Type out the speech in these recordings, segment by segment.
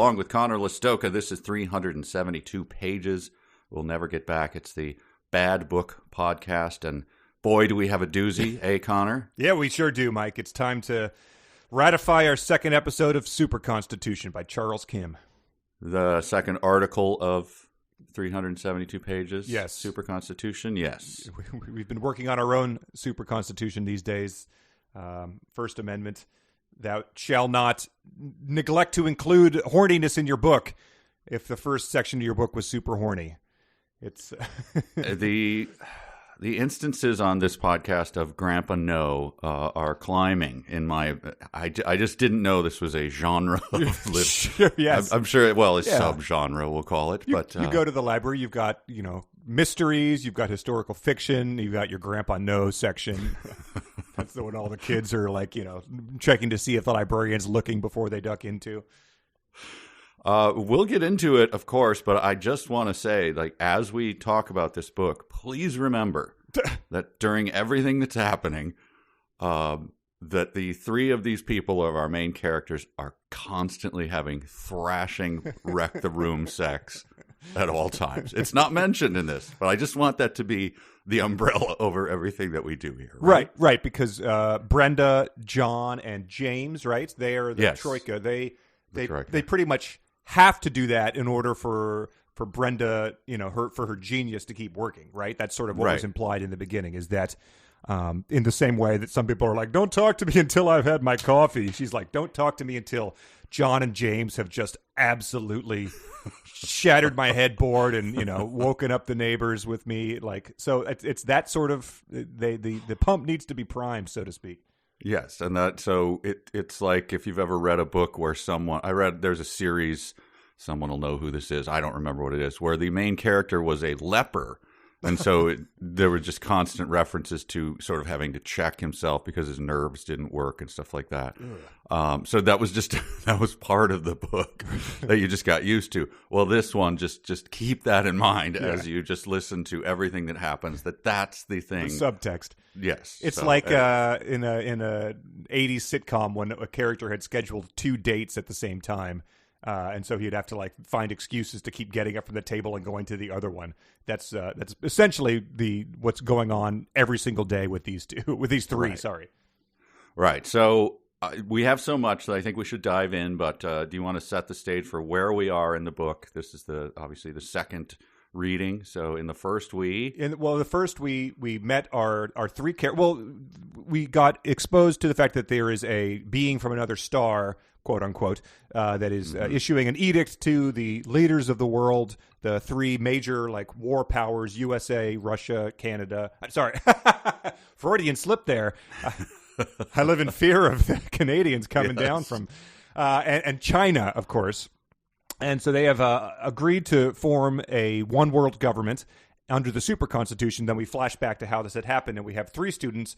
along with Connor Listoka. This is 372 pages. We'll never get back. It's the Bad Book Podcast, and boy, do we have a doozy, eh, Connor? Yeah, we sure do, Mike. It's time to ratify our second episode of Super Constitution by Charles Kim. The second article of 372 pages? Yes. Super Constitution? Yes. We've been working on our own Super Constitution these days. First Amendment. Thou shall not neglect to include horniness in your book if the first section of your book was super horny. It's the instances on this podcast of Grandpa No are climbing in my. I just didn't know this was a genre of Sure, yes. I'm sure. Well, it's subgenre, we'll call it. You go to the library, you've got mysteries, you've got historical fiction, you've got your Grandpa No section. That's the one all the kids are checking to see if the librarian's looking before they duck into. We'll get into it, of course, but I just want to say, as we talk about this book, please remember that during everything that's happening, that the three of these people of our main characters are constantly having thrashing, wreck the room sex at all times. It's not mentioned in this, but I just want that to be the umbrella over everything that we do here. Right, because Brenda, John, and James, right? They are the troika. They pretty much have to do that in order for Brenda, for her genius to keep working, right? That's sort of what was implied in the beginning, is that in the same way that some people are like, don't talk to me until I've had my coffee. She's like, don't talk to me until John and James have just absolutely shattered my headboard and, woken up the neighbors with me. So it's that sort of, the pump needs to be primed, so to speak. Yes, and it's like if you've ever read a book where there's a series, someone will know who this is, I don't remember what it is, where the main character was a leper, and so there were just constant references to sort of having to check himself because his nerves didn't work and stuff like that. So that was part of the book that you just got used to. Well, this one, just keep that in mind as you just listen to everything that happens, that's the thing. The subtext. Yes. It's in a 80s sitcom when a character had scheduled 2 dates at the same time. And so he'd have to find excuses to keep getting up from the table and going to the other one. That's essentially what's going on every single day with these three. Right. Sorry. Right. So we have so much that I think we should dive in. But do you want to set the stage for where we are in the book? This is obviously the second reading. So in the first we met our three characters. Well, we got exposed to the fact that there is a being from another star, quote unquote, that is issuing an edict to the leaders of the world, the three major war powers: USA, Russia, Canada. Sorry, Freudian slip there. I live in fear of the Canadians coming down from and China, of course. And so they have agreed to form a one-world government under the Super Constitution. Then we flash back to how this had happened, and we have 3 students,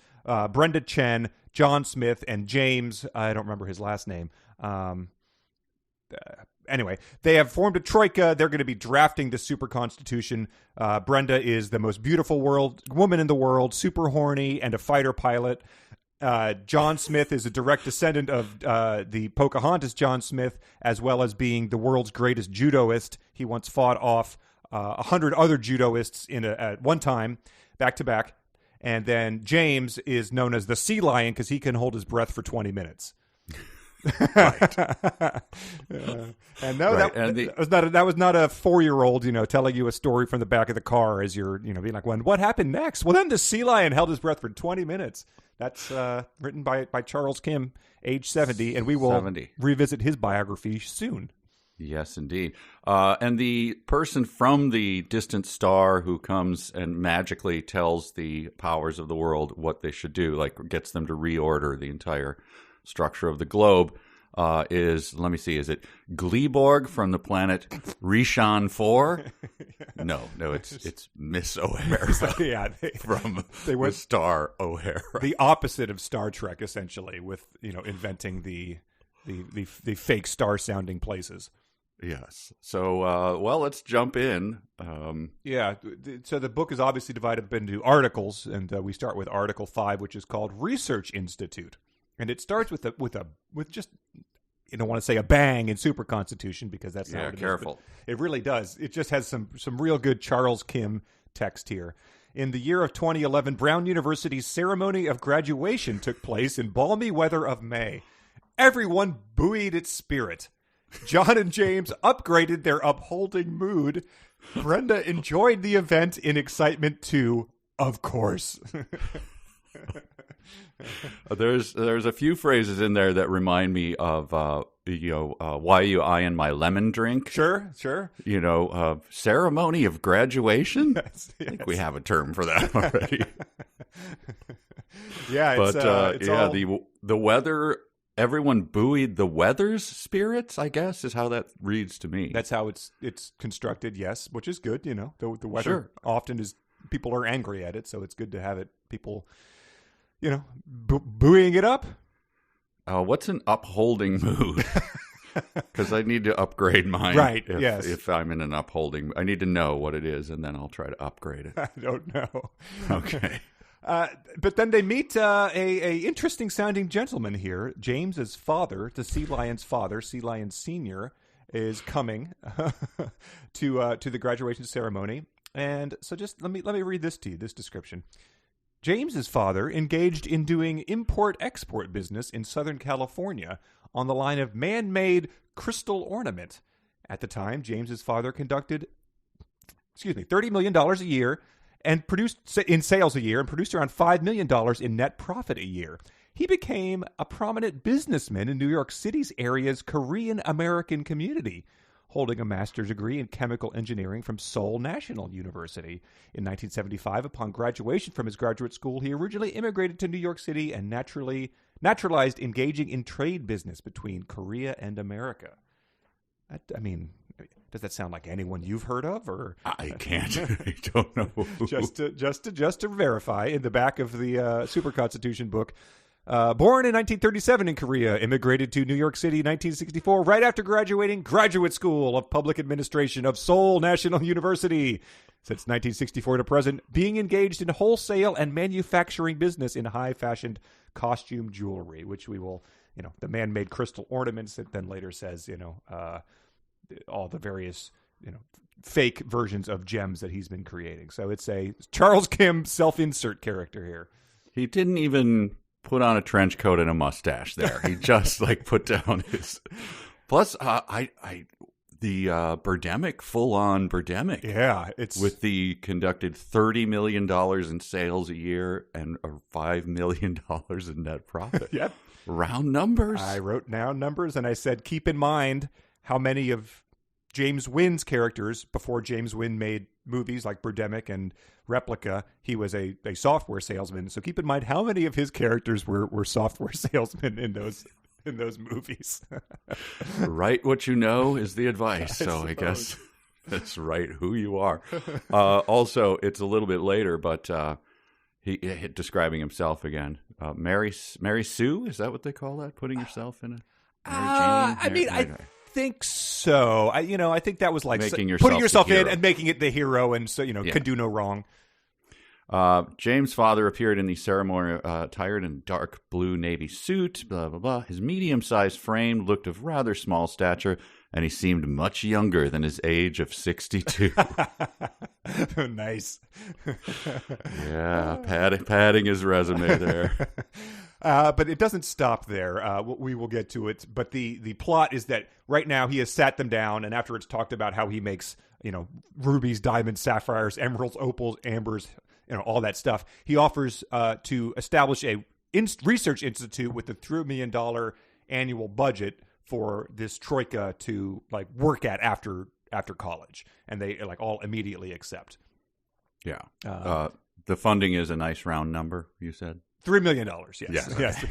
Brenda Chen, John Smith, and James. I don't remember his last name. Anyway, they have formed a troika. They're going to be drafting the Super Constitution. Brenda is the most beautiful woman in the world, super horny, and a fighter pilot. John Smith is a direct descendant of the Pocahontas John Smith, as well as being the world's greatest judoist. He once fought off 100 other judoists at one time, back to back. And then James is known as the sea lion because he can hold his breath for 20 minutes. Right. And no, that was not a 4-year-old, telling you a story from the back of the car as you're, being like, what happened next? Well, then the sea lion held his breath for 20 minutes. That's written by Charles Kim, age 70, and we will revisit his biography soon. Yes, indeed. And the person from the distant star who comes and magically tells the powers of the world what they should do, gets them to reorder the entire structure of the globe, is it Gleeborg from the planet Rishan 4? No, it's Miss O'Hara. From the star O'Hara. The opposite of Star Trek, essentially, with inventing the fake star sounding places. Yes. So, let's jump in. So the book is obviously divided up into articles, and we start with Article 5, which is called Research Institute. And it starts with just you don't want to say a bang in Super Constitution because that's not what it careful. Is, it really does. It just has some real good Charles Kim text here. In the year of 2011, Brown University's ceremony of graduation took place in balmy weather of May. Everyone buoyed its spirit. John and James upgraded their upholding mood. Brenda enjoyed the event in excitement too, of course. There's a few phrases in there that remind me of why you eyeing my lemon drink? Sure. Ceremony of graduation. Yes. I think we have a term for that already. Yeah, but the weather. Everyone buoyed the weather's spirits, I guess, is how that reads to me. That's how it's constructed. Yes, which is good. The weather often is people are angry at it, so it's good to have it people. Buoying it up. What's an upholding mood? Because I need to upgrade mine. Right, if I'm in an upholding. I need to know what it is, and then I'll try to upgrade it. I don't know. Okay. But then they meet a interesting sounding gentleman here. James's father, the Sea Lion's father, Sea Lion Sr., is coming to the graduation ceremony. And so just let me read this to you, this description. James's father engaged in doing import-export business in Southern California on the line of man-made crystal ornament. At the time, James's father conducted, $30 million a year and produced in sales a year and produced around $5 million in net profit a year. He became a prominent businessman in New York City's area's Korean American community, holding a master's degree in chemical engineering from Seoul National University. In 1975, upon graduation from his graduate school, he originally immigrated to New York City and naturalized engaging in trade business between Korea and America. Does that sound like anyone you've heard of? Or I can't. I don't know. just to verify, in the back of the Super Constitution book, born in 1937 in Korea, immigrated to New York City in 1964, right after graduating Graduate School of Public Administration of Seoul National University. Since 1964 to present, being engaged in wholesale and manufacturing business in high-fashioned costume jewelry, which we will, the man-made crystal ornaments that then later says, all the various, fake versions of gems that he's been creating. So it's a Charles Kim self-insert character here. He didn't even put on a trench coat and a mustache there. He just put down his. Plus, the Birdemic, full-on Birdemic. Yeah, it's with the conducted $30 million in sales a year and $5 million in net profit. Yep, round numbers. I wrote down numbers and I said, keep in mind how many of James Wynn's characters, before James Wynn made movies like Birdemic and Replica, he was a software salesman. So keep in mind how many of his characters were software salesmen in those movies. Write what you know is the advice. I guess that's right who you are. Also, it's a little bit later, but he describing himself again. Mary Sue, is that what they call that? Putting yourself in a Mary Jane? I think so. I think that was like putting yourself in and making it the hero, and so can do no wrong. James' father appeared in the ceremony attired in dark blue navy suit, blah, blah, blah. His medium-sized frame looked of rather small stature, and he seemed much younger than his age of 62. Nice. Yeah, padding his resume there. But it doesn't stop there. We will get to it. But the plot is that right now he has sat them down, and after it's talked about how he makes, rubies, diamonds, sapphires, emeralds, opals, ambers, all that stuff, he offers to establish a research institute with a $3 million annual budget for this troika to work at after college, and they all immediately accept. Yeah. The funding is a nice round number, you said? $3 million, yes. Yes.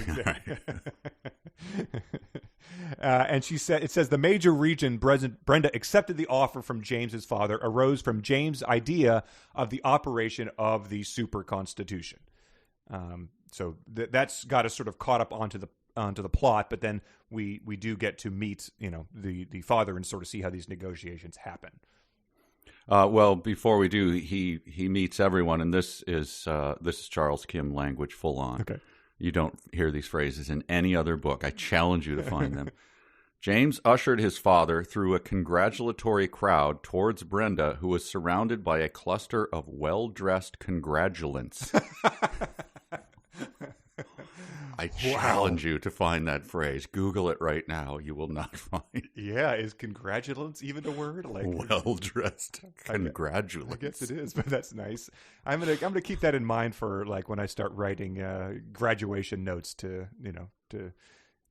And it says the major region Brenda accepted the offer from James's father arose from James' idea of the operation of the Super Constitution. So that's got us sort of caught up onto the plot, but then we do get to meet the father and sort of see how these negotiations happen. Well, before we do, he meets everyone, and this is Charles Kim language full on. Okay. You don't hear these phrases in any other book. I challenge you to find them. James ushered his father through a congratulatory crowd towards Brenda, who was surrounded by a cluster of well-dressed congratulants. I challenge you to find that phrase. Google it right now. You will not find it. Yeah, is congratulants even a word? Like well-dressed congratulants. I guess it is, but that's nice. I'm gonna keep that in mind for like when I start writing graduation notes to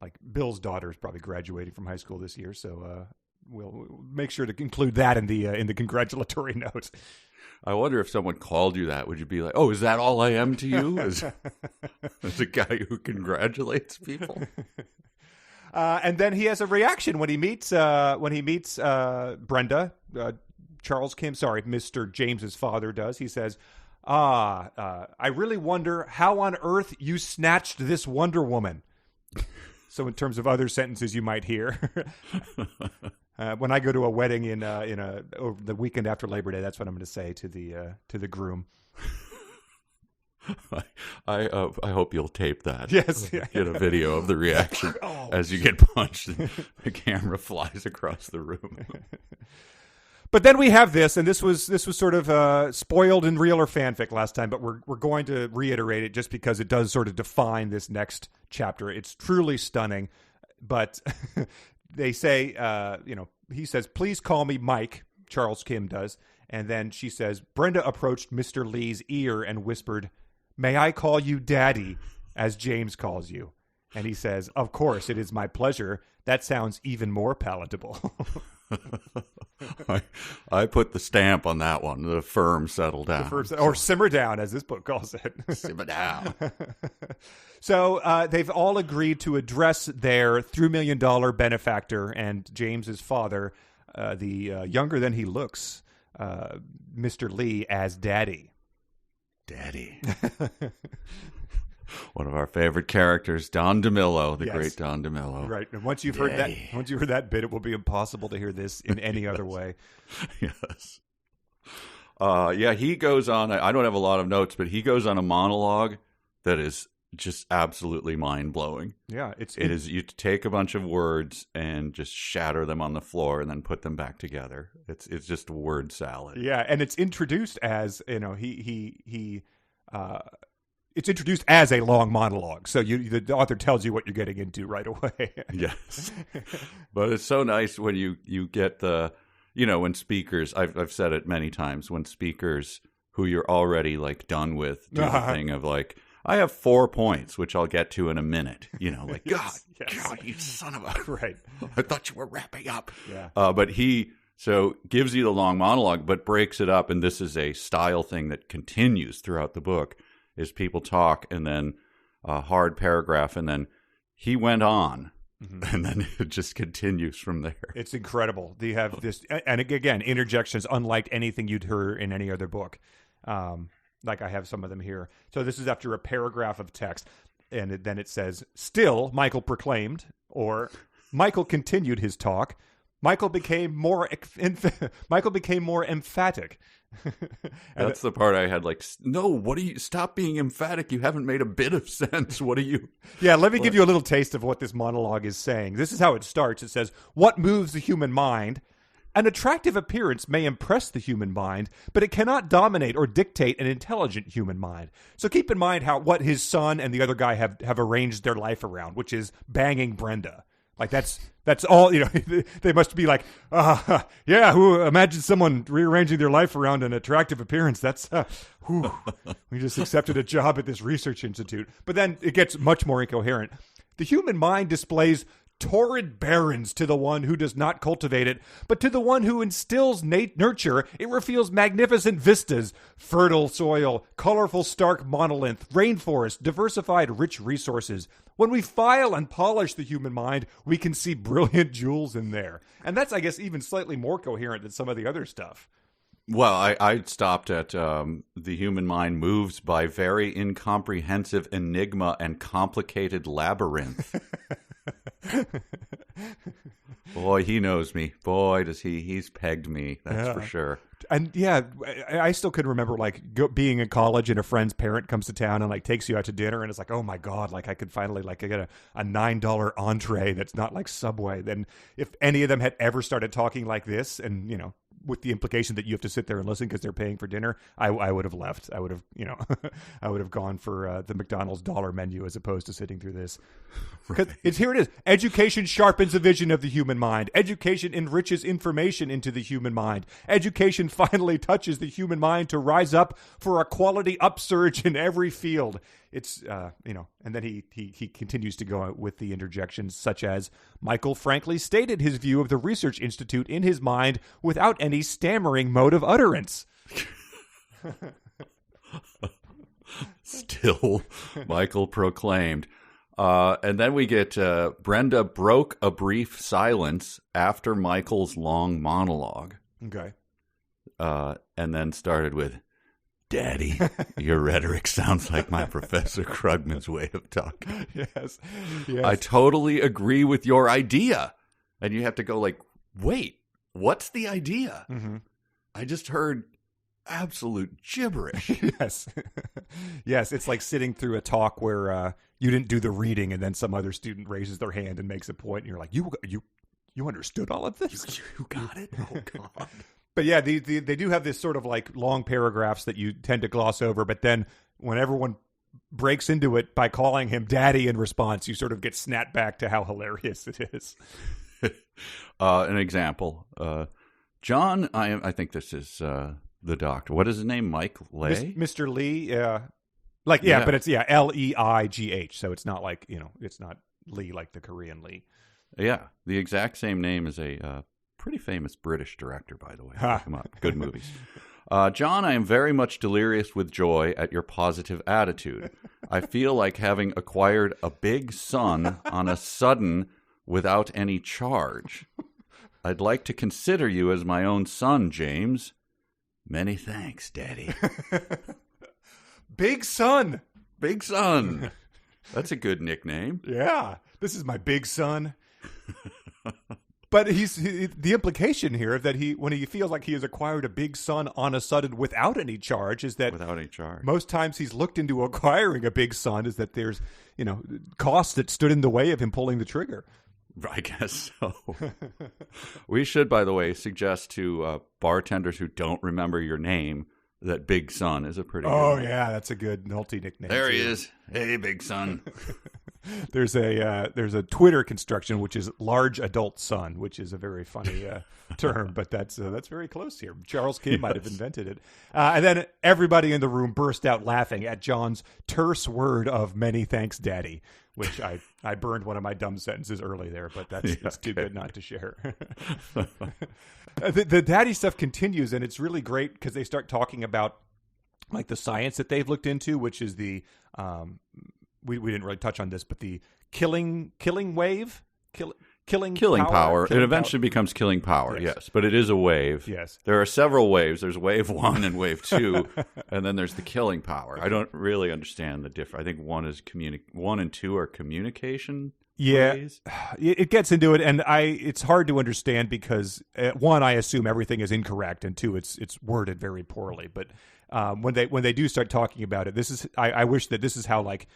like Bill's daughter is probably graduating from high school this year, so we'll make sure to include that in the congratulatory notes. I wonder if someone called you that, would you be like, "Oh, is that all I am to you?" As a guy who congratulates people. And then he has a reaction when he meets Brenda. Mr. James's father does. He says, I really wonder how on earth you snatched this Wonder Woman. So in terms of other sentences you might hear. When I go to a wedding in the weekend after Labor Day, that's what I'm going to say to the groom. I hope you'll tape that. Yes, get a video of the reaction as you get punched. And the camera flies across the room. But then we have this, and this was sort of spoiled in real or fanfic last time, but we're going to reiterate it just because it does sort of define this next chapter. It's truly stunning, but they say, he says, "Please call me Mike." Charles Kim does, and then she says, "Brenda approached Mr. Lee's ear and whispered, 'May I call you Daddy, as James calls you?' And he says, 'Of course, it is my pleasure. That sounds even more palatable.'" I put the stamp on that one. The firm settle down. Or simmer down, as this book calls it. Simmer down. So they've all agreed to address their $3 million benefactor and James's father, the younger than he looks, Mr. Lee, as Daddy. Daddy. One of our favorite characters, Don DeMillo, the great Don DeMillo. Right. And once you've heard that bit, it will be impossible to hear this in any other way. Yes. He goes on. I don't have a lot of notes, but he goes on a monologue that is just absolutely mind-blowing. Yeah, it is. You take a bunch of words and just shatter them on the floor and then put them back together. It's just a word salad. Yeah, and it's introduced as it's introduced as a long monologue, so the author tells you what you're getting into right away. Yes, but it's so nice when you get when speakers. I've said it many times, when speakers who you're already like done with do the thing of like, I have 4 points, which I'll get to in a minute. God, you son of a right. I thought you were wrapping up. Yeah, but he gives you the long monologue, but breaks it up, and this is a style thing that continues throughout the book. Is people talk and then a hard paragraph and then he went on, and then it just continues from there. It's incredible. They have this, and again, interjections unlike anything you'd hear in any other book. Like I have some of them here. So this is after a paragraph of text, and then it says, "Still, Michael proclaimed," or "Michael continued his talk. Michael became more emphatic." That's the part I had like, no, stop being emphatic. You haven't made a bit of sense. What are you? Yeah, let me give you a little taste of what this monologue is saying. This is how it starts. It says, "What moves the human mind? An attractive appearance may impress the human mind, but it cannot dominate or dictate an intelligent human mind." So keep in mind what his son and the other guy have arranged their life around, which is banging Brenda. Like that's all, they must be like, who imagine someone rearranging their life around an attractive appearance. That's, we just accepted a job at this research institute. But then it gets much more incoherent. "The human mind displays torrid barrens to the one who does not cultivate it, but to the one who instills nurture, it reveals magnificent vistas, fertile soil, colorful stark monolith, rainforest, diversified rich resources. When we file and polish the human mind, we can see brilliant jewels in there." And that's, I guess, even slightly more coherent than some of the other stuff. Well, I stopped at the human mind moves by very incomprehensive enigma and complicated labyrinth. Boy, he knows me. Boy, does he. He's pegged me. That's for sure. And yeah, I still can remember like being in college and a friend's parent comes to town and like takes you out to dinner and it's like, oh my God, like I could finally like get a $9 entree that's not like Subway. Then if any of them had ever started talking like this and, with the implication that you have to sit there and listen because they're paying for dinner, I would have left. I would have, I would have gone for the McDonald's dollar menu as opposed to sitting through this. Because here it is. Education sharpens the vision of the human mind. Education enriches information into the human mind. Education finally touches the human mind to rise up for a quality upsurge in every field. It's, and then he continues to go with the interjections such as, Michael frankly stated his view of the Research Institute in his mind without any stammering mode of utterance. Still, Michael proclaimed. And then we get Brenda broke a brief silence after Michael's long monologue. Okay. And then started with, Daddy, your rhetoric sounds like my Professor Krugman's way of talking. Yes. I totally agree with your idea. And you have to go like, wait, what's the idea? Mm-hmm. I just heard absolute gibberish. Yes. Yes, it's like sitting through a talk where you didn't do the reading and then some other student raises their hand and makes a point and you're like, you understood all of this? You got it? Oh, God. But yeah, they do have this sort of like long paragraphs that you tend to gloss over. But then when everyone breaks into it by calling him daddy in response, you sort of get snapped back to how hilarious it is. An example. John, I think this is the doctor. What is his name? Mike Leigh? Mr. Lee. But it's Leigh. So it's not like, it's not Lee like the Korean Lee. Yeah. The exact same name as a pretty famous British director, by the way. Come on, good movies. John, I am very much delirious with joy at your positive attitude. I feel like having acquired a big son on a sudden without any charge. I'd like to consider you as my own son, James. Many thanks, Daddy. Big son. Big son. That's a good nickname. Yeah. This is my big son. But the implication here that when he feels like he has acquired a big son on a sudden without any charge is that most times he's looked into acquiring a big son is that there's, costs that stood in the way of him pulling the trigger. I guess so. We should, by the way, suggest to bartenders who don't remember your name that Big Son is a pretty good name. Yeah, that's a good multi-nickname. There he is. Hey, Big Son. There's a Twitter construction which is large adult son, which is a very funny term, but that's very close here. Charles Kidd might have invented it. And then everybody in the room burst out laughing at John's terse word of many thanks, Daddy, which I burned one of my dumb sentences early there, but that's too good not to share. The daddy stuff continues, and it's really great because they start talking about like the science that they've looked into, which is the we didn't really touch on this, but the killing wave, killing power. It eventually becomes killing power, yes, but it is a wave. Yes, there are several waves. There's wave 1 and wave 2, and then there's the killing power. I don't really understand the difference. I think 1 is 1 and 2 are communication. Yeah, ways. It gets into it, and it's hard to understand because 1, I assume everything is incorrect, and 2, it's worded very poorly. But when they do start talking about it, I wish that this is how like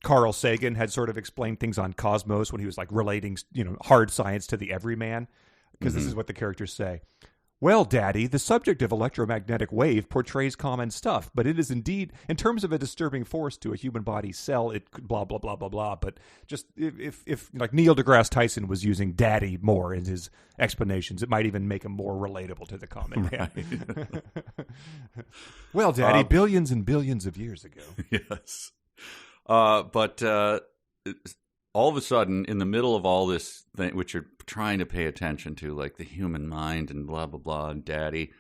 Carl Sagan had sort of explained things on Cosmos when he was like relating hard science to the everyman, because this is what the characters say. Well, Daddy, the subject of electromagnetic wave portrays common stuff, but it is indeed, in terms of a disturbing force to a human body cell, it could blah, blah, blah, blah, blah. But just if like Neil deGrasse Tyson was using Daddy more in his explanations, it might even make him more relatable to the common man. Right. Well, Daddy, billions and billions of years ago. Yes. But all of a sudden, in the middle of all this thing, which you're trying to pay attention to, like the human mind and blah, blah, blah, and Daddy,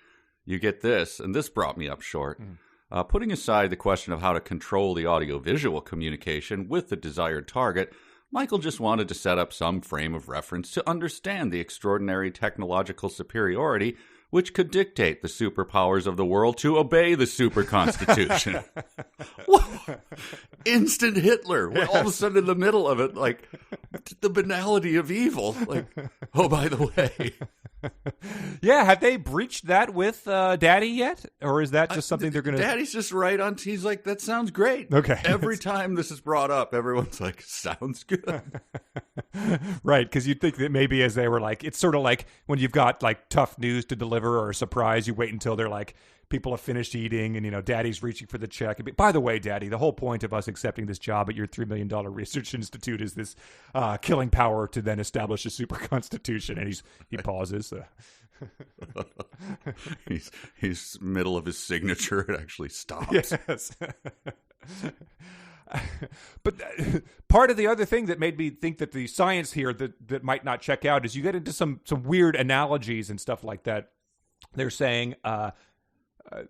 you get this, and this brought me up short. Putting aside the question of how to control the audiovisual communication with the desired target, Michael just wanted to set up some frame of reference to understand the extraordinary technological superiority which could dictate the superpowers of the world to obey the super constitution. Instant Hitler. We're all of a sudden in the middle of it, like the banality of evil. Like, oh, by the way. Yeah, have they breached that with Daddy yet? Or is that just something they're going to... Daddy's just right on. He's like, that sounds great. Okay. Every time this is brought up, everyone's like, sounds good. Right, because you'd think that maybe as they were like, it's sort of like when you've got like tough news to deliver or a surprise, you wait until they're like, people have finished eating and, Daddy's reaching for the check. By the way, Daddy, the whole point of us accepting this job at your $3 million research institute is this killing power to then establish a super constitution. And he pauses. He's middle of his signature. It actually stops. Yes. But part of the other thing that made me think that the science here that might not check out is you get into some weird analogies and stuff like that. They're saying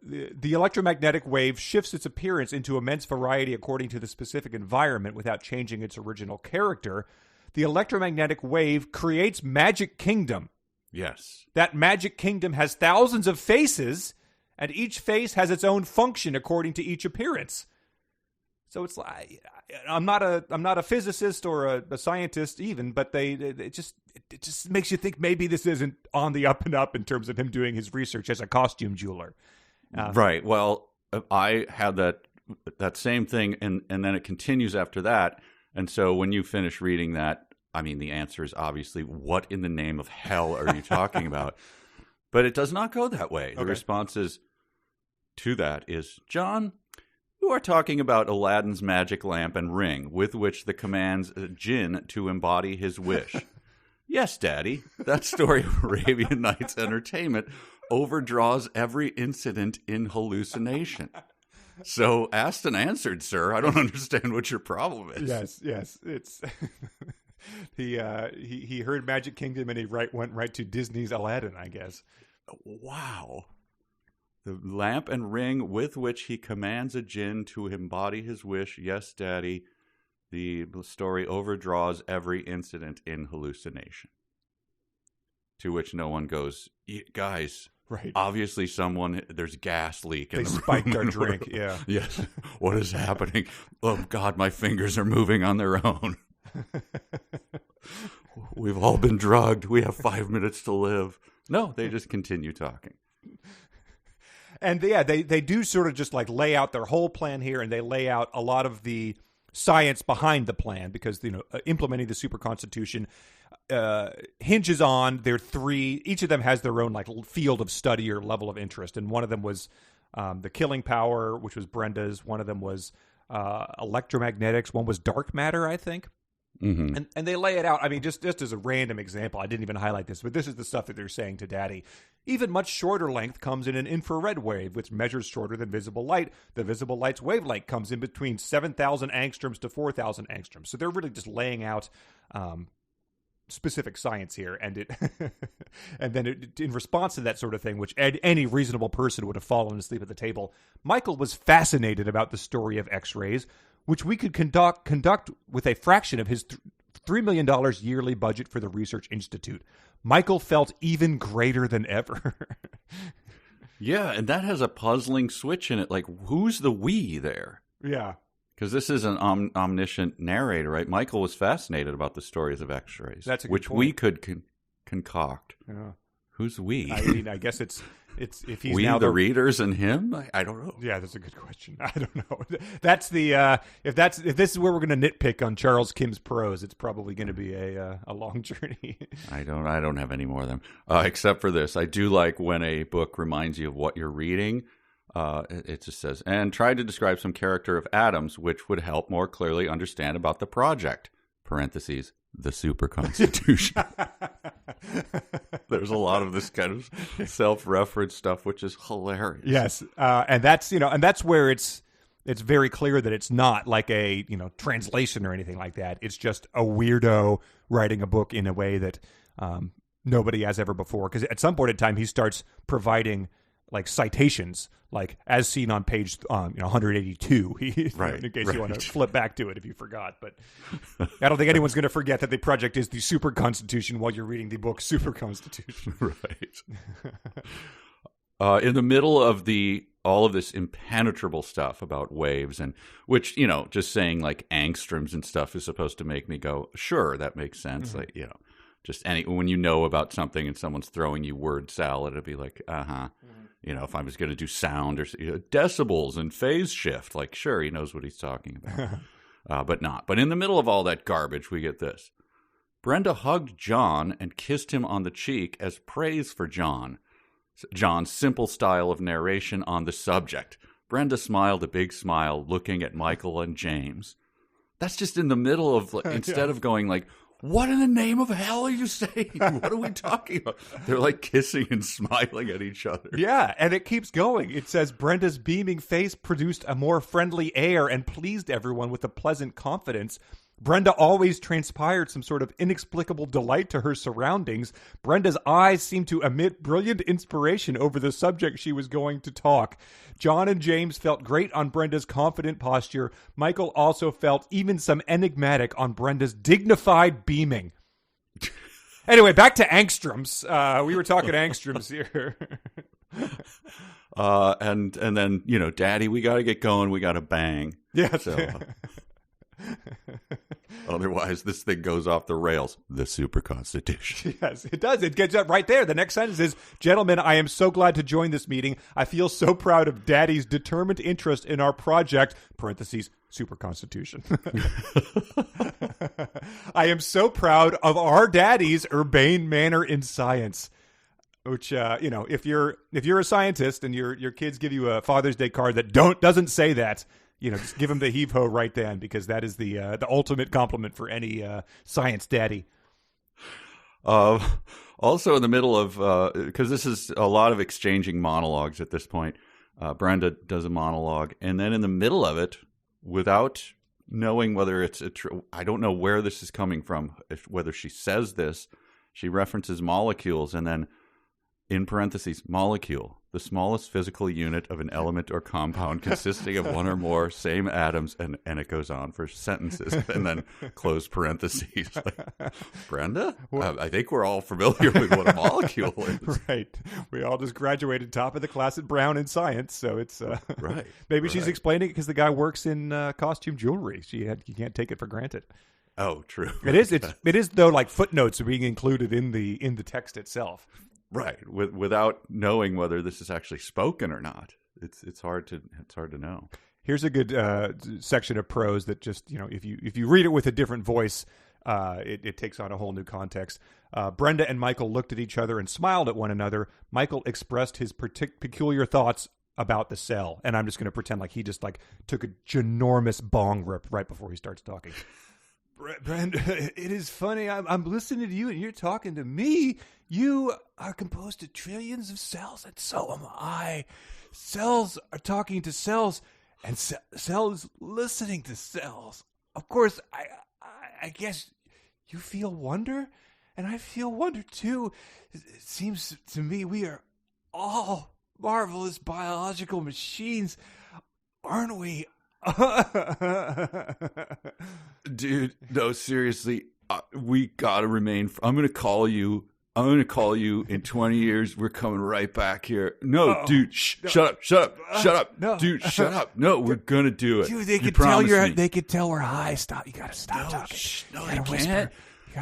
the electromagnetic wave shifts its appearance into immense variety according to the specific environment without changing its original character. The electromagnetic wave creates Magic Kingdom. Yes. That Magic Kingdom has thousands of faces, and each face has its own function according to each appearance. So it's like, I'm not a physicist or a scientist even, but it just makes you think maybe this isn't on the up and up in terms of him doing his research as a costume jeweler. Right. Well, I had that same thing, and then it continues after that. And so when you finish reading that, I mean, the answer is obviously, what in the name of hell are you talking about? But it does not go that way. Okay. The responses to that is, John, you are talking about Aladdin's magic lamp and ring with which the commands jinn to embody his wish. Yes, Daddy, that story of Arabian Nights entertainment overdraws every incident in hallucination. So, asked and answered, sir. I don't understand what your problem is. Yes. It's he heard Magic Kingdom and he went right to Disney's Aladdin, I guess. Wow. The lamp and ring with which he commands a jinn to embody his wish. Yes, Daddy. The story overdraws every incident in hallucination. To which no one goes, guys, right. Obviously there's gas leak in the room. They spiked our drink, yeah. Yes. What is happening? Oh, God, my fingers are moving on their own. We've all been drugged. We have 5 minutes to live. No, they just continue talking. And yeah, they do sort of just like lay out their whole plan here, and they lay out a lot of the science behind the plan, because implementing the super constitution hinges on their three. Each of them has their own like field of study or level of interest, and one of them was the killing power, which was Brenda's. One of them was electromagnetics. One was dark matter, I think. Mm-hmm. And they lay it out. I mean, just as a random example, I didn't even highlight this, but this is the stuff that they're saying to Daddy. Even much shorter length comes in an infrared wave, which measures shorter than visible light. The visible light's wavelength comes in between 7,000 angstroms to 4,000 angstroms. So they're really just laying out specific science here, and then in response to that sort of thing, which any reasonable person would have fallen asleep at the table, Michael was fascinated about the story of X-rays, which we could conduct with a fraction of his $3 million yearly budget for the Research Institute. Michael felt even greater than ever. Yeah, and that has a puzzling switch in it. Like, who's the we there? Yeah. Because this is an omniscient narrator, right? Michael was fascinated about the stories of X-rays, That's a good which point. we could concoct. Yeah. Who's we? I mean, I guess it's if he's we now the readers and him. I don't know. Yeah, that's a good question. I don't know. That's the if this is where we're going to nitpick on Charles Kim's prose, it's probably going to be a long journey. I don't have any more of them except for this. I do like when a book reminds you of what you're reading. It just says, and tried to describe some character of Adams, which would help more clearly understand about the project. Parentheses, the super constitution. There's a lot of this kind of self-reference stuff, which is hilarious. Yes, and that's where it's very clear that it's not like a translation or anything like that. It's just a weirdo writing a book in a way that nobody has ever before. Because at some point in time, he starts providing like citations, like as seen on page 182. Right. In case you want to flip back to it if you forgot. But I don't think anyone's going to forget that the project is the Super Constitution while you're reading the book Super Constitution. Right. In the middle of all of this impenetrable stuff about waves, and which, just saying like angstroms and stuff is supposed to make me go, sure, that makes sense. Mm-hmm. Like, just when you know about something and someone's throwing you word salad, it'd be like, mm-hmm. If I was going to do sound or decibels and phase shift, like, sure, he knows what he's talking about, but not. But in the middle of all that garbage, we get this. Brenda hugged John and kissed him on the cheek as praise for John's simple style of narration on the subject. Brenda smiled a big smile, looking at Michael and James. That's just in the middle of, instead of going like, what in the name of hell are you saying? What are we talking about? They're like kissing and smiling at each other. Yeah, and it keeps going. It says, Brenda's beaming face produced a more friendly air and pleased everyone with a pleasant confidence. Brenda always transpired some sort of inexplicable delight to her surroundings. Brenda's eyes seemed to emit brilliant inspiration over the subject she was going to talk. John and James felt great on Brenda's confident posture. Michael also felt even some enigmatic on Brenda's dignified beaming. Anyway, back to angstroms. We were talking angstroms here. And then, Daddy, we got to get going. We got to bang. Yeah. So, otherwise, this thing goes off the rails. The Super Constitution. Yes, it does. It gets up right there. The next sentence is, gentlemen, I am so glad to join this meeting. I feel so proud of Daddy's determined interest in our project, parentheses, Super Constitution. I am so proud of our Daddy's urbane manner in science. Which, if you're a scientist and your kids give you a Father's Day card that doesn't say that, just give them the heave-ho right then, because that is the ultimate compliment for any science daddy. Also in the middle of, because this is a lot of exchanging monologues at this point, Brenda does a monologue, and then in the middle of it, without knowing whether it's I don't know where this is coming from, whether she says this, she references molecules, and then in parentheses, molecule, the smallest physical unit of an element or compound consisting of one or more same atoms, and it goes on for sentences, and then close parentheses. Like, Brenda? I think we're all familiar with what a molecule is. Right. We all just graduated top of the class at Brown in science, so it's... right. Maybe she's explaining it because the guy works in costume jewelry. You can't take it for granted. Oh, true. It is though, like footnotes are being included in the text itself. Right, without knowing whether this is actually spoken or not, it's hard to know. Here's a good section of prose that just if you read it with a different voice, it takes on a whole new context. Brenda and Michael looked at each other and smiled at one another. Michael expressed his peculiar thoughts about the cell, and I'm just going to pretend like he just took a ginormous bong rip right before he starts talking. Brenda, it is funny. I'm listening to you, and you're talking to me. You are composed of trillions of cells, and so am I. Cells are talking to cells, and cells listening to cells. Of course, I guess you feel wonder, and I feel wonder too. It seems to me we are all marvelous biological machines, aren't we? Dude, no, seriously, we gotta remain. I'm gonna call you in 20 years. We're coming right back here. No, dude, shut up. No. Dude, shut up. No, we're gonna do it. Dude, they could tell they could tell we're high. Stop. You gotta stop talking. No, they can't.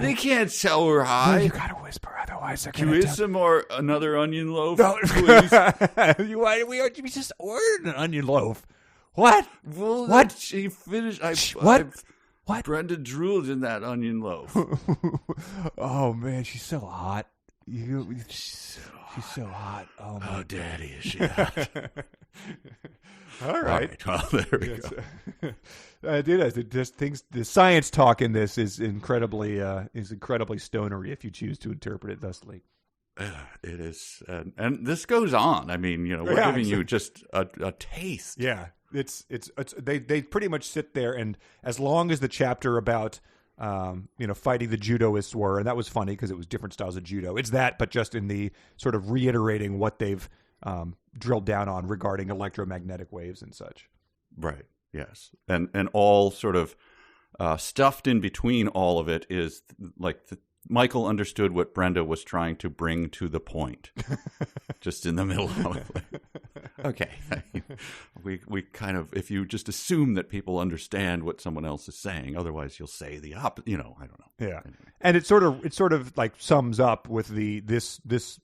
They can't tell we're high. You gotta whisper, otherwise they're gonna. Can we have some more another onion loaf? No, please. We just ordered an onion loaf. What? Well, what? She finished. What? Brenda drooled in that onion loaf. Oh man, she's so hot. She's so hot. Oh, my Daddy, is she hot? All right. Well, there we go. The science talk in this is incredibly stonery if you choose to interpret it thusly. It is, and this goes on. I mean, we're giving you just a taste. Yeah, they pretty much sit there, and as long as the chapter about fighting the judoists were, and that was funny because it was different styles of judo. It's that, but just in the sort of reiterating what they've drilled down on regarding electromagnetic waves and such. Right. Yes. And all sort of stuffed in between all of it is like Michael understood what Brenda was trying to bring to the point, just in the middle of it. Okay. We kind of, if you just assume that people understand what someone else is saying, otherwise you'll say the opposite, I don't know. Yeah. Anyway. And it sort of like sums up with this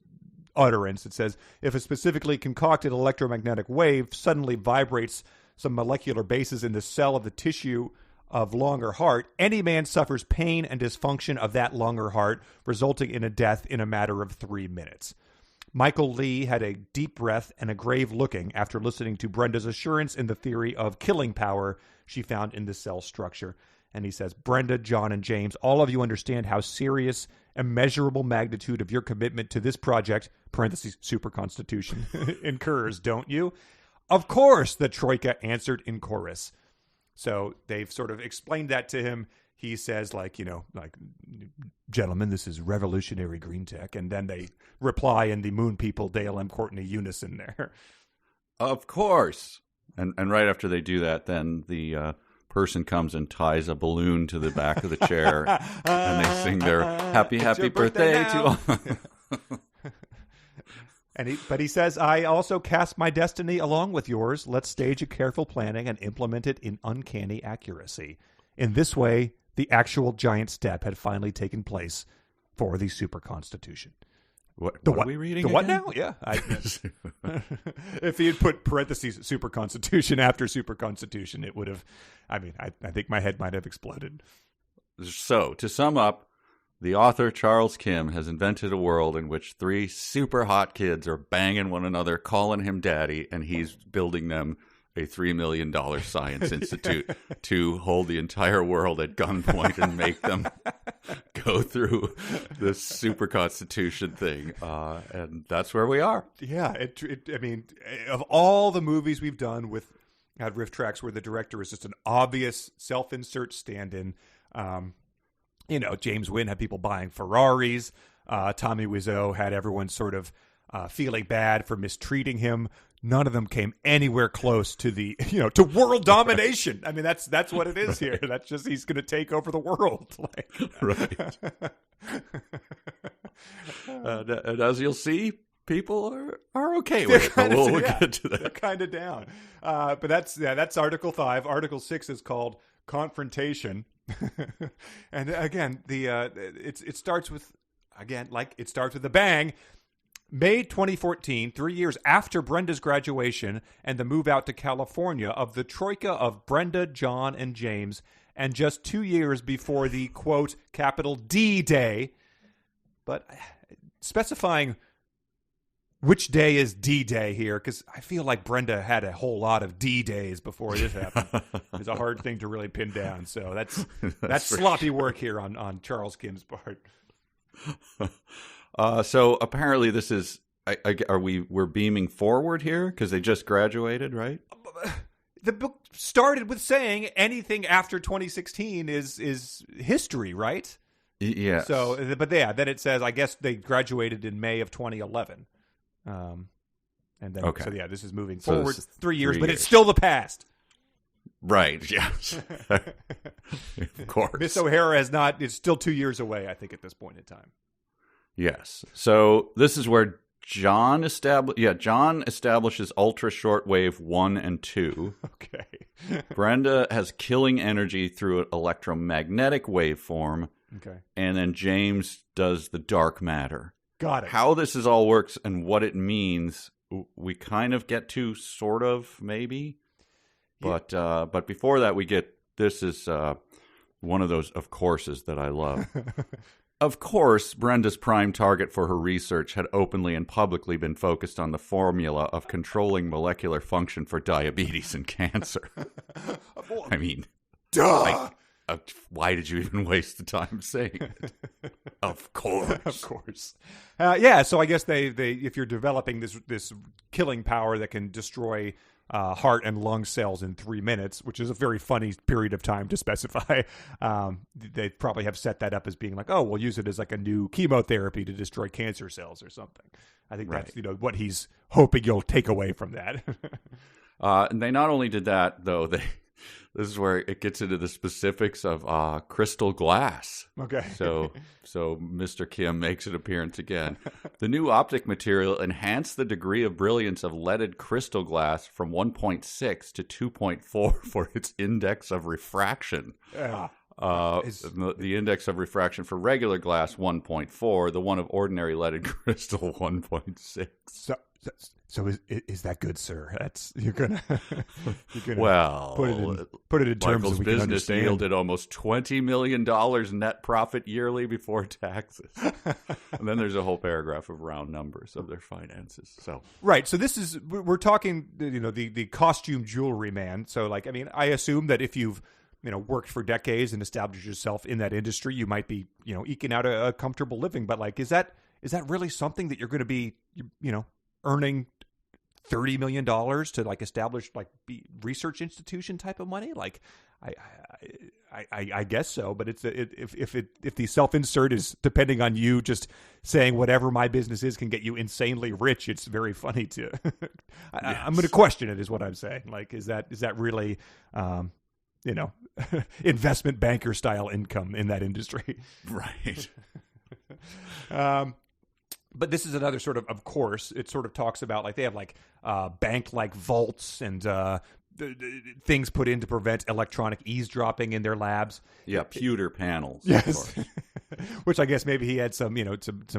utterance. It says, if a specifically concocted electromagnetic wave suddenly vibrates some molecular bases in the cell of the tissue of lung or heart, any man suffers pain and dysfunction of that lung or heart, resulting in a death in a matter of 3 minutes. Michael Lee had a deep breath and a grave looking after listening to Brenda's assurance in the theory of killing power she found in the cell structure. And he says, Brenda, John, and James, all of you understand how serious, immeasurable magnitude of your commitment to this project, parentheses, super constitution, incurs, don't you? Of course, the Troika answered in chorus. So they've sort of explained that to him. He says, gentlemen, this is revolutionary green tech. And then they reply in the Moon People, Dale M. Courtney unison there. Of course. And right after they do that, then the person comes and ties a balloon to the back of the chair. And they sing their happy birthday to all. But he says, I also cast my destiny along with yours. Let's stage a careful planning and implement it in uncanny accuracy. In this way, the actual giant step had finally taken place for the super constitution. What are we reading? The again? what now? Yeah. If he had put parentheses super constitution after super constitution, it would have, I think my head might have exploded. So, to sum up, the author, Charles Kim, has invented a world in which 3 super hot kids are banging one another, calling him daddy, and he's building them a $3 million science institute to hold the entire world at gunpoint and make them go through this super constitution thing. And that's where we are. Yeah. Of all the movies we've done with riff tracks where the director is just an obvious self-insert stand-in, James Wynn had people buying Ferraris. Tommy Wiseau had everyone sort of feeling bad for mistreating him. None of them came anywhere close to to world domination. I mean, that's what it is here. That's just, he's going to take over the world. Right. And as you'll see, people are okay with it. We'll get to that. They're kind of down. But that's Article 5. Article 6 is called Confrontation. And again, it starts with a bang. May 2014, 3 years after Brenda's graduation and the move out to California of the troika of Brenda, John, and James, and just 2 years before the, quote, capital D Day, but specifying which day is D-Day here, because I feel like Brenda had a whole lot of D-Days before this happened. It's a hard thing to really pin down, so that's sloppy work here on Charles Kim's part. So apparently this is, we're beaming forward here because they just graduated, right? The book started with saying anything after 2016 is history, right? Yes. So, but yeah, then it says, I guess they graduated in May of 2011. And then, okay. So yeah, this is moving forward 3 years, but 3 years. It's still the past. Right, yes. Of course. Miss O'Hara it's still 2 years away, I think, at this point in time. Yes. So this is where John establishes ultra shortwave 1 and 2. Okay. Brenda has killing energy through an electromagnetic waveform. Okay. And then James does the dark matter. Got it. How this all works and what it means, we kind of get to, sort of, maybe. Yeah. But before that, this is one of those of courses that I love. Of course, Brenda's prime target for her research had openly and publicly been focused on the formula of controlling molecular function for diabetes and cancer. I mean, duh. why did you even waste the time saying it? Of course. Of course. Yeah, so I guess they if you're developing this killing power that can destroy heart and lung cells in 3 minutes, which is a very funny period of time to specify. They probably have set that up as being like, oh, we'll use it as like a new chemotherapy to destroy cancer cells or something. I think that's what he's hoping you'll take away from that. And they not only did that, though, this is where it gets into the specifics of crystal glass. Okay. So Mr. Kim makes an appearance again. The new optic material enhanced the degree of brilliance of leaded crystal glass from 1.6 to 2.4 for its index of refraction. The index of refraction for regular glass 1.4, the one of ordinary leaded crystal 1.6. So is that good, sir? You're gonna well put it in terms Michael's that we can business understand. Yielded almost $20 million net profit yearly before taxes. And then there's a whole paragraph of round numbers of their finances. So right, so we're talking the costume jewelry man. So like I assume that if you've worked for decades and established yourself in that industry, you might be eking out a comfortable living. But like, is that really something that you're going to be earning $30 million to like establish like be research institution type of money? Like I guess so, but if the self-insert is depending on you just saying whatever my business is can get you insanely rich, it's very funny to I'm going to question it is what I'm saying. Like, is that really investment banker style income in that industry? Right. But this is another sort of course, it sort of talks about like they have like bank-like vaults and things put in to prevent electronic eavesdropping in their labs. Yeah, pewter panels. Yes. Which I guess maybe he had some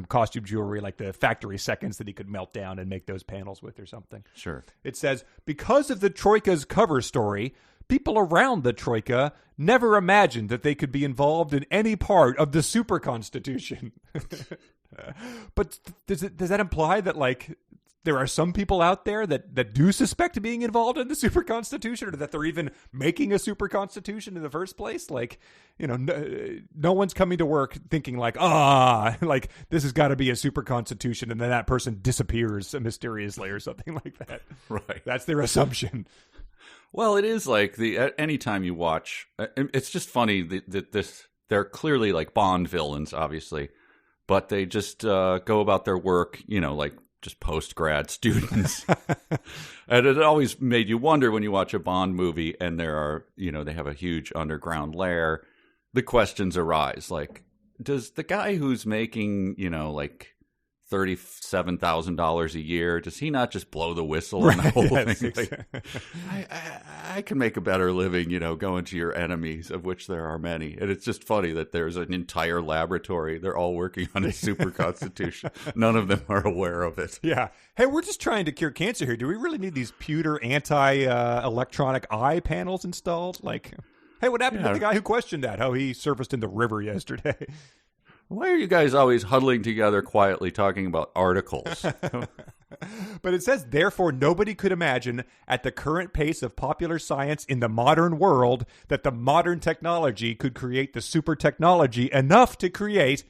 costume jewelry like the factory seconds that he could melt down and make those panels with or something. Sure. It says, because of the Troika's cover story, people around the Troika never imagined that they could be involved in any part of the super constitution. But does that imply that like there are some people out there that do suspect being involved in the super constitution, or that they're even making a super constitution in the first place? Like, no one's coming to work thinking like, like this has got to be a super constitution, and then that person disappears mysteriously or something like that. Right. That's their assumption. Well, it is like anytime you watch, it's just funny that they're clearly like Bond villains, obviously, but they just go about their work, like just post-grad students. And it always made you wonder when you watch a Bond movie and there are, they have a huge underground lair, the questions arise. Like, does the guy who's making, like $37,000 a year, does he not just blow the whistle on the whole thing? Like, I can make a better living, going to your enemies, of which there are many. And it's just funny that there's an entire laboratory. They're all working on a super constitution. None of them are aware of it. Yeah. Hey, we're just trying to cure cancer here. Do we really need these pewter anti-electronic eye panels installed? Like, hey, what happened to the guy who questioned that? How he surfaced in the river yesterday? Why are you guys always huddling together quietly talking about articles? But it says, therefore, nobody could imagine at the current pace of popular science in the modern world that the modern technology could create the super technology enough to create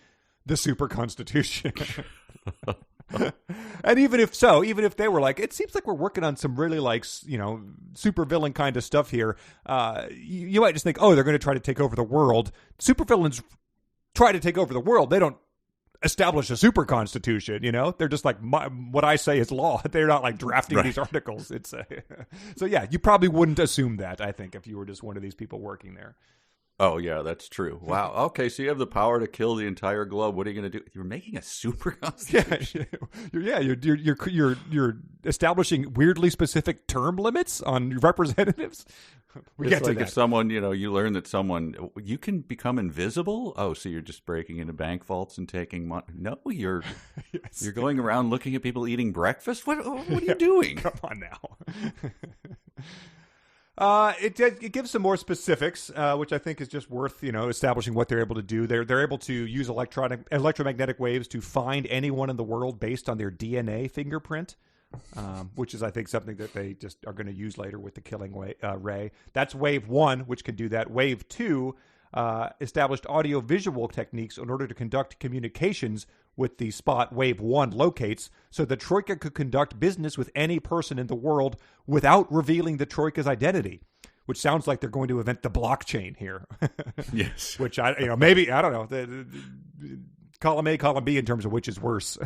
the super constitution. And even if they were like, it seems like we're working on some really like, super villain kind of stuff here. You might just think, they're going to try to take over the world. Super villains try to take over the world. They don't establish a super constitution, They're just like, what I say is law. They're not like drafting these articles. It's so yeah, you probably wouldn't assume that, I think, if you were just one of these people working there. Oh yeah, that's true. Wow. Okay, so you have the power to kill the entire globe. What are you going to do? You're making a super constitution. You're establishing weirdly specific term limits on representatives. It's like if someone, you learn that you can become invisible. Oh, so you're just breaking into bank vaults and taking money? No, you're going around looking at people eating breakfast. What are you doing? Come on now. It gives some more specifics, which I think is just worth, establishing what they're able to do. They're able to use electromagnetic waves to find anyone in the world based on their DNA fingerprint, which is, I think, something that they just are going to use later with the killing ray. That's wave 1, which can do that. Wave 2 established audio-visual techniques in order to conduct communications with the spot Wave 1 locates, so the Troika could conduct business with any person in the world without revealing the Troika's identity, which sounds like they're going to invent the blockchain here. Yes. Which, maybe, I don't know, column A, column B in terms of which is worse.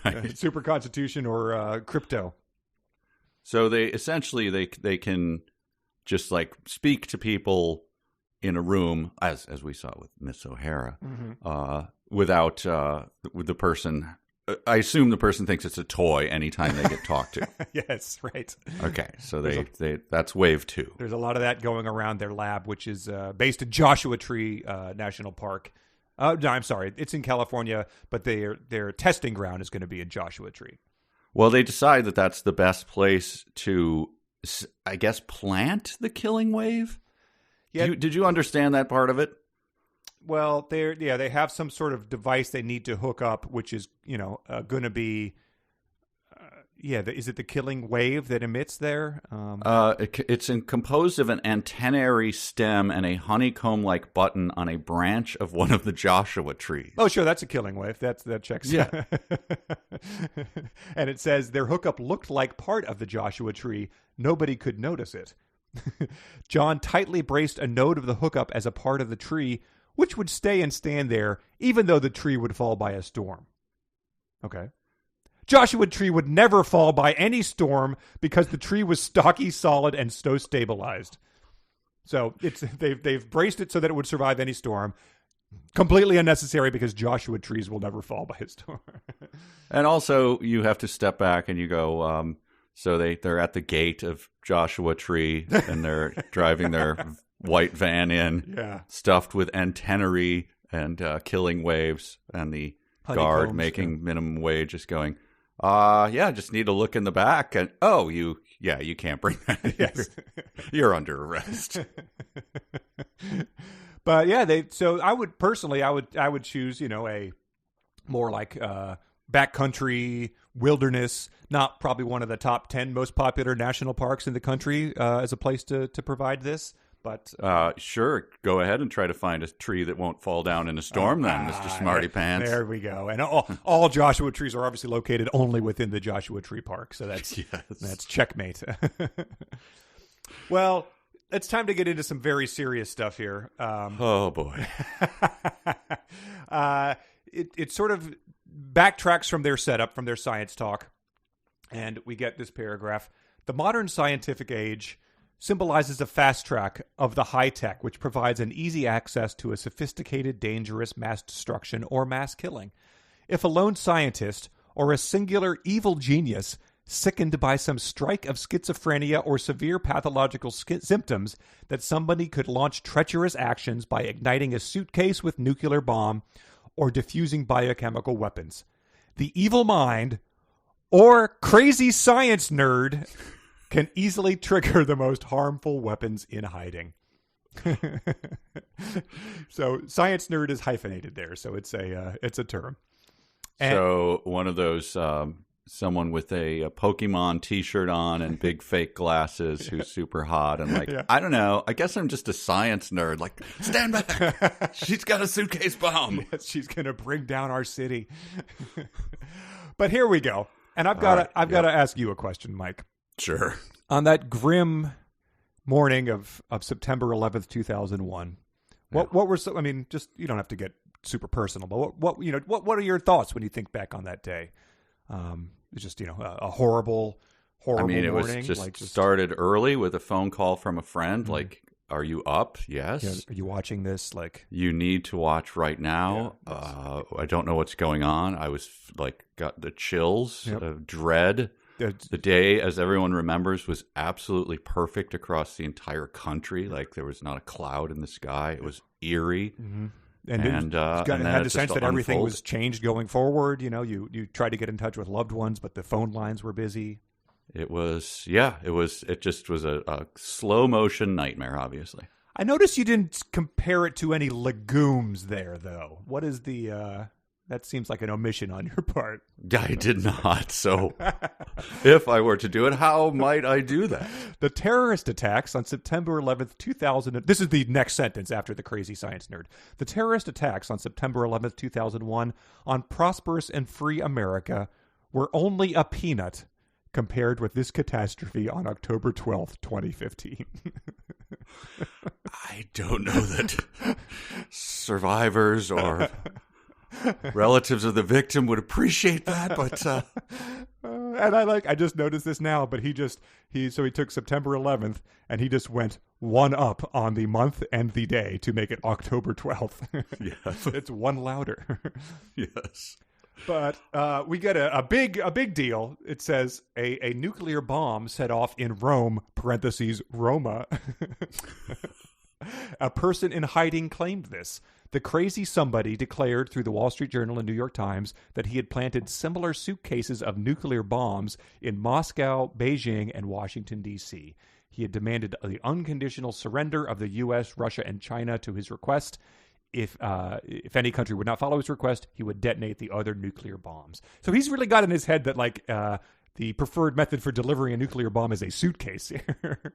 Right. Super Constitution or crypto. So they essentially, they can just like speak to people in a room, as we saw with Miss O'Hara, without with the person. I assume the person thinks it's a toy anytime they get talked to. Yes, right. Okay, so they that's Wave 2. There's a lot of that going around their lab, which is based in Joshua Tree National Park. No, I'm sorry, it's in California, but their testing ground is going to be in Joshua Tree. Well, they decide that that's the best place to, I guess, plant the killing wave. Yeah. Did you understand that part of it? Well, they have some sort of device they need to hook up, which is going to be, is it the killing wave that emits there? It's composed of an antennary stem and a honeycomb-like button on a branch of one of the Joshua trees. Oh, sure, that's a killing wave. That checks. Yeah. And it says their hookup looked like part of the Joshua tree. Nobody could notice it. John tightly braced a node of the hookup as a part of the tree, which would stay and stand there even though the tree would fall by a storm. Okay. Joshua Tree would never fall by any storm because the tree was stocky, solid, and snow stabilized. So they've braced it so that it would survive any storm. Completely unnecessary because Joshua trees will never fall by a storm. And also, you have to step back and you go, so they're at the gate of Joshua Tree and they're driving their white van in, stuffed with antennary and killing waves, and the guard making minimum wage just going, just need to look in the back, and you can't bring that. Yes. You're under arrest. But so I would personally, I would choose, a more like backcountry wilderness, not probably one of the top 10 most popular national parks in the country as a place to provide this. But sure, go ahead and try to find a tree that won't fall down in a storm, then, Mr. Smarty Pants. There we go. And all Joshua trees are obviously located only within the Joshua Tree Park, so that's checkmate. Well, it's time to get into some very serious stuff here. Oh boy, it sort of backtracks from their setup, from their science talk, and we get this paragraph: the modern scientific age symbolizes a fast track of the high tech, which provides an easy access to a sophisticated, dangerous mass destruction or mass killing. If a lone scientist or a singular evil genius, sickened by some strike of schizophrenia or severe pathological symptoms, that somebody could launch treacherous actions by igniting a suitcase with nuclear bomb or diffusing biochemical weapons. The evil mind or crazy science nerd can easily trigger the most harmful weapons in hiding. So science nerd is hyphenated there, so it's a term. So one of those someone with a Pokemon T-shirt on and big fake glasses who's super hot and I don't know, I guess I'm just a science nerd. Like, stand back! She's got a suitcase bomb. Yes, she's gonna bring down our city. But here we go, and I've got to ask you a question, Mike. Sure. On that grim morning of September 11th, 2001, what were some? I mean, just, you don't have to get super personal, but what are your thoughts when you think back on that day? It's just a horrible morning. It was just started early with a phone call from a friend. Mm-hmm. Like, are you up? Yes. Yeah, are you watching this? Like, you need to watch right now. Yeah, I don't know what's going on. I was got the chills, dread. The day, as everyone remembers, was absolutely perfect across the entire country. Like, there was not a cloud in the sky. It was eerie. Mm-hmm. And had the sense that everything was changed going forward. You tried to get in touch with loved ones, but the phone lines were busy. It just was a slow motion nightmare, obviously. I noticed you didn't compare it to any legumes there, though. What is the That seems like an omission on your part. I did not. So if I were to do it, how might I do that? The terrorist attacks on September 11th, 2000. This is the next sentence after the crazy science nerd. The terrorist attacks on September 11th, 2001 on prosperous and free America were only a peanut compared with this catastrophe on October 12th, 2015. I don't know that survivors or relatives of the victim would appreciate that, but and I just noticed this now, but he took September 11th and he just went one up on the month and the day to make it October 12th. Yes. It's one louder. Yes. But we get a big deal. It says a nuclear bomb set off in Rome, parentheses, Roma. A person in hiding claimed this. The crazy somebody declared through the Wall Street Journal and New York Times that he had planted similar suitcases of nuclear bombs in Moscow, Beijing, and Washington, D.C. He had demanded the unconditional surrender of the U.S., Russia, and China to his request. If any country would not follow his request, he would detonate the other nuclear bombs. So he's really got in his head that the preferred method for delivering a nuclear bomb is a suitcase here.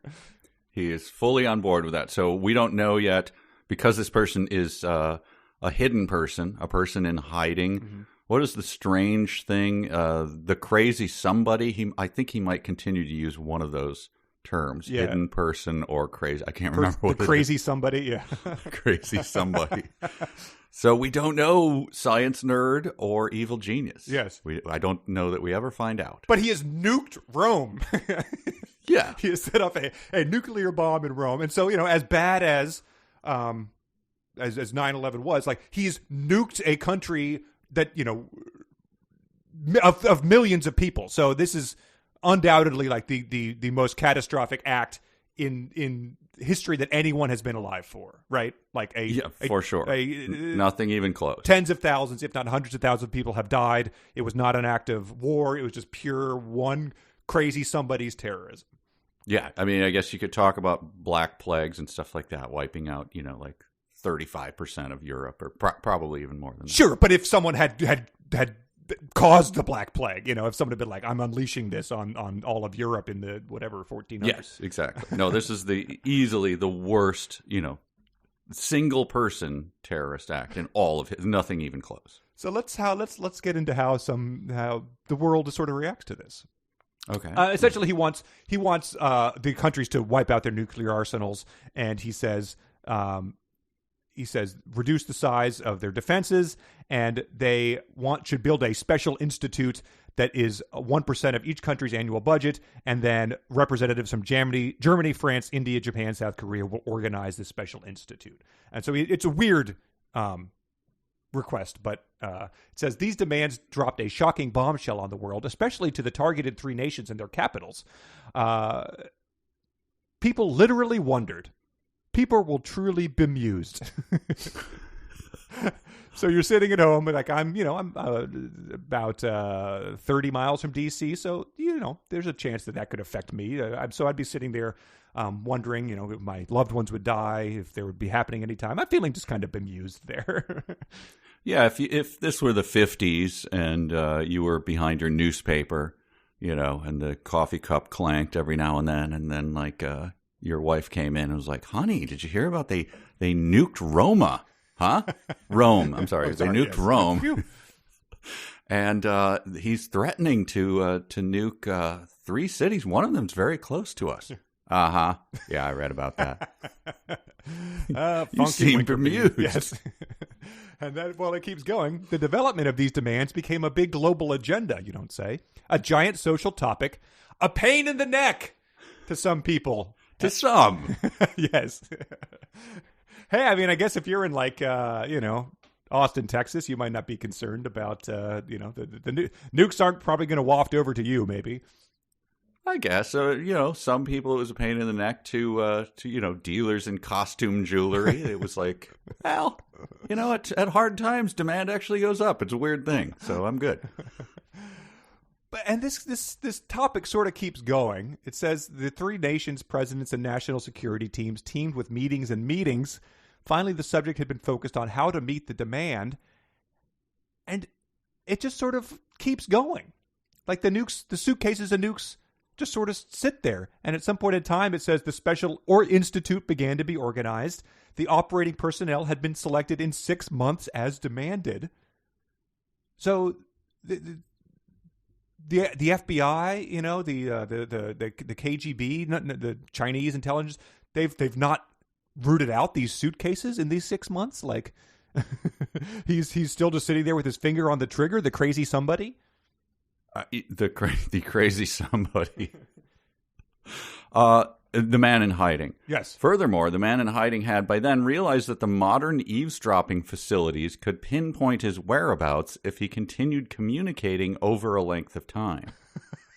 He is fully on board with that. So we don't know yet, because this person is a hidden person, a person in hiding. Mm-hmm. What is the strange thing? The crazy somebody. I think he might continue to use one of those terms, hidden person or crazy. I can't remember what the crazy somebody. Yeah, crazy somebody. So we don't know, science nerd or evil genius. Yes, I don't know that we ever find out. But he has nuked Rome. Yeah, he has set up a nuclear bomb in Rome, and so as bad as 9/11 was, he's nuked a country that of millions of people. So this is undoubtedly the most catastrophic act in history that anyone has been alive for, right? For sure. Nothing even close. Tens of thousands, if not hundreds of thousands of people have died. It was not an act of war. It was just pure one crazy somebody's terrorism. Yeah, I mean, I guess you could talk about black plagues and stuff like that, wiping out, 35% of Europe, or probably even more than that. Sure, but if someone had caused the Black Plague, if someone had been like, I'm unleashing this on all of Europe in the whatever 1400s. Yes, exactly. No, this is easily the worst, single person terrorist act in all of nothing even close. So let's get into how the world sort of reacts to this. Okay. Essentially, he wants the countries to wipe out their nuclear arsenals, and he says reduce the size of their defenses, and they should build a special institute that is 1% of each country's annual budget, and then representatives from Germany, France, India, Japan, South Korea will organize this special institute. And so it's a weird request, but it says these demands dropped a shocking bombshell on the world, especially to the targeted three nations and their capitals. People literally wondered. People were truly bemused. So you're sitting at home, and I'm about 30 miles from DC, so there's a chance that could affect me. So I'd be sitting there wondering, if my loved ones would die, if they would be happening anytime. I'm feeling just kind of bemused there. Yeah, if this were the 50s and you were behind your newspaper, and the coffee cup clanked every now and then your wife came in and was like, honey, did you hear about they nuked Roma? Huh? Rome. I'm sorry. They nuked Rome. And he's threatening to nuke 3 cities. One of them's very close to us. Uh-huh. Yeah, I read about that. You seem bemused. Yes. And then, it keeps going. The development of these demands became a big global agenda, you don't say. A giant social topic. A pain in the neck to some people. To some. Yes. Hey, I mean, I guess if you're in Austin, Texas, you might not be concerned about, the nukes aren't probably going to waft over to you, maybe. I guess. Some people it was a pain in the neck to dealers in costume jewelry. It was like, well, at hard times, demand actually goes up. It's a weird thing. So I'm good. And this topic sort of keeps going. It says the three nations' presidents and national security teams teamed with meetings and meetings. Finally, the subject had been focused on how to meet the demand. And it just sort of keeps going. Like the suitcases of nukes just sort of sit there. And at some point in time, it says the special institute began to be organized. The operating personnel had been selected in 6 months as demanded. So the FBI, you know, the KGB, the Chinese intelligence, they've not rooted out these suitcases in these 6 months. Like he's still just sitting there with his finger on the trigger, the crazy somebody. The crazy somebody. The man in hiding. Yes. Furthermore, the man in hiding had by then realized that the modern eavesdropping facilities could pinpoint his whereabouts if he continued communicating over a length of time,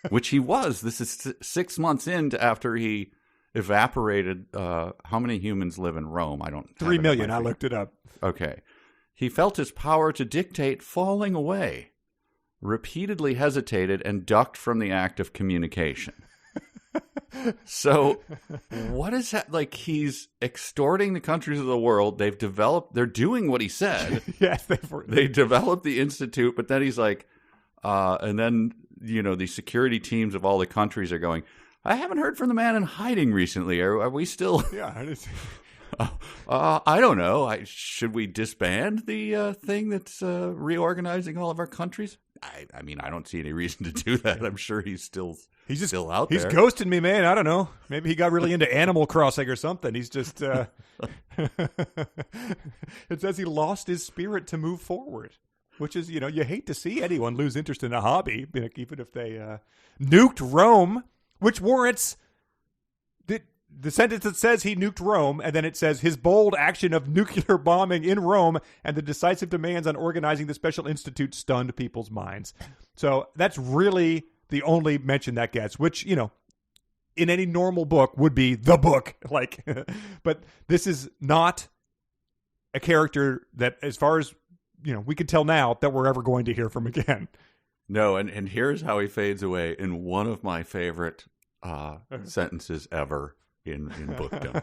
which he was. This is 6 months after he evaporated. How many humans live in Rome? I don't. 3 million. I looked it up. Okay. He felt his power to dictate falling away, repeatedly hesitated, and ducked from the act of communication. So what is that? Like, he's extorting the countries of the world. They're doing what he said. Yes, they developed the institute, but then he's like, and then, you know, the security teams of all the countries are going, I haven't heard from the man in hiding recently. Are we still? Yeah. I don't know. Should we disband the thing that's reorganizing all of our countries? I mean, I don't see any reason to do that. I'm sure he's still out there. He's ghosting me, man. I don't know. Maybe he got really into Animal Crossing or something. He's just it says he lost his spirit to move forward, which is, you know, you hate to see anyone lose interest in a hobby, even if they nuked Rome, which warrants the sentence that says he nuked Rome, and then it says his bold action of nuclear bombing in Rome and the decisive demands on organizing the special institute stunned people's minds. So that's really the only mention that gets, which, you know, in any normal book would be the book. Like, but this is not a character that, as far as, you know, we can tell now, that we're ever going to hear from again. No, and here's how he fades away in one of my favorite sentences ever in bookdom.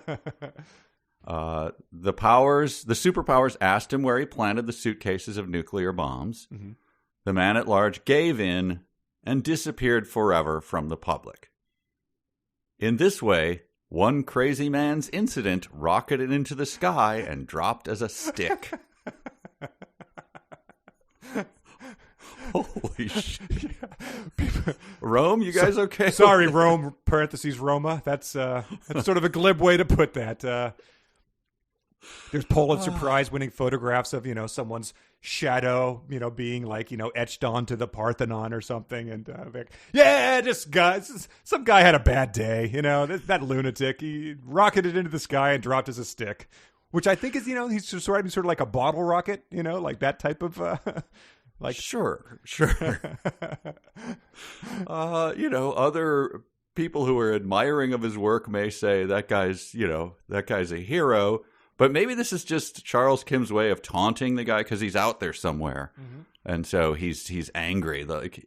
The superpowers asked him where he planted the suitcases of nuclear bombs. Mm-hmm. The man at large gave in and disappeared forever from the public. In this way, one crazy man's incident rocketed into the sky and dropped as a stick. Holy shit. Rome, you guys okay? Sorry, Rome, parentheses, Roma. That's sort of a glib way to put that. There's Pulitzer Prize winning photographs of, you know, someone's shadow, you know, being like, you know, etched onto the Parthenon or something. And some guy had a bad day, you know, that lunatic. He rocketed into the sky and dropped as a stick, which I think is, you know, he's sort of like a bottle rocket, you know, like that type of... Like, sure. You know, other people who are admiring of his work may say that guy's a hero, but maybe this is just Charles Kim's way of taunting the guy because he's out there somewhere, mm-hmm. and so he's angry. Like,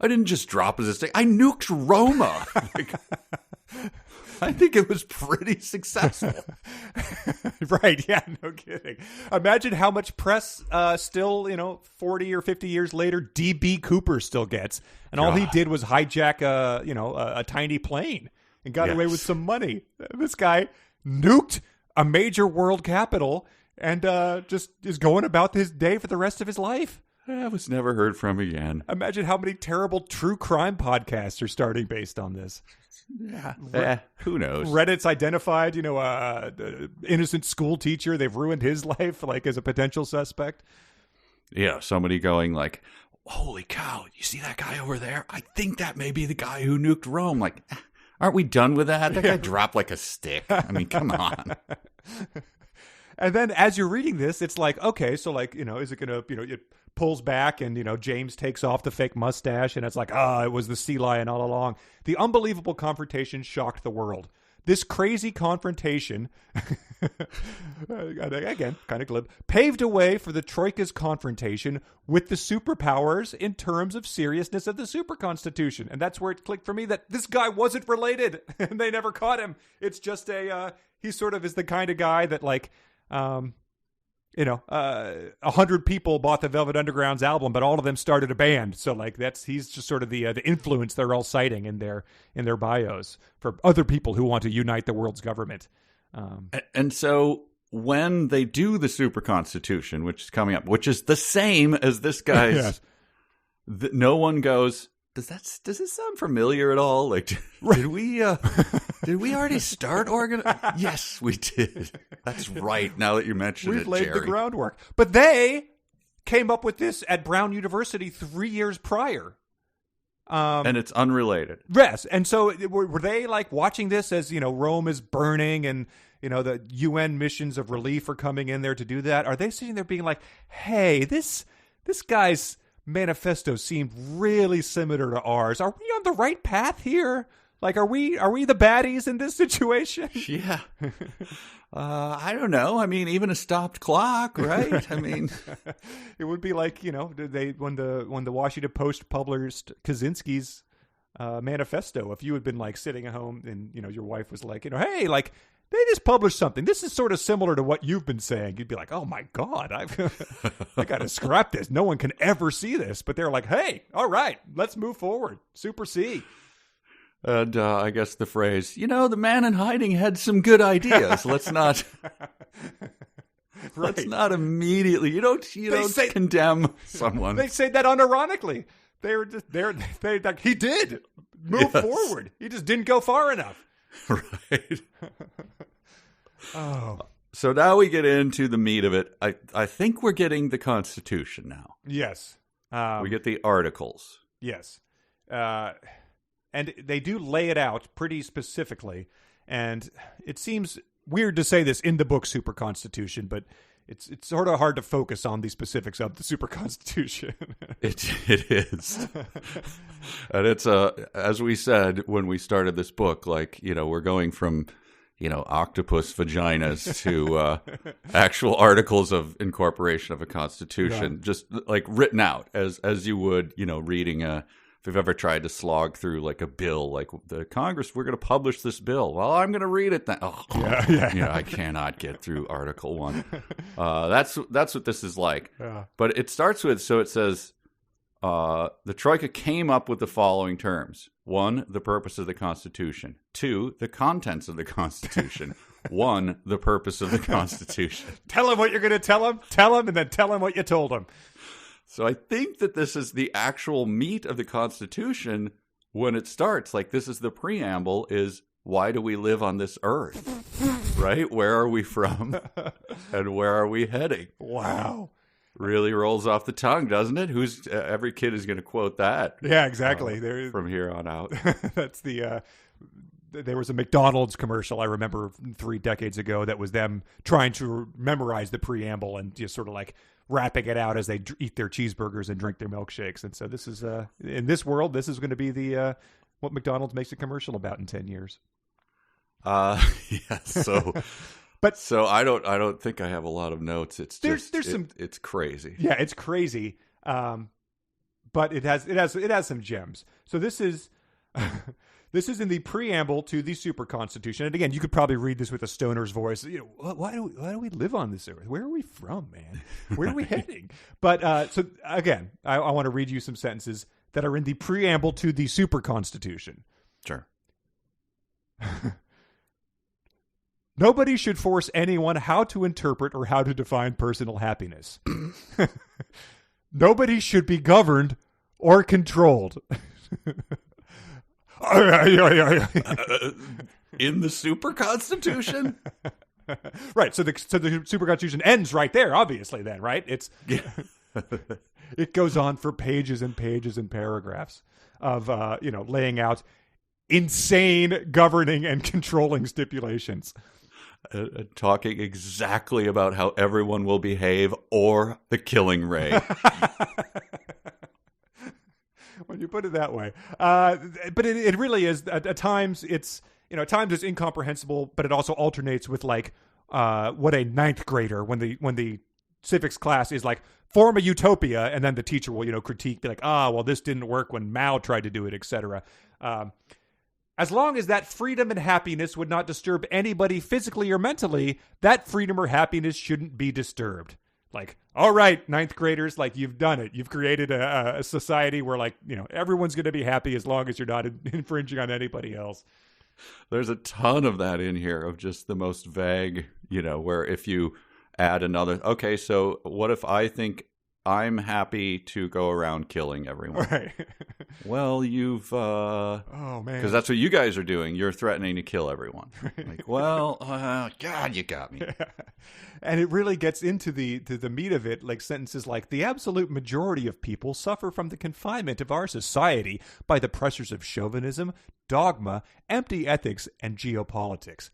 I didn't just drop as a stick. I nuked Roma. Like, I think it was pretty successful. Right, yeah, no kidding. Imagine how much press still, you know, 40 or 50 years later, D.B. Cooper still gets. And all he did was hijack a tiny plane and got away with some money. This guy nuked a major world capital and just is going about his day for the rest of his life. I was never heard from again. Imagine how many terrible true crime podcasts are starting based on this. Yeah, who knows? Reddit's identified, you know, innocent school teacher. They've ruined his life, like, as a potential suspect. Yeah, somebody going like, holy cow, you see that guy over there? I think that may be the guy who nuked Rome. Like, aren't we done with that? That guy dropped like a stick. I mean, come on. And then as you're reading this, it's like, okay, so like, you know, is it going to, you know, it pulls back and, you know, James takes off the fake mustache and it's like, it was the sea lion all along. The unbelievable confrontation shocked the world. This crazy confrontation, again, kind of glib, paved a way for the Troika's confrontation with the superpowers in terms of seriousness of the superconstitution. And that's where it clicked for me that this guy wasn't related and they never caught him. It's just he sort of is the kind of guy that, like, 100 people bought the Velvet Underground's album, but all of them started a band. So like he's just sort of the influence they're all citing in their bios for other people who want to unite the world's government. And so when they do the Super Constitution, which is coming up, which is the same as this guy's, yes. No one goes, does it sound familiar at all? Like, did we already start organizing? Yes, we did. That's right. Now that you mention it, we've laid Jerry. the groundwork. But they came up with this at Brown University 3 years prior. And it's unrelated. Yes. And so were they like watching this as, Rome is burning and, the UN missions of relief are coming in there to do that? Are they sitting there being like, hey, this guy's manifesto seemed really similar to ours. Are we on the right path here? Like, are we the baddies in this situation? Yeah. I don't know. I mean, even a stopped clock, right? I mean, it would be like, when the Washington Post published Kaczynski's manifesto, if you had been like sitting at home and, your wife was like, hey, like, they just published something. This is sort of similar to what you've been saying. You'd be like, oh my God, I got to scrap this. No one can ever see this. But they're like, hey, all right, let's move forward. Super C. And I guess the phrase, the man in hiding had some good ideas. Let's not, let's not immediately. You don't condemn someone. They say that unironically. They like, he did move forward. He just didn't go far enough. Right. Oh. So now we get into the meat of it. I think we're getting the Constitution now. Yes. We get the articles. Yes. And they do lay it out pretty specifically. And it seems weird to say this in the book Super Constitution, but it's sort of hard to focus on the specifics of the Super Constitution. It is. And it's, as we said when we started this book, like, we're going from, octopus vaginas to actual articles of incorporation of a constitution, right. Just like written out as you would, reading if you've ever tried to slog through like a bill, like the Congress, we're going to publish this bill. Well, I'm going to read it then. Oh, yeah. I cannot get through Article 1. That's what this is like. Yeah. But it starts with, so it says, the Troika came up with the following terms. 1, the purpose of the Constitution. 2, the contents of the Constitution. 1, the purpose of the Constitution. Tell him what you're going to tell him, and then tell him what you told him. So I think that this is the actual meat of the Constitution when it starts. Like, this is the preamble, is why do we live on this earth? Right? Where are we from? And where are we heading? Wow. Really rolls off the tongue, doesn't it? Every kid is going to quote that. Yeah, exactly. From here on out. That's there was a McDonald's commercial I remember 3 decades ago that was them trying to memorize the preamble and just sort of like rapping it out as they eat their cheeseburgers and drink their milkshakes. And so this is in this world, this is going to be the what McDonald's makes a commercial about in 10 years. Yeah. So, so I don't think I have a lot of notes. It's just it's crazy. Yeah, it's crazy. But it has some gems. So this is. This is in the preamble to the Super Constitution. And again, you could probably read this with a stoner's voice. Why do we live on this earth? Where are we from, man? Where are we heading? But so again, I want to read you some sentences that are in the preamble to the Super Constitution. Sure. Nobody should force anyone how to interpret or how to define personal happiness. Nobody should be governed or controlled. In the Super Constitution? Right. So the Super Constitution ends right there, obviously, then, right? It goes on for pages and pages and paragraphs of laying out insane governing and controlling stipulations. Talking exactly about how everyone will behave or the killing ray. When you put it that way. But it really is, at times it's, at times it's incomprehensible, but it also alternates with like what a ninth grader, when the civics class is like, form a utopia, and then the teacher will, critique, be like, well, this didn't work when Mao tried to do it, etc. As long as that freedom and happiness would not disturb anybody physically or mentally, that freedom or happiness shouldn't be disturbed. Like, all right, ninth graders, like you've done it. You've created a society where like, everyone's going to be happy as long as you're not infringing on anybody else. There's a ton of that in here of just the most vague, where if you add another, okay, so what if I think I'm happy to go around killing everyone? Right. Well, you've oh man, because that's what you guys are doing. You're threatening to kill everyone. Like, well, God, you got me. Yeah. And it really gets into the meat of it, like sentences like, the absolute majority of people suffer from the confinement of our society by the pressures of chauvinism, dogma, empty ethics, and geopolitics.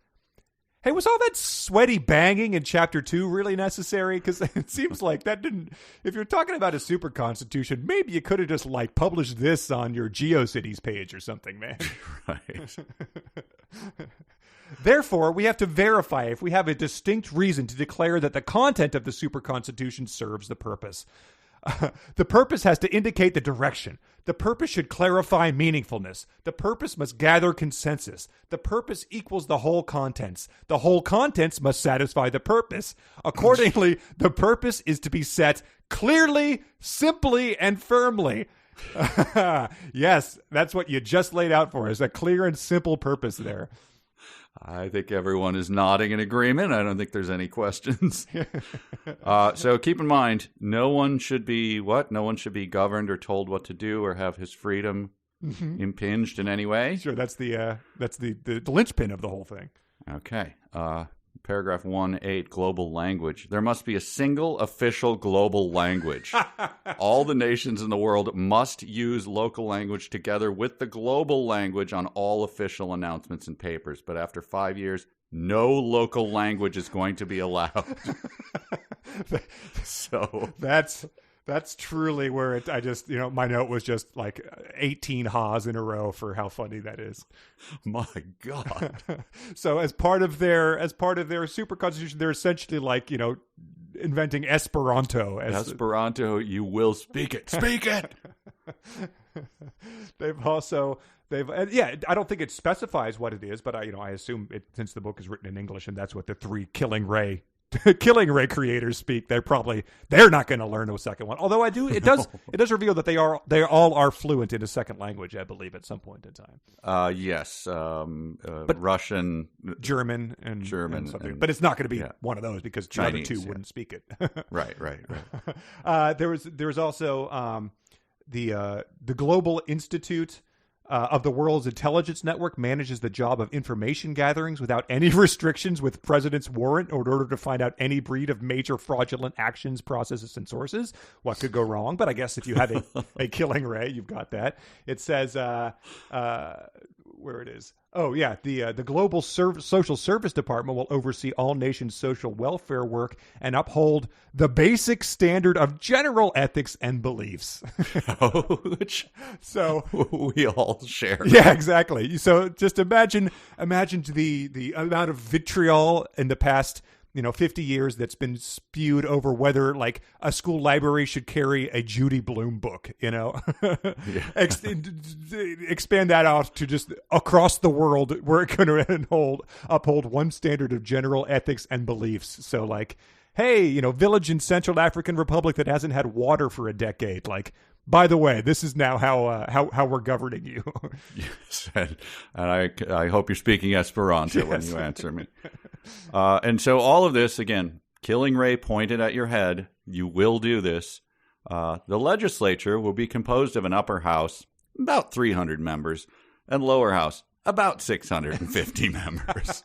Hey, was all that sweaty banging in Chapter 2 really necessary? Because it seems like that didn't... If you're talking about a super constitution, maybe you could have just, like, published this on your GeoCities page or something, man. Right. Therefore, we have to verify if we have a distinct reason to declare that the content of the super constitution serves the purpose. The purpose has to indicate the direction. The purpose should clarify meaningfulness. The purpose must gather consensus. The purpose equals the whole contents. The whole contents must satisfy the purpose. Accordingly, the purpose is to be set clearly, simply, and firmly. Yes, that's what you just laid out for us, a clear and simple purpose there. I think everyone is nodding in agreement. I don't think there's any questions. So keep in mind, no one should be No one should be governed or told what to do or have his freedom impinged in any way. Sure, that's the linchpin of the whole thing. Okay. Paragraph 1.8, global language. There must be a single official global language. All the nations in the world must use local language together with the global language on all official announcements and papers. But after 5 years, no local language is going to be allowed. So that's truly where it. I just, my note was just like 18 ha's in a row for how funny that is. My God. So as part of their super constitution, they're essentially like, inventing Esperanto. Esperanto, you will speak it. Speak it. I don't think it specifies what it is, but I assume it, since the book is written in English and that's what the three Killing Ray creators speak, they're not going to learn a second one. Although it does reveal that they all are fluent in a second language, I believe, at some point in time. Yes, but Russian, German, and something. But it's not going to be one of those because Chinese, the other two wouldn't speak it. Right. There was also the Global Institute of the World's Intelligence Network manages the job of information gatherings without any restrictions with president's warrant in order to find out any breed of major fraudulent actions, processes, and sources. What could go wrong? But I guess if you have a Killing Ray, you've got that. It says, where it is. Oh, yeah. The Global Social Service Department will oversee all nations' social welfare work and uphold the basic standard of general ethics and beliefs. Which we all share. Yeah, exactly. So just imagine the amount of vitriol in the past 50 years that's been spewed over whether like a school library should carry a Judy Blume book, expand that out to just across the world where it can uphold one standard of general ethics and beliefs. So like, hey, village in Central African Republic that hasn't had water for a decade. Like, by the way, this is now how we're governing you. Yes, and I hope you're speaking Esperanto when you answer me. And so all of this, again, Killing Ray pointed at your head. You will do this. The legislature will be composed of an upper house, about 300 members, and lower house, about 650 members.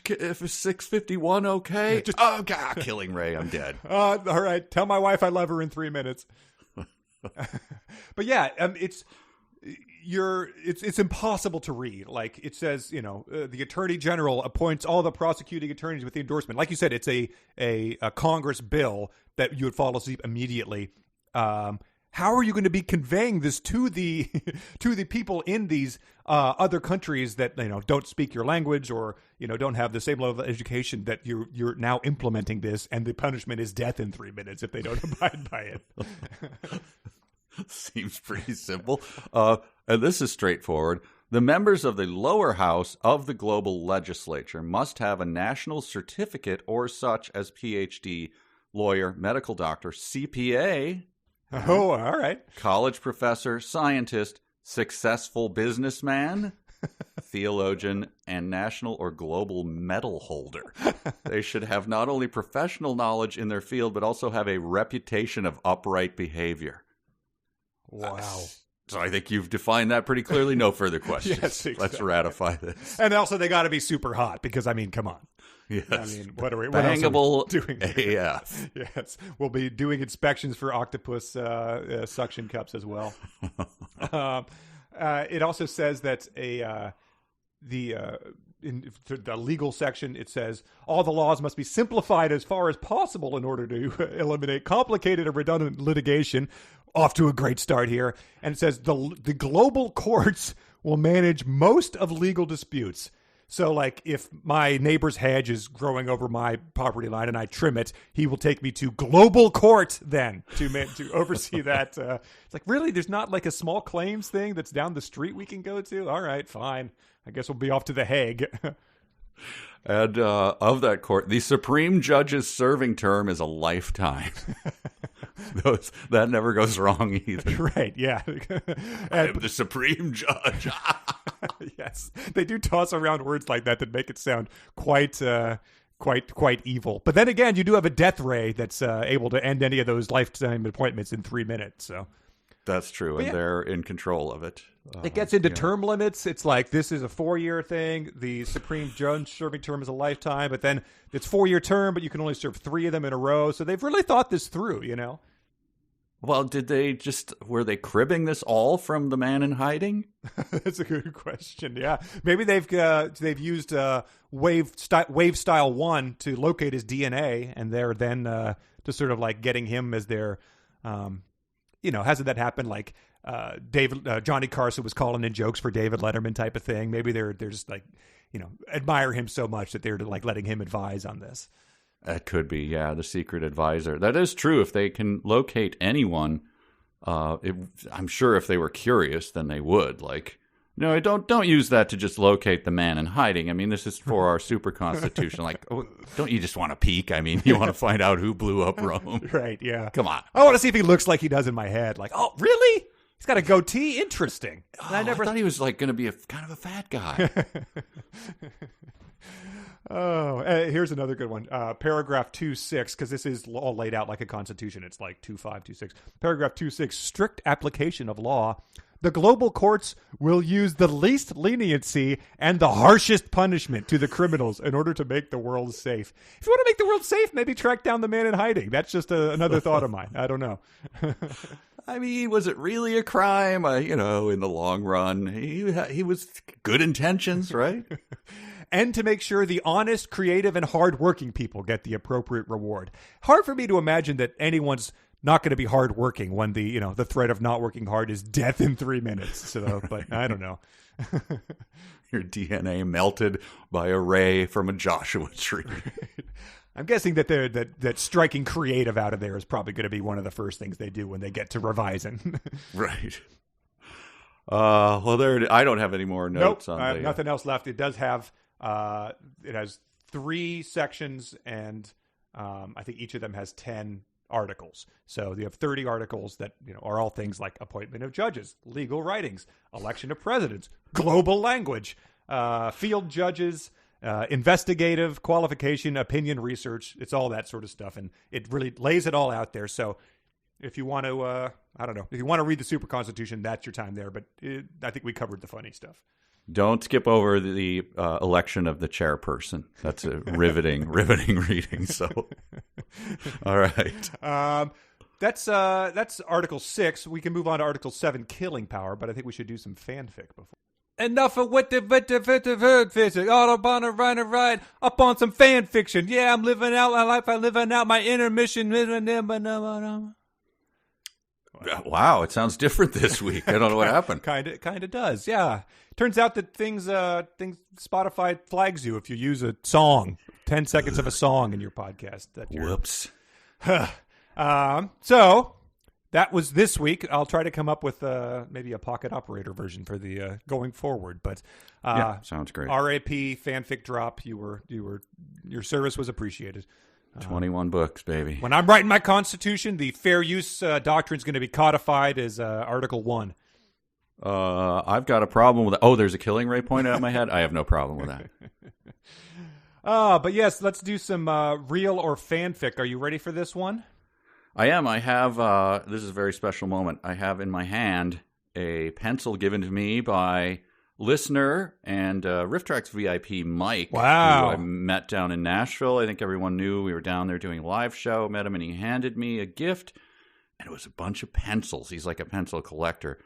If it's 651, okay? God, Killing Ray, I'm dead. All right, tell my wife I love her in 3 minutes. But yeah, it's impossible to read. Like it says, the Attorney General appoints all the prosecuting attorneys with the endorsement. Like you said, it's a Congress bill that you would fall asleep immediately. How are you going to be conveying this to the people in these other countries that don't speak your language or don't have the same level of education that you're now implementing this, and the punishment is death in 3 minutes if they don't abide by it? Seems pretty simple. And this is straightforward. The members of the lower house of the global legislature must have a national certificate or such as PhD, lawyer, medical doctor, CPA. Oh, all right. College professor, scientist, successful businessman, theologian, and national or global medal holder. They should have not only professional knowledge in their field, but also have a reputation of upright behavior. Wow. So I think you've defined that pretty clearly. No further questions. Yes, exactly. Let's ratify this. And also, they got to be super hot because, I mean, come on. Yes. I mean, what bangable else are we doing? AF. Yes. We'll be doing inspections for octopus suction cups as well. It also says that in the legal section, it says all the laws must be simplified as far as possible in order to eliminate complicated and redundant litigation. Off to a great start here. And it says the global courts will manage most of legal disputes. So, like, if my neighbor's hedge is growing over my property line and I trim it, he will take me to global court then to oversee that. It's like, really? There's not like a small claims thing that's down the street we can go to? All right, fine. I guess we'll be off to The Hague. And of that court, the Supreme Judge's serving term is a lifetime. That never goes wrong either. Right, yeah. I am the Supreme Judge. Yes, they do toss around words like that make it sound quite evil. But then again, you do have a death ray that's able to end any of those lifetime appointments in 3 minutes. So that's true, and they're in control of it. It gets into term limits. It's like this is a 4-year thing. The Supreme Judge serving term is a lifetime, but then it's 4-year term, but you can only serve 3 of them in a row. So they've really thought this through, you know. Well, were they cribbing this all from The Man in Hiding? That's a good question. Yeah, maybe they've used Wave Style 1 to locate his DNA, and they're then to sort of like getting him as their, hasn't that happened? Like Johnny Carson was calling in jokes for David Letterman type of thing. Maybe they're just like, admire him so much that they're like letting him advise on this. That could be, yeah, the secret advisor. That is true. If they can locate anyone, I'm sure if they were curious, then they would. Like, no, don't use that to just locate the man in hiding. I mean, this is for our super constitution. Like, don't you just want to peek? I mean, you want to find out who blew up Rome. Right, yeah. Come on. I want to see if he looks like he does in my head. Like, oh, really? He's got a goatee? Interesting. I thought he was like going to be kind of a fat guy. Oh, here's another good one. Paragraph 2.6, because this is all laid out like a constitution. It's like 2.5, 2.6. Paragraph 2.6, strict application of law. The global courts will use the least leniency and the harshest punishment to the criminals in order to make the world safe. If you want to make the world safe, maybe track down the man in hiding. That's just another thought of mine. I don't know. I mean, was it really a crime? In the long run, he was good intentions, right? And to make sure the honest, creative, and hardworking people get the appropriate reward. Hard for me to imagine that anyone's not going to be hardworking when the threat of not working hard is death in 3 minutes. So, but I don't know. Your DNA melted by a ray from a Joshua tree. I'm guessing that striking creative out of there is probably going to be one of the first things they do when they get to revising. Right. Well, I don't have any more notes on I have nothing else left. It does have. It has 3 sections, and I think each of them has 10 articles. So you have 30 articles that are all things like appointment of judges, legal writings, election of presidents, global language, field judges, investigative qualification, opinion research. It's all that sort of stuff, and it really lays it all out there. So if you want to, if you want to read the Super Constitution, that's your time there. But I think we covered the funny stuff. Don't skip over the election of the chairperson. That's a riveting reading. So, all right. That's Article 6. We can move on to Article 7, killing power, but I think we should do some fanfic before. Enough of what the physics. All up on a ride up on some fan fiction. Yeah, I'm living out my life. I'm living out my intermission. Wow, it sounds different this week. I don't know what happened. Kind of does. Yeah. Turns out that things Spotify flags you if you use a song, 10 seconds of a song in your podcast. Whoops. So that was this week. I'll try to come up with maybe a pocket operator version for the going forward. But sounds great. RAP fanfic drop. Your service was appreciated. 21 books, baby. When I'm writing my Constitution, the fair use doctrine is going to be codified as Article 1. I've got a problem with that. Oh, there's a killing ray pointed at my head. I have no problem with that. But yes, let's do some real or fanfic. Are you ready for this one? I am. I have, this is a very special moment. I have in my hand a pencil given to me by listener and RiffTrax VIP Mike, wow, who I met down in Nashville. I think everyone knew we were down there doing a live show. Met him and he handed me a gift, and it was a bunch of pencils. He's like a pencil collector,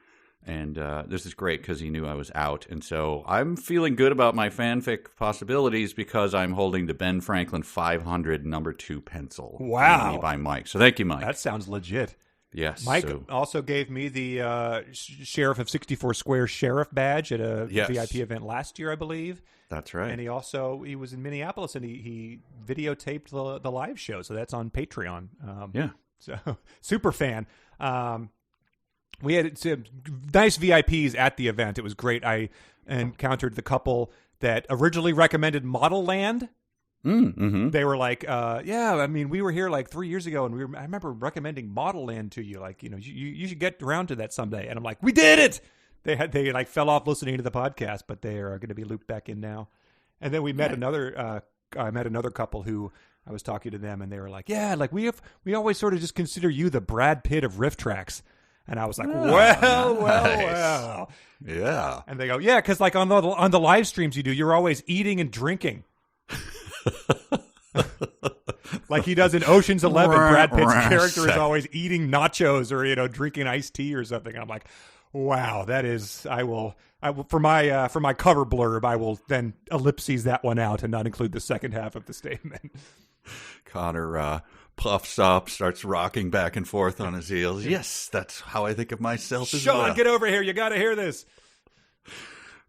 and this is great because he knew I was out. And so I'm feeling good about my fanfic possibilities because I'm holding the Ben Franklin 500 #2 pencil. Wow, by Mike. So thank you, Mike. That sounds legit. Yes. Mike also gave me the Sheriff of 64 Square Sheriff badge at a VIP event last year, I believe. That's right. And he was in Minneapolis and he videotaped the live show. So that's on Patreon. So super fan. We had some nice VIPs at the event. It was great. I encountered the couple that originally recommended Model Land. Mm-hmm. They were like, we were here like 3 years ago, and I remember recommending Model Land to you, like, you should get around to that someday. And I'm like, we did it. They like fell off listening to the podcast, but they are going to be looped back in now. And then we met I met another couple who I was talking to them, and they were like, we always sort of just consider you the Brad Pitt of RiffTrax. And I was like, well. Yeah. And they go, yeah, because like on the live streams you do, you're always eating and drinking. Like he does in Ocean's 11. Brad Pitt's character is always eating nachos or drinking iced tea or something. I'm like, wow, that is. I will for my cover blurb. I will then ellipses that one out and not include the second half of the statement. Connor puffs up, starts rocking back and forth on his heels. Yes, that's how I think of myself as well. Sean, get over here. You got to hear this.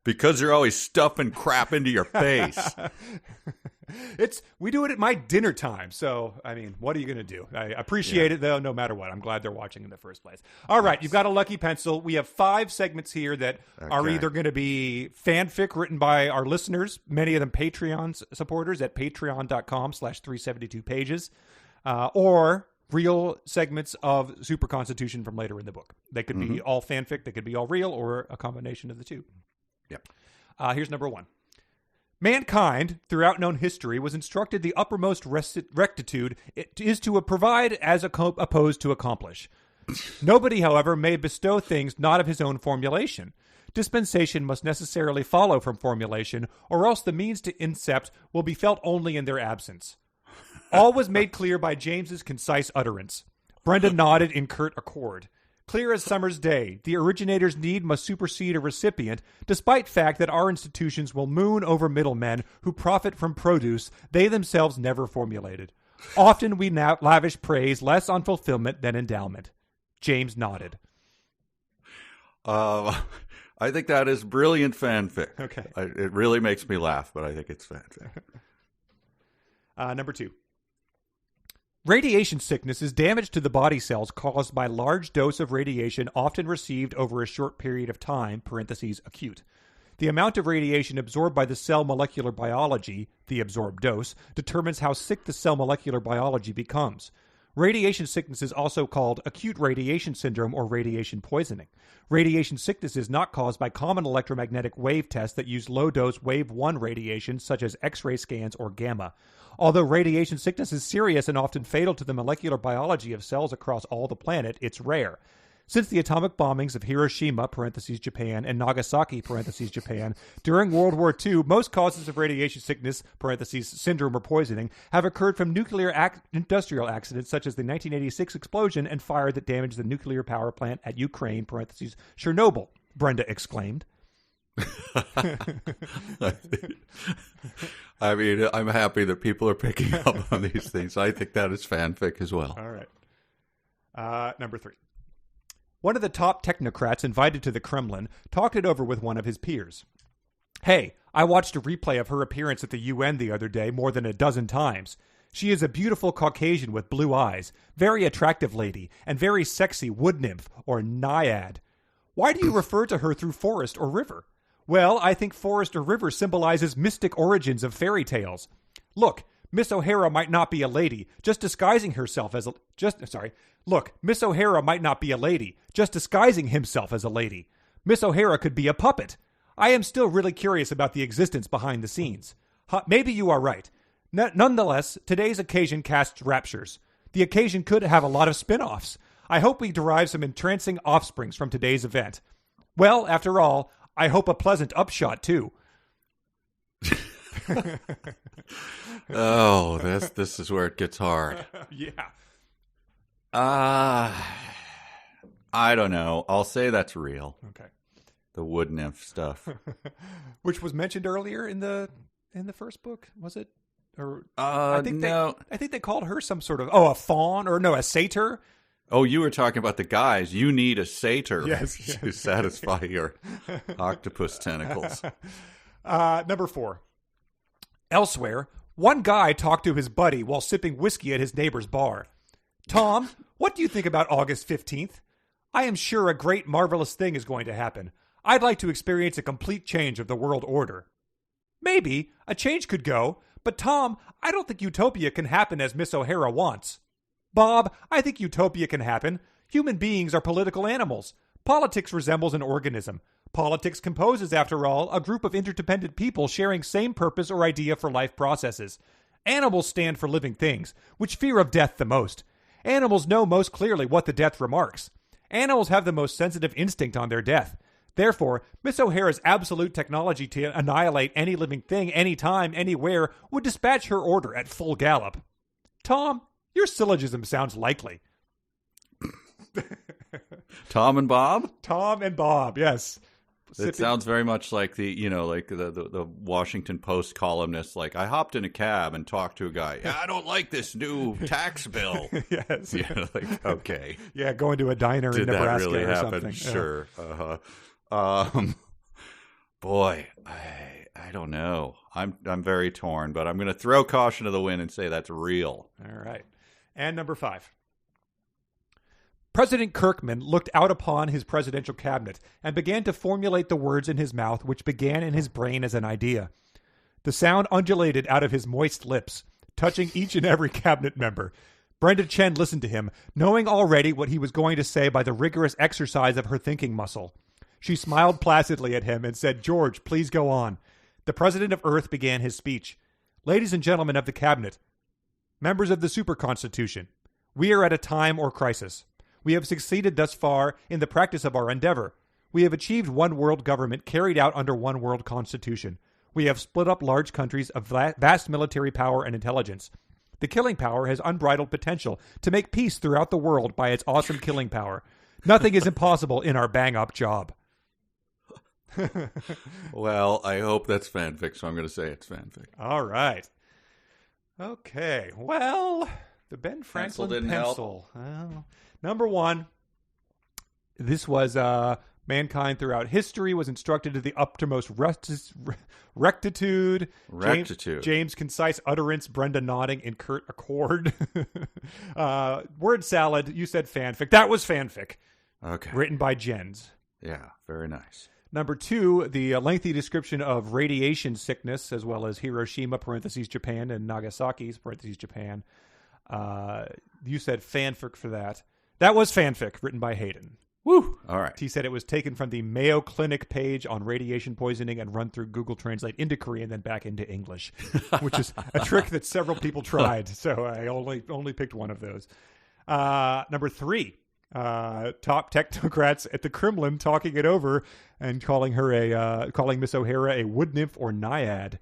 Because you're always stuffing crap into your face. We do it at my dinner time. So, I mean, what are you going to do? I appreciate it, though, no matter what. I'm glad they're watching in the first place. All right, you've got a lucky pencil. We have 5 segments here that are either going to be fanfic written by our listeners, many of them Patreon supporters at patreon.com/372pages, or real segments of Super Constitution from later in the book. They could be all fanfic, they could be all real, or a combination of the two. Yep. Here's number 1. Mankind, throughout known history, was instructed the uppermost rectitude is to provide as opposed to accomplish. Nobody, however, may bestow things not of his own formulation. Dispensation must necessarily follow from formulation, or else the means to incept will be felt only in their absence. All was made clear by James's concise utterance. Brenda nodded in curt accord. Clear as summer's day, the originator's need must supersede a recipient, despite fact that our institutions will moon over middlemen who profit from produce they themselves never formulated. Often we now lavish praise less on fulfillment than endowment. James nodded. I think that is brilliant fanfic. Okay. It really makes me laugh, but I think it's fanfic. Number 2. Radiation sickness is damage to the body cells caused by large dose of radiation often received over a short period of time, parentheses, acute. The amount of radiation absorbed by the cell molecular biology, the absorbed dose, determines how sick the cell molecular biology becomes. Radiation sickness is also called acute radiation syndrome or radiation poisoning. Radiation sickness is not caused by common electromagnetic wave tests that use low-dose wave 1 radiation such as X-ray scans or gamma. Although radiation sickness is serious and often fatal to the molecular biology of cells across all the planet, it's rare. Since the atomic bombings of Hiroshima, parentheses Japan, and Nagasaki, parentheses Japan, during World War II, most causes of radiation sickness, parentheses syndrome or poisoning, have occurred from nuclear industrial accidents such as the 1986 explosion and fire that damaged the nuclear power plant at Ukraine, parentheses Chernobyl, Brenda exclaimed. I mean, I'm happy that people are picking up on these things. I think that is fanfic as well. All right. Number 3. One of the top technocrats invited to the Kremlin talked it over with one of his peers. Hey, I watched a replay of her appearance at the UN the other day more than a dozen times. She is a beautiful Caucasian with blue eyes, very attractive lady, and very sexy wood nymph or naiad. Why do you refer to her through forest or river? Well, I think forest or river symbolizes mystic origins of fairy tales. Look, Miss O'Hara might not be a lady, just disguising herself as a... Look, Miss O'Hara might not be a lady, just disguising himself as a lady. Miss O'Hara could be a puppet. I am still really curious about the existence behind the scenes. Maybe you are right. Nonetheless, today's occasion casts raptures. The occasion could have a lot of spin-offs. I hope we derive some entrancing offsprings from today's event. Well, after all, I hope a pleasant upshot, too. Oh, this is where it gets hard. Yeah. I don't know. I'll say that's real. Okay. The wood nymph stuff. Which was mentioned earlier in the first book, was it? Or no. I think they called her some sort of a faun or no, a satyr. Oh, you were talking about the guys. You need a satyr yes. to satisfy your octopus tentacles. Number 4. Elsewhere, one guy talked to his buddy while sipping whiskey at his neighbor's bar. Tom, what do you think about August 15th? I am sure a great, marvelous thing is going to happen. I'd like to experience a complete change of the world order. Maybe. A change could go. But Tom, I don't think utopia can happen as Miss O'Hara wants. Bob, I think utopia can happen. Human beings are political animals. Politics resembles an organism. Politics composes, after all, a group of interdependent people sharing same purpose or idea for life processes. Animals stand for living things, which fear of death the most. Animals know most clearly what the death remarks. Animals have the most sensitive instinct on their death. Therefore, Miss O'Hara's absolute technology to annihilate any living thing, anytime, anywhere, would dispatch her order at full gallop. Tom, your syllogism sounds likely. Tom and Bob? Tom and Bob, yes. It sounds very much like the Washington Post columnist. Like, I hopped in a cab and talked to a guy. Yeah, I don't like this new tax bill. Yes. Yeah, like, okay. Yeah, going to a diner in Nebraska really or happen? something. Sure. Yeah. Boy, I don't know. I'm very torn, but I'm going to throw caution to the wind and say that's real. All right. And number 5. President Kirkman looked out upon his presidential cabinet and began to formulate the words in his mouth which began in his brain as an idea. The sound undulated out of his moist lips, touching each and every cabinet member. Brenda Chen listened to him, knowing already what he was going to say by the rigorous exercise of her thinking muscle. She smiled placidly at him and said, "George, please go on." The President of Earth began his speech. "Ladies and gentlemen of the cabinet, members of the Super Constitution, we are at a time or crisis. We have succeeded thus far in the practice of our endeavor. We have achieved one world government carried out under one world constitution. We have split up large countries of vast military power and intelligence. The killing power has unbridled potential to make peace throughout the world by its awesome killing power. Nothing is impossible in our bang-up job." Well, I hope that's fanfic, so I'm going to say it's fanfic. All right. Okay. Well, the Ben Franklin pencil. Number 1, this was mankind throughout history was instructed to the uttermost rectitude. James concise utterance. Brenda nodding in curt accord. Word salad. You said fanfic. That was fanfic. Okay. Written by Jens. Yeah, very nice. Number 2, the lengthy description of radiation sickness, as well as Hiroshima (parentheses Japan) and Nagasaki's (parentheses Japan). You said fanfic for that. That was fanfic, written by Hayden. Woo! All right. He said it was taken from the Mayo Clinic page on radiation poisoning and run through Google Translate into Korean, then back into English, which is a trick that several people tried. So I only picked one of those. Number 3, top technocrats at the Kremlin talking it over and calling Miss O'Hara a wood nymph or naiad.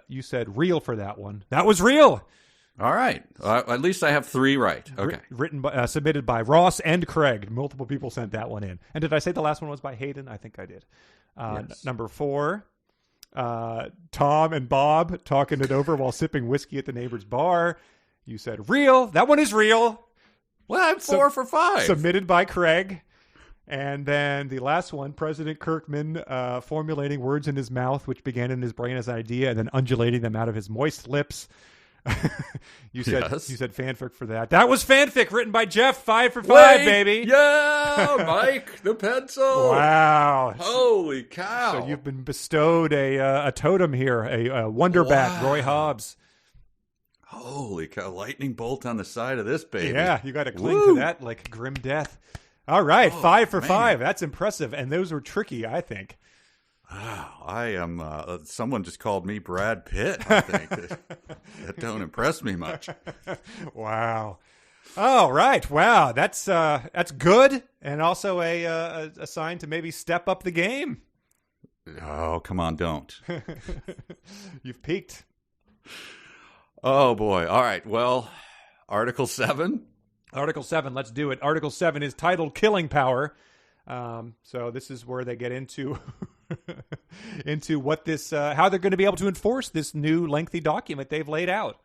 You said real for that one. That was real. All right. At least I have 3 right. Okay. Submitted by Ross and Craig. Multiple people sent that one in. And did I say the last one was by Hayden? I think I did. Yes. Number 4, Tom and Bob talking it over while sipping whiskey at the neighbor's bar. You said real. That one is real. Well, I'm 4 for 5. Submitted by Craig. And then the last one, President Kirkman formulating words in his mouth, which began in his brain as an idea, and then undulating them out of his moist lips. You said fanfic for that. That was fanfic written by Jeff. 5 for 5, baby. Yeah, Mike the pencil. Wow. Holy cow. So you've been bestowed a totem here, a wonder bat, Roy Hobbs. Holy cow. Lightning bolt on the side of this baby. Yeah, you got to cling to that like grim death. All right, 5 for 5. That's impressive. And those were tricky, I think. Wow, I am. Someone just called me Brad Pitt. I think that don't impress me much. Wow. All right. Wow, that's good, and also a sign to maybe step up the game. Oh, come on, don't. You've peaked. Oh boy. All right. Well, Article 7. Article 7. Let's do it. Article 7 is titled "Killing Power." So this is where they get into what this, how they're going to be able to enforce this new lengthy document they've laid out.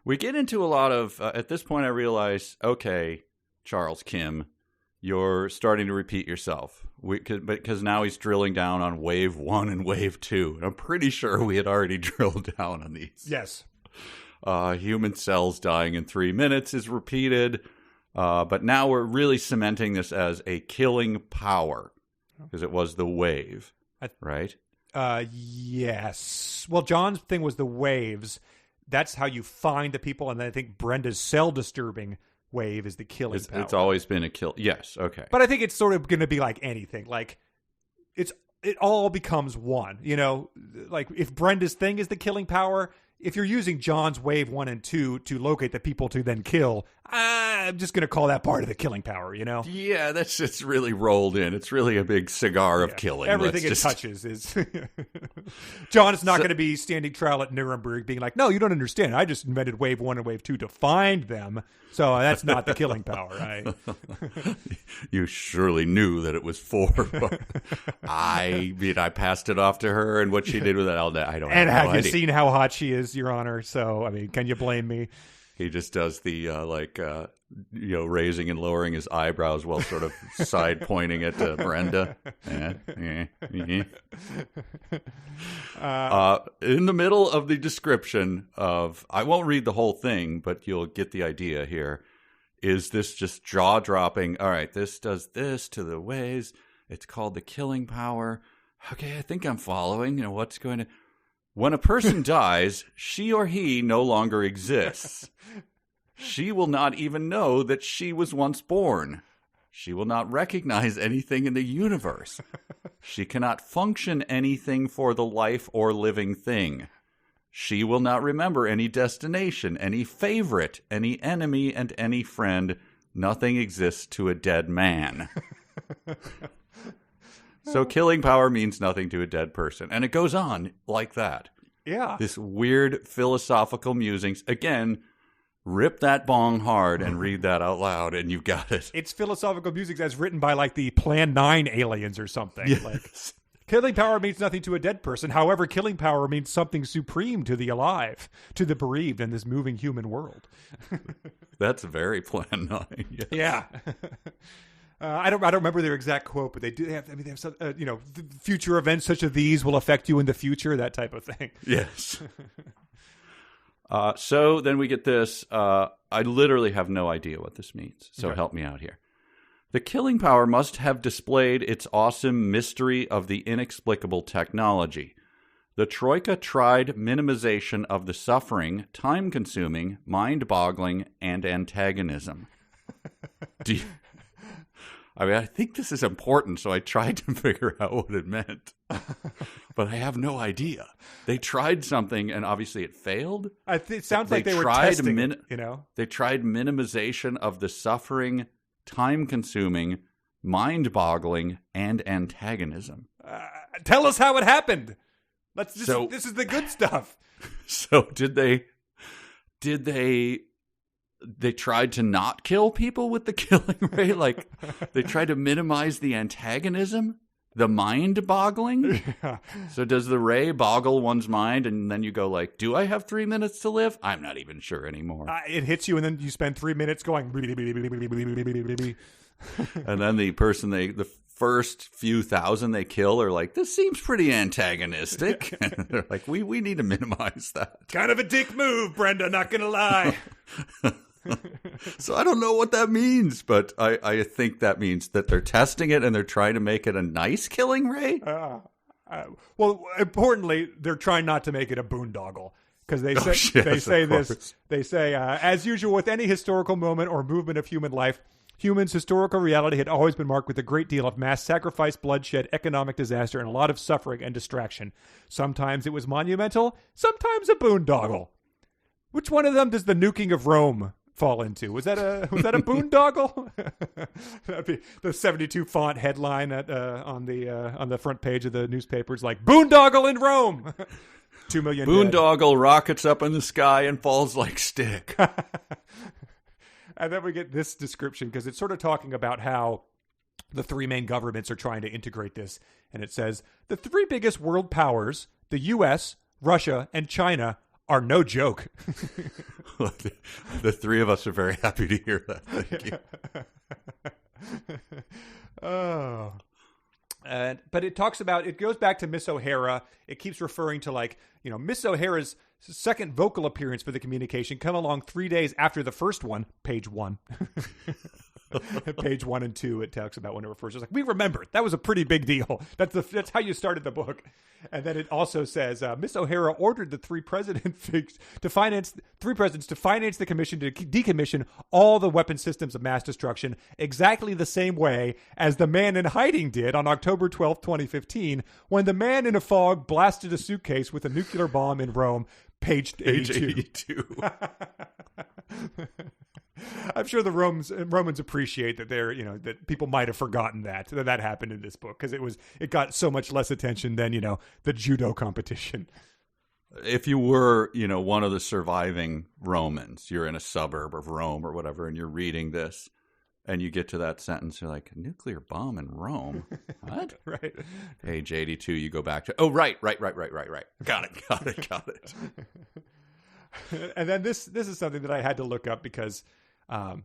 We get into a lot of, at this point I realize, okay, Charles Kim, you're starting to repeat yourself. Because now he's drilling down on wave 1 and wave 2. And I'm pretty sure we had already drilled down on these. Yes. Human cells dying in 3 minutes is repeated. But now we're really cementing this as a killing power. Because it was the wave, right? Yes. Well, John's thing was the waves. That's how you find the people. And then I think Brenda's cell-disturbing wave is the killing power. It's always been a kill. Yes, okay. But I think it's sort of going to be like anything. Like, it all becomes one. You know, like if Brenda's thing is the killing power, if you're using John's wave 1 and 2 to locate the people to then kill, I'm just going to call that part of the killing power, you know? Yeah, that's just really rolled in. It's really a big cigar of killing. Everything it touches is... John is not going to be standing trial at Nuremberg being like, no, you don't understand. I just invented wave 1 and wave 2 to find them. So that's not the killing power. You surely knew that it was 4. I passed it off to her, and what she did with it, I don't know. And have you seen how hot she is, Your Honor? So, I mean, can you blame me? He just does the, raising and lowering his eyebrows while sort of side pointing at Brenda. In the middle of the description of, I won't read the whole thing, but you'll get the idea here, is this just jaw-dropping, all right, this does this to the ways, it's called the killing power. Okay, I think I'm following, what's going to... When a person dies, she or he no longer exists. She will not even know that she was once born. She will not recognize anything in the universe. She cannot function anything for the life or living thing. She will not remember any destination, any favorite, any enemy, and any friend. Nothing exists to a dead man. So killing power means nothing to a dead person. And it goes on like that. Yeah. This weird philosophical musings. Again, rip that bong hard and read that out loud and you've got it. It's philosophical musings as written by like the Plan 9 aliens or something. Yes. Like, killing power means nothing to a dead person. However, killing power means something supreme to the alive, to the bereaved in this moving human world. That's very Plan 9. Yes. Yeah. I don't remember their exact quote, but they have some, future events such as these will affect you in the future, that type of thing. Yes. So then we get this. I literally have no idea what this means, so help me out here. The killing power must have displayed its awesome mystery of the inexplicable technology. The Troika tried minimization of the suffering, time-consuming, mind-boggling, and antagonism. I think this is important, so I tried to figure out what it meant. But I have no idea. They tried something, and obviously it failed. It sounds like they were testing it, They tried minimization of the suffering, time-consuming, mind-boggling, and antagonism. Tell us how it happened. This is the good stuff. So did they tried to not kill people with the killing ray? Like, they tried to minimize the antagonism? The mind-boggling? Yeah. So does the ray boggle one's mind, and then you go like, do I have 3 minutes to live? I'm not even sure anymore. It hits you, and then you spend 3 minutes going... And then the person, the first few thousand they kill are like, this seems pretty antagonistic. And they're like, we need to minimize that. Kind of a dick move, Brenda, not going to lie. So I don't know what that means, but I think that means that they're testing it and they're trying to make it a nice killing ray. Well, importantly, they're trying not to make it a boondoggle. Because they say, as usual with any historical moment or movement of human life, humans' historical reality had always been marked with a great deal of mass sacrifice, bloodshed, economic disaster, and a lot of suffering and distraction. Sometimes it was monumental, sometimes a boondoggle. Which one of them does the nuking of Rome fall into? Was that a boondoggle? That'd be the 72 font headline on the front page of the newspapers, like boondoggle in Rome. 2 million boondoggle dead. Rockets up in the sky and falls like stick. And then we get this description because it's sort of talking about how the three main governments are trying to integrate this. And it says, the three biggest world powers, the U.S., Russia, and China, are no joke. The three of us are very happy to hear that. Thank you. Oh. But it goes back to Miss O'Hara. It keeps referring to Miss O'Hara's second vocal appearance for the communication come along 3 days after the first one, page 1. Page 1 and 2, it talks about when it refers. It's like, we remember that was a pretty big deal. That's how you started the book. And then it also says Miss O'Hara ordered the three presidents to finance the commission to decommission all the weapon systems of mass destruction exactly the same way as the man in hiding did on October 12, 2015, when the man in a fog blasted a suitcase with a nuclear bomb in Rome. Page 82. I'm sure the Romans appreciate that that people might have forgotten that happened in this book because it got so much less attention than the judo competition. If you were one of the surviving Romans, you're in a suburb of Rome or whatever, and you're reading this, and you get to that sentence, you're like, a nuclear bomb in Rome? What? Right. Page 82, you go back to, oh, right. Got it. And then this is something that I had to look up because on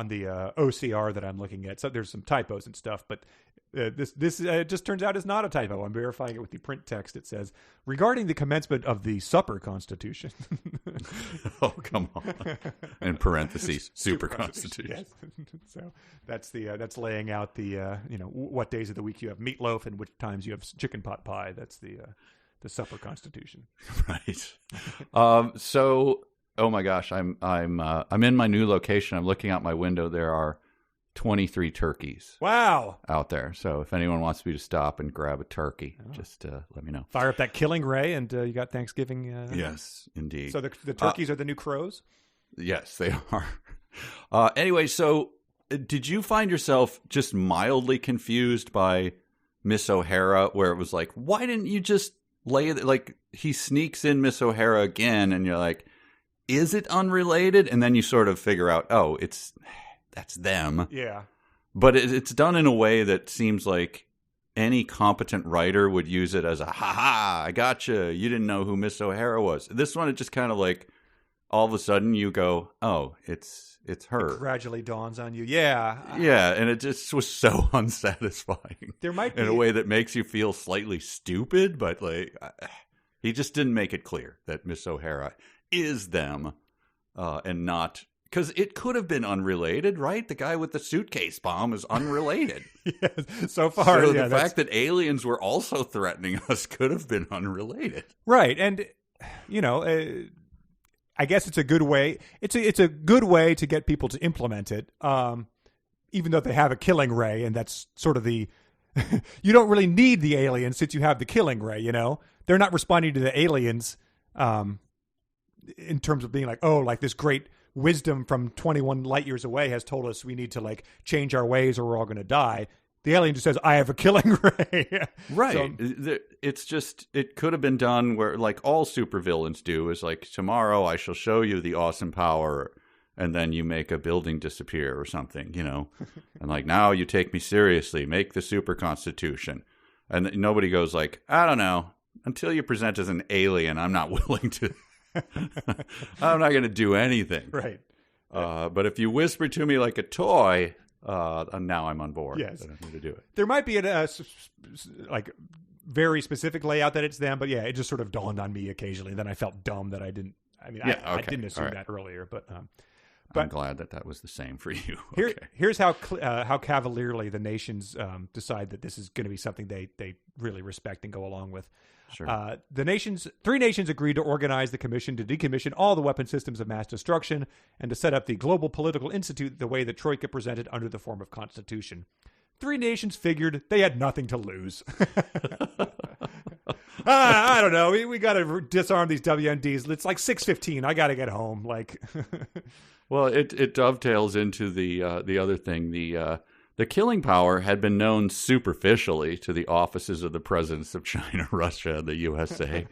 the OCR that I'm looking at, so there's some typos and stuff, but this just turns out is not a typo. I'm verifying it with the print text. It says, regarding the commencement of the Supper Constitution. Oh, come on. In parentheses, Super Constitution. Yes. So that's laying out the what days of the week you have meatloaf and which times you have chicken pot pie. That's the Supper Constitution. Right. So, oh my gosh, I'm in my new location. I'm looking out my window. There are 23 turkeys. Wow. Out there. So if anyone wants me to stop and grab a turkey, just let me know. Fire up that killing ray, and you got Thanksgiving. Yes, indeed. So the turkeys are the new crows? Yes, they are. Anyway, so did you find yourself just mildly confused by Miss O'Hara, where it was like, why didn't you just lay it? Like, he sneaks in Miss O'Hara again, and you're like, is it unrelated? And then you sort of figure out, oh, that's them. Yeah. But it's done in a way that seems like any competent writer would use it as a, ha-ha, I gotcha. You didn't know who Miss O'Hara was. This one, it just kind of like, all of a sudden you go, oh, it's her. It gradually dawns on you. Yeah. Yeah, and it just was so unsatisfying. There might be in a way that makes you feel slightly stupid, but like he just didn't make it clear that Miss O'Hara is them and not... Because it could have been unrelated, right? The guy with the suitcase bomb is unrelated. Yes, so far. So the fact that aliens were also threatening us could have been unrelated. Right. And, I guess it's a good way. It's a good way to get people to implement it, even though they have a killing ray. And that's sort of the... you don't really need the aliens since you have the killing ray, They're not responding to the aliens in terms of being like, oh, like this great... wisdom from 21 light years away has told us we need to like change our ways or we're all going to die. The alien just says, I have a killing ray. Right. So, it's just, it could have been done where like all supervillains do is like, tomorrow I shall show you the awesome power. And then you make a building disappear or something, and like, now you take me seriously, make the super constitution. And nobody goes like, I don't know, until you present as an alien, I'm not willing to. I'm not going to do anything. Right. But if you whisper to me like a toy, and now I'm on board. Yes. I don't need to do it. There might be a very specific layout that it's them, but yeah, it just sort of dawned on me occasionally. Then I felt dumb that I didn't. I mean, I didn't assume that earlier, but I'm glad that was the same for you. Here's how cavalierly the nations decide that this is going to be something they really respect and go along with. Sure. Three nations agreed to organize the commission to decommission all the weapon systems of mass destruction and to set up the Global Political Institute the way the Troika presented under the form of constitution. Three nations figured they had nothing to lose. I don't know. We got to disarm these WMDs. It's like 6:15. I got to get home. Like, well, it dovetails into the other thing. The killing power had been known superficially to the offices of the presidents of China, Russia, and the USA.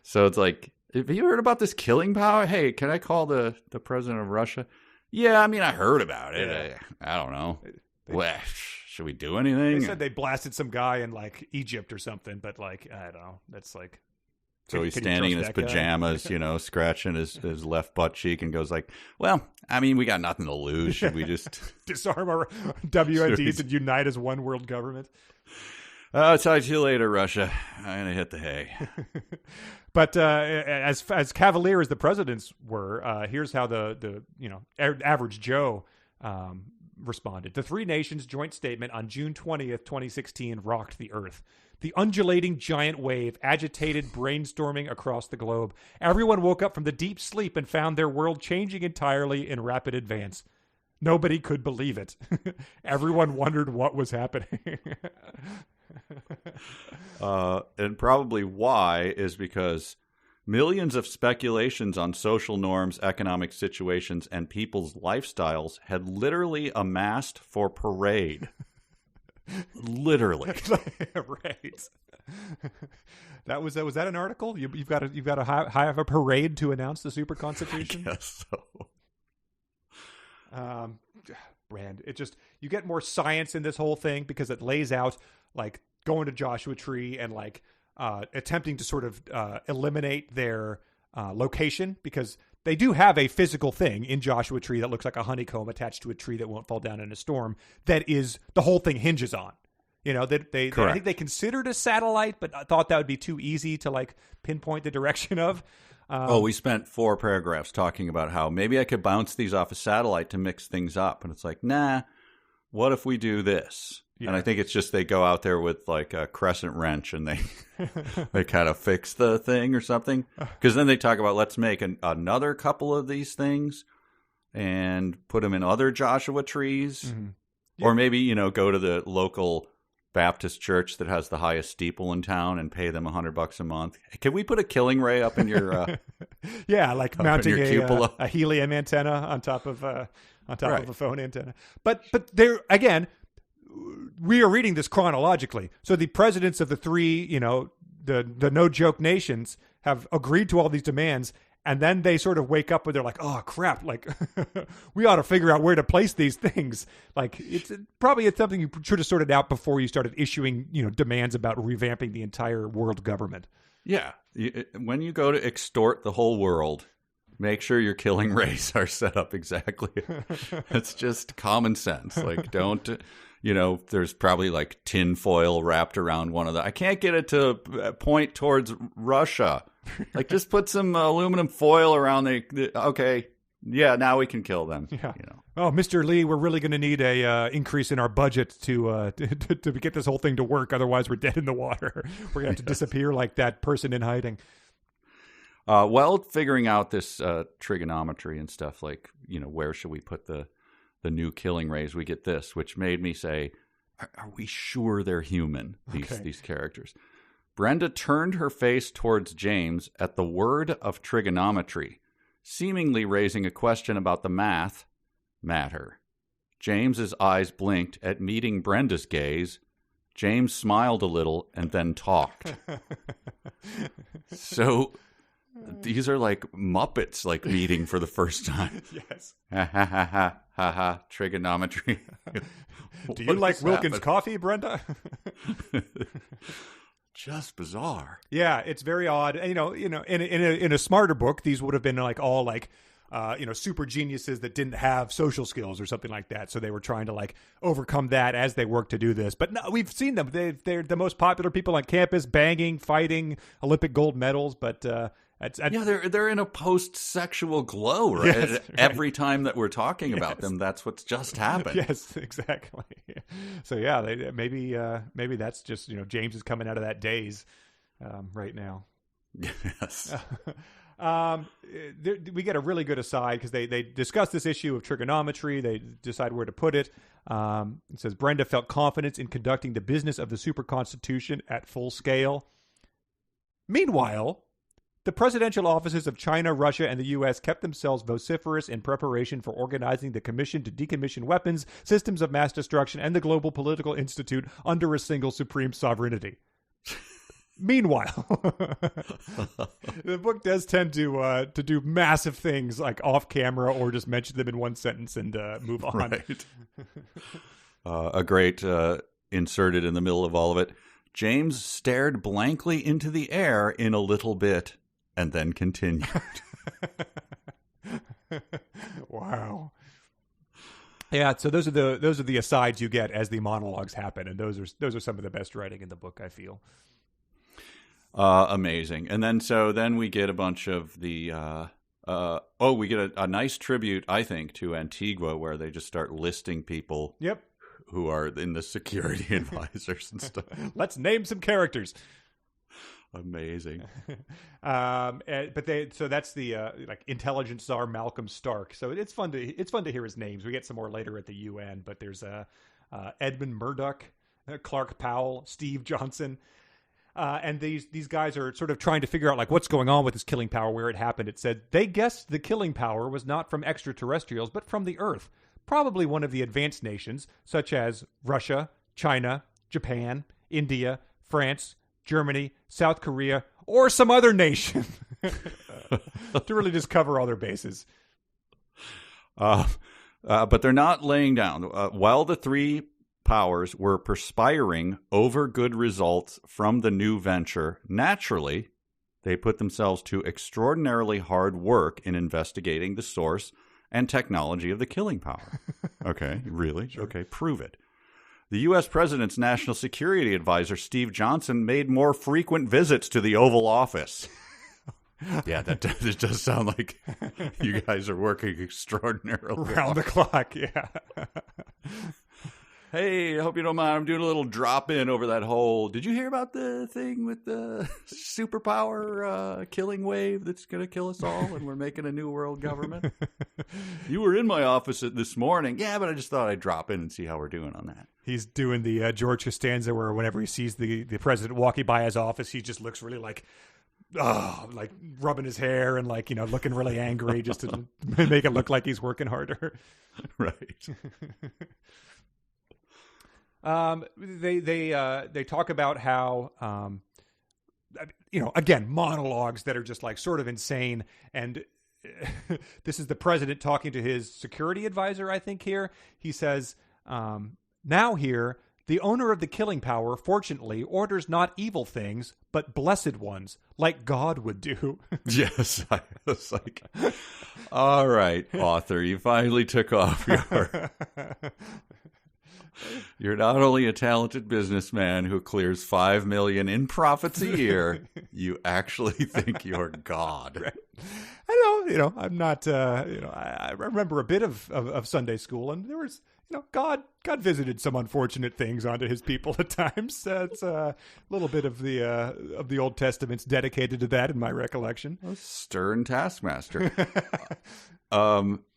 So it's like, have you heard about this killing power? Hey, can I call the president of Russia? Yeah, I mean, I heard about it. Yeah. I don't know. Well, should we do anything? They said they blasted some guy in like Egypt or something, but like, I don't know. That's like. So he's standing in his pajamas, scratching his left butt cheek and goes like, well, I mean, we got nothing to lose. Should we just disarm our WMDs and unite as one world government? I'll talk to you later, Russia. I'm going to hit the hay. But as cavalier as the presidents were, here's how the average Joe responded. The three nations' joint statement on June 20th, 2016 rocked the earth. The undulating giant wave agitated brainstorming across the globe. Everyone woke up from the deep sleep and found their world changing entirely in rapid advance. Nobody could believe it. Everyone wondered what was happening. And probably why is because millions of speculations on social norms, economic situations, and people's lifestyles had literally amassed for parade. Literally. Right. Was that an article? You've got to have a parade to announce the super constitution? I guess so. Brand, you get more science in this whole thing because it lays out like going to Joshua Tree and like attempting to sort of eliminate their location, because they do have a physical thing in Joshua Tree that looks like a honeycomb attached to a tree that won't fall down in a storm. That is the whole thing hinges on. That I think they considered a satellite, but I thought that would be too easy to like pinpoint the direction of. We spent 4 paragraphs talking about how maybe I could bounce these off a satellite to mix things up. And it's like, nah, what if we do this? Yeah. And I think it's just they go out there with like a crescent wrench and they kind of fix the thing or something. Because then they talk about let's make another couple of these things and put them in other Joshua trees. Mm-hmm. Yeah. Or maybe, go to the local Baptist church that has the highest steeple in town and pay them $100 a month. Can we put a killing ray up in your like mounting a helium antenna on top of a phone antenna. But there again, we are reading this chronologically. So the presidents of the three, the no joke nations have agreed to all these demands. And then they sort of wake up where they're like, oh, crap, like, we ought to figure out where to place these things. Like, it's something you should have sorted out before you started issuing, demands about revamping the entire world government. Yeah. When you go to extort the whole world, make sure your killing rays are set up exactly. It's just common sense. Like, don't... there's probably like tin foil wrapped around one of the... I can't get it to point towards Russia. Like, just put some aluminum foil around okay, yeah, now we can kill them. Yeah. Oh, Mr. Lee, we're really going to need a increase in our budget to get this whole thing to work. Otherwise, we're dead in the water. We're going to have to disappear like that person in hiding. Figuring out this trigonometry and stuff, like, where should we put the new killing rays, we get this, which made me say, are we sure they're human, these characters? Brenda turned her face towards James at the word of trigonometry, seemingly raising a question about the matter. James's eyes blinked at meeting Brenda's gaze. James smiled a little and then talked. So these are like Muppets, like meeting for the first time. Yes. Ha ha ha ha ha ha. Trigonometry. Do you like Wilkins coffee, Brenda? Just bizarre. Yeah, it's very odd. In a smarter book, these would have been like all like super geniuses that didn't have social skills or something like that. So they were trying to like overcome that as they worked to do this. But no, we've seen them. They're the most popular people on campus, banging, fighting, Olympic gold medals. But they're in a post-sexual glow, right? Yes, right. Every time that we're talking about them, that's what's just happened. Yes, exactly. So yeah, maybe that's just James is coming out of that daze right now. Yes. We get a really good aside because they discuss this issue of trigonometry. They decide where to put it. It says Brenda felt confidence in conducting the business of the super constitution at full scale. Meanwhile, the presidential offices of China, Russia, and the U.S. kept themselves vociferous in preparation for organizing the Commission to Decommission Weapons, Systems of Mass Destruction, and the Global Political Institute under a single supreme sovereignty. Meanwhile, the book does tend to do massive things like off camera or just mention them in one sentence and move on. Right. A great inserted in the middle of all of it. James stared blankly into the air in a little bit and then continued. Wow. Yeah, so those are the asides you get as the monologues happen, and those are some of the best writing in the book, I feel. Amazing. And then we get a bunch of the we get a nice tribute, I think, to Antigua, where they just start listing people who are in the security advisors and stuff. Let's name some characters. Amazing. But that's the like intelligence czar Malcolm Stark. So it's fun to hear his names. We get some more later at the UN, but there's Edmund Murdoch, Clark Powell, Steve Johnson. And these guys are sort of trying to figure out like what's going on with this killing power, where it happened. It said they guessed the killing power was not from extraterrestrials, but from the Earth. Probably one of the advanced nations, such as Russia, China, Japan, India, France, Germany, South Korea, or some other nation. To really just cover all their bases. But they're not laying down. While the three powers were perspiring over good results from the new venture, naturally, they put themselves to extraordinarily hard work in investigating the source and technology of the killing power. Okay, really? Sure. Okay, prove it. The U.S. President's National Security Advisor, Steve Johnson, made more frequent visits to the Oval Office. Yeah, that does sound like you guys are working extraordinarily around the clock, yeah. Hey, I hope you don't mind. I'm doing a little drop-in over that hole. Did you hear about the thing with the superpower killing wave that's going to kill us all and we're making a new world government? You were in my office this morning. Yeah, but I just thought I'd drop in and see how we're doing on that. He's doing the George Costanza where whenever he sees the president walking by his office, he just looks really like rubbing his hair and looking really angry just to make it look like he's working harder. Right. They talk about how again, monologues that are just like sort of insane, and this is the president talking to his security advisor, I think. Here he says, now here the owner of the killing power fortunately orders not evil things but blessed ones, like God would do. Yes, I was like, all right, author, you finally took off your You're not only a talented businessman who clears $5 million in profits a year, you actually think you're God. Right. I know, I'm not, I remember a bit of Sunday school, and there was, God visited some unfortunate things onto his people at times. It's a little bit of the Old Testament's dedicated to that in my recollection. A stern taskmaster.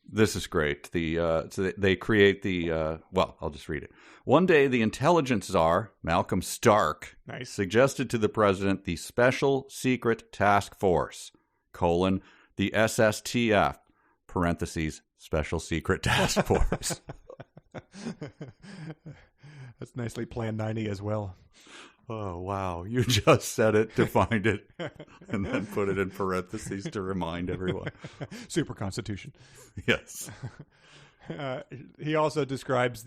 This is great. So they create I'll just read it. One day, the intelligence czar, Malcolm Stark, suggested to the president the Special Secret Task Force, the SSTF, parentheses, Special Secret Task Force. That's nicely planned 90 as well. Oh, wow. You just said it to find it and then put it in parentheses to remind everyone. Super Constitution. Yes. He also describes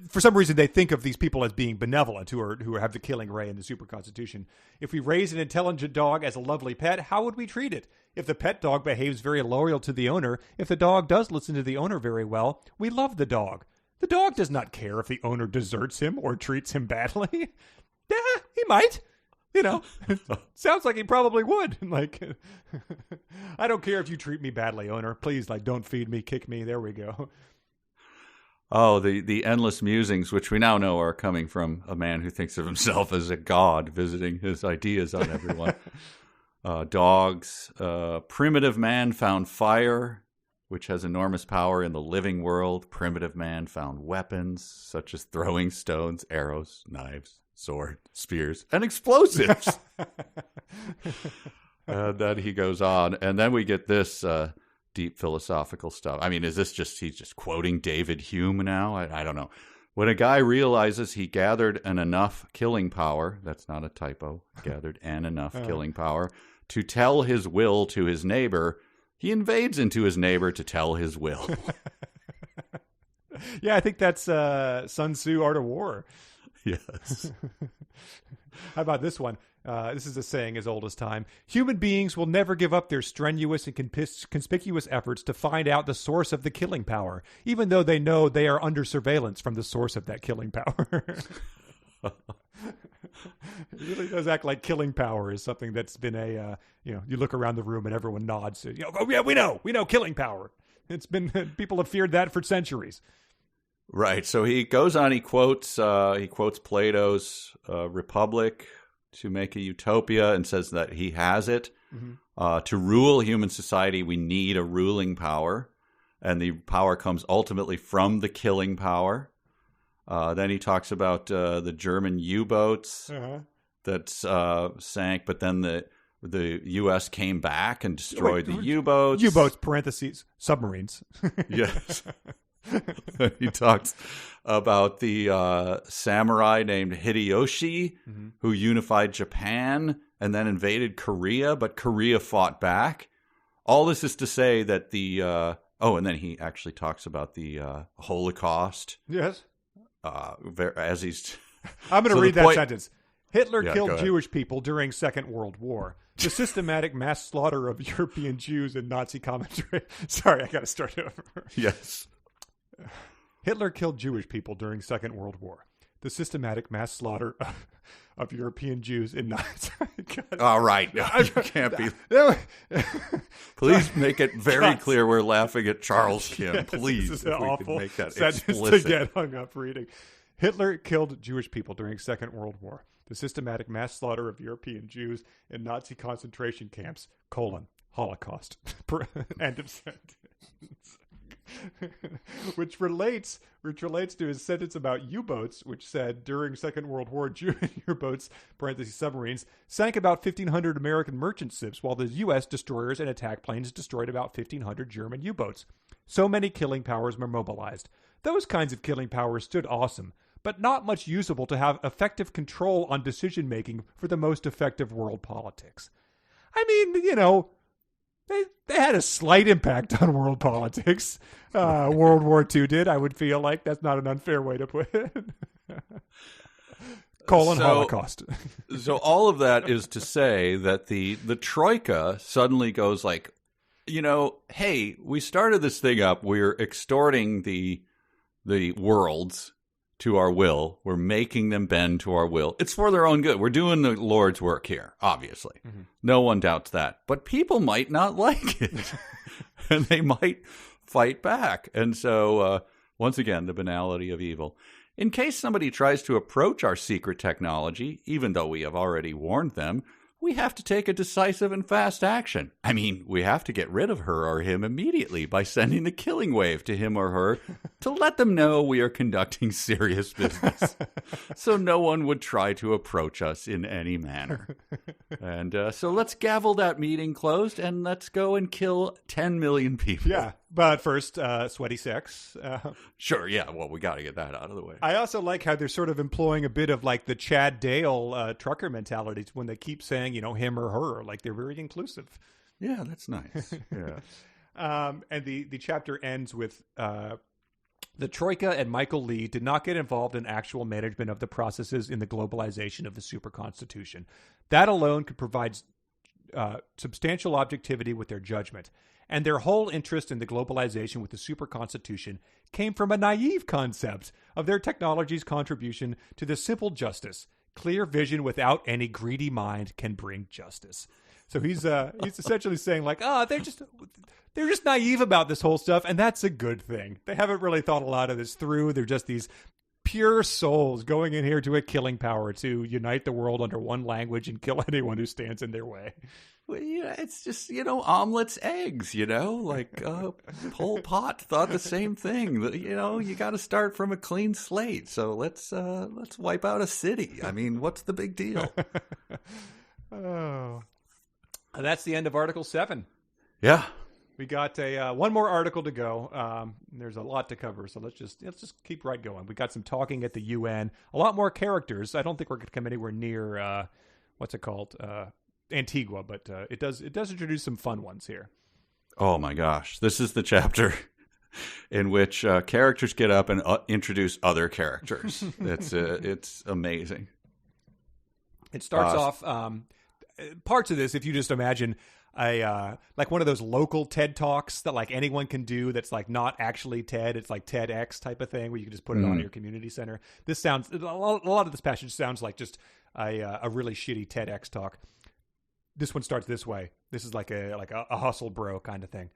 for some reason they think of these people as being benevolent who have the killing ray in the super constitution. If we raise an intelligent dog as a lovely pet, how would we treat it? If the pet dog behaves very loyal to the owner, if the dog does listen to the owner very well, we love the dog. The dog does not care if the owner deserts him or treats him badly. Yeah, he might. Sounds like he probably would. Like, I don't care if you treat me badly, owner. Please, don't feed me, kick me. There we go. Oh, the endless musings, which we now know are coming from a man who thinks of himself as a god visiting his ideas on everyone. Dogs. Primitive man found fire, which has enormous power in the living world. Primitive man found weapons, such as throwing stones, arrows, knives, sword, spears, and explosives. And then he goes on, and then we get this deep philosophical stuff. I mean, is this he's just quoting David Hume now? I don't know. When a guy realizes he gathered an enough killing power, that's not a typo, gathered an enough killing power, to tell his will to his neighbor, he invades into his neighbor to tell his will. Yeah, I think that's Sun Tzu, Art of War. Yes. How about this one? This is a saying as old as time. Human beings will never give up their strenuous and conspicuous efforts to find out the source of the killing power, even though they know they are under surveillance from the source of that killing power. It really does act like killing power is something that's been you look around the room and everyone nods. Oh yeah, we know killing power. It's been, people have feared that for centuries. Right. So he goes on, he quotes Plato's Republic to make a utopia and says that he has it. Mm-hmm. To rule human society, we need a ruling power, and the power comes ultimately from the killing power. Then he talks about the German U-boats that sank, but then the U.S. came back and destroyed the U-boats. U-boats, parentheses, submarines. Yes. He talks about the samurai named Hideyoshi, who unified Japan and then invaded Korea, but Korea fought back. All this is to say that and then he actually talks about the Holocaust. Yes. As he's... I'm going to read that sentence. Hitler killed Jewish people during Second World War. The systematic mass slaughter of European Jews and Nazi commentary. Sorry, I got to start over. Yes. Hitler killed Jewish people during Second World War. The systematic mass slaughter of European Jews in Nazi. All right. No, you can't be. Please make it very clear we're laughing at Charles Kim. Yes, please. This is an awful make that sentence explicit. to get hung up reading. Hitler killed Jewish people during Second World War. The systematic mass slaughter of European Jews in Nazi concentration camps, Holocaust. End of sentence. which relates to his sentence about U-boats, which said during Second World War, German U-boats, parentheses submarines, sank about 1,500 American merchant ships, while the U.S. destroyers and attack planes destroyed about 1,500 German U-boats. So many killing powers were mobilized. Those kinds of killing powers stood awesome, but not much usable to have effective control on decision-making for the most effective world politics. I mean, they had a slight impact on world politics. World War II did. I would feel like that's not an unfair way to put it. Holocaust. So all of that is to say that the Troika suddenly goes like, hey, we started this thing up. We're extorting the worlds to our will. We're making them bend to our will. It's for their own good. We're doing the Lord's work here, obviously. Mm-hmm. No one doubts that. But people might not like it. And they might fight back. And so, once again, the banality of evil. In case somebody tries to approach our secret technology, even though we have already warned them, we have to take a decisive and fast action. I mean, we have to get rid of her or him immediately by sending the killing wave to him or her to let them know we are conducting serious business. So no one would try to approach us in any manner. And so let's gavel that meeting closed and let's go and kill 10 million people. Yeah, but first, sweaty sex. Sure, yeah. Well, we got to get that out of the way. I also like how they're sort of employing a bit of like the Chad Dale trucker mentality when they keep saying, him or her. Like they're very inclusive. Yeah, that's nice. Yeah. And the chapter ends with The Troika and Michael Lee did not get involved in actual management of the processes in the globalization of the superconstitution. That alone could provide substantial objectivity with their judgment. And their whole interest in the globalization with the superconstitution came from a naive concept of their technology's contribution to the simple justice. Clear vision without any greedy mind can bring justice. So he's essentially saying like, they're just naive about this whole stuff, and that's a good thing. They haven't really thought a lot of this through. They're just these pure souls going in here to a killing power to unite the world under one language and kill anyone who stands in their way. Well, it's just, omelets, eggs, like Pol Pot thought the same thing. You got to start from a clean slate. So let's wipe out a city. I mean, what's the big deal? Oh, that's the end of Article 7. Yeah. We got one more article to go. There's a lot to cover, so let's just keep right going. We got some talking at the UN, a lot more characters. I don't think we're going to come anywhere near what's it called, Antigua, but it does introduce some fun ones here. Oh my gosh, this is the chapter in which characters get up and introduce other characters. It's amazing. It starts off parts of this. If you just imagine like one of those local TED Talks that like anyone can do, that's like not actually TED, it's like TEDx type of thing where you can just put it on your community center. This sounds a lot of this passage sounds like just a really shitty TEDx talk. This one starts this way. This is like a hustle bro kind of thing.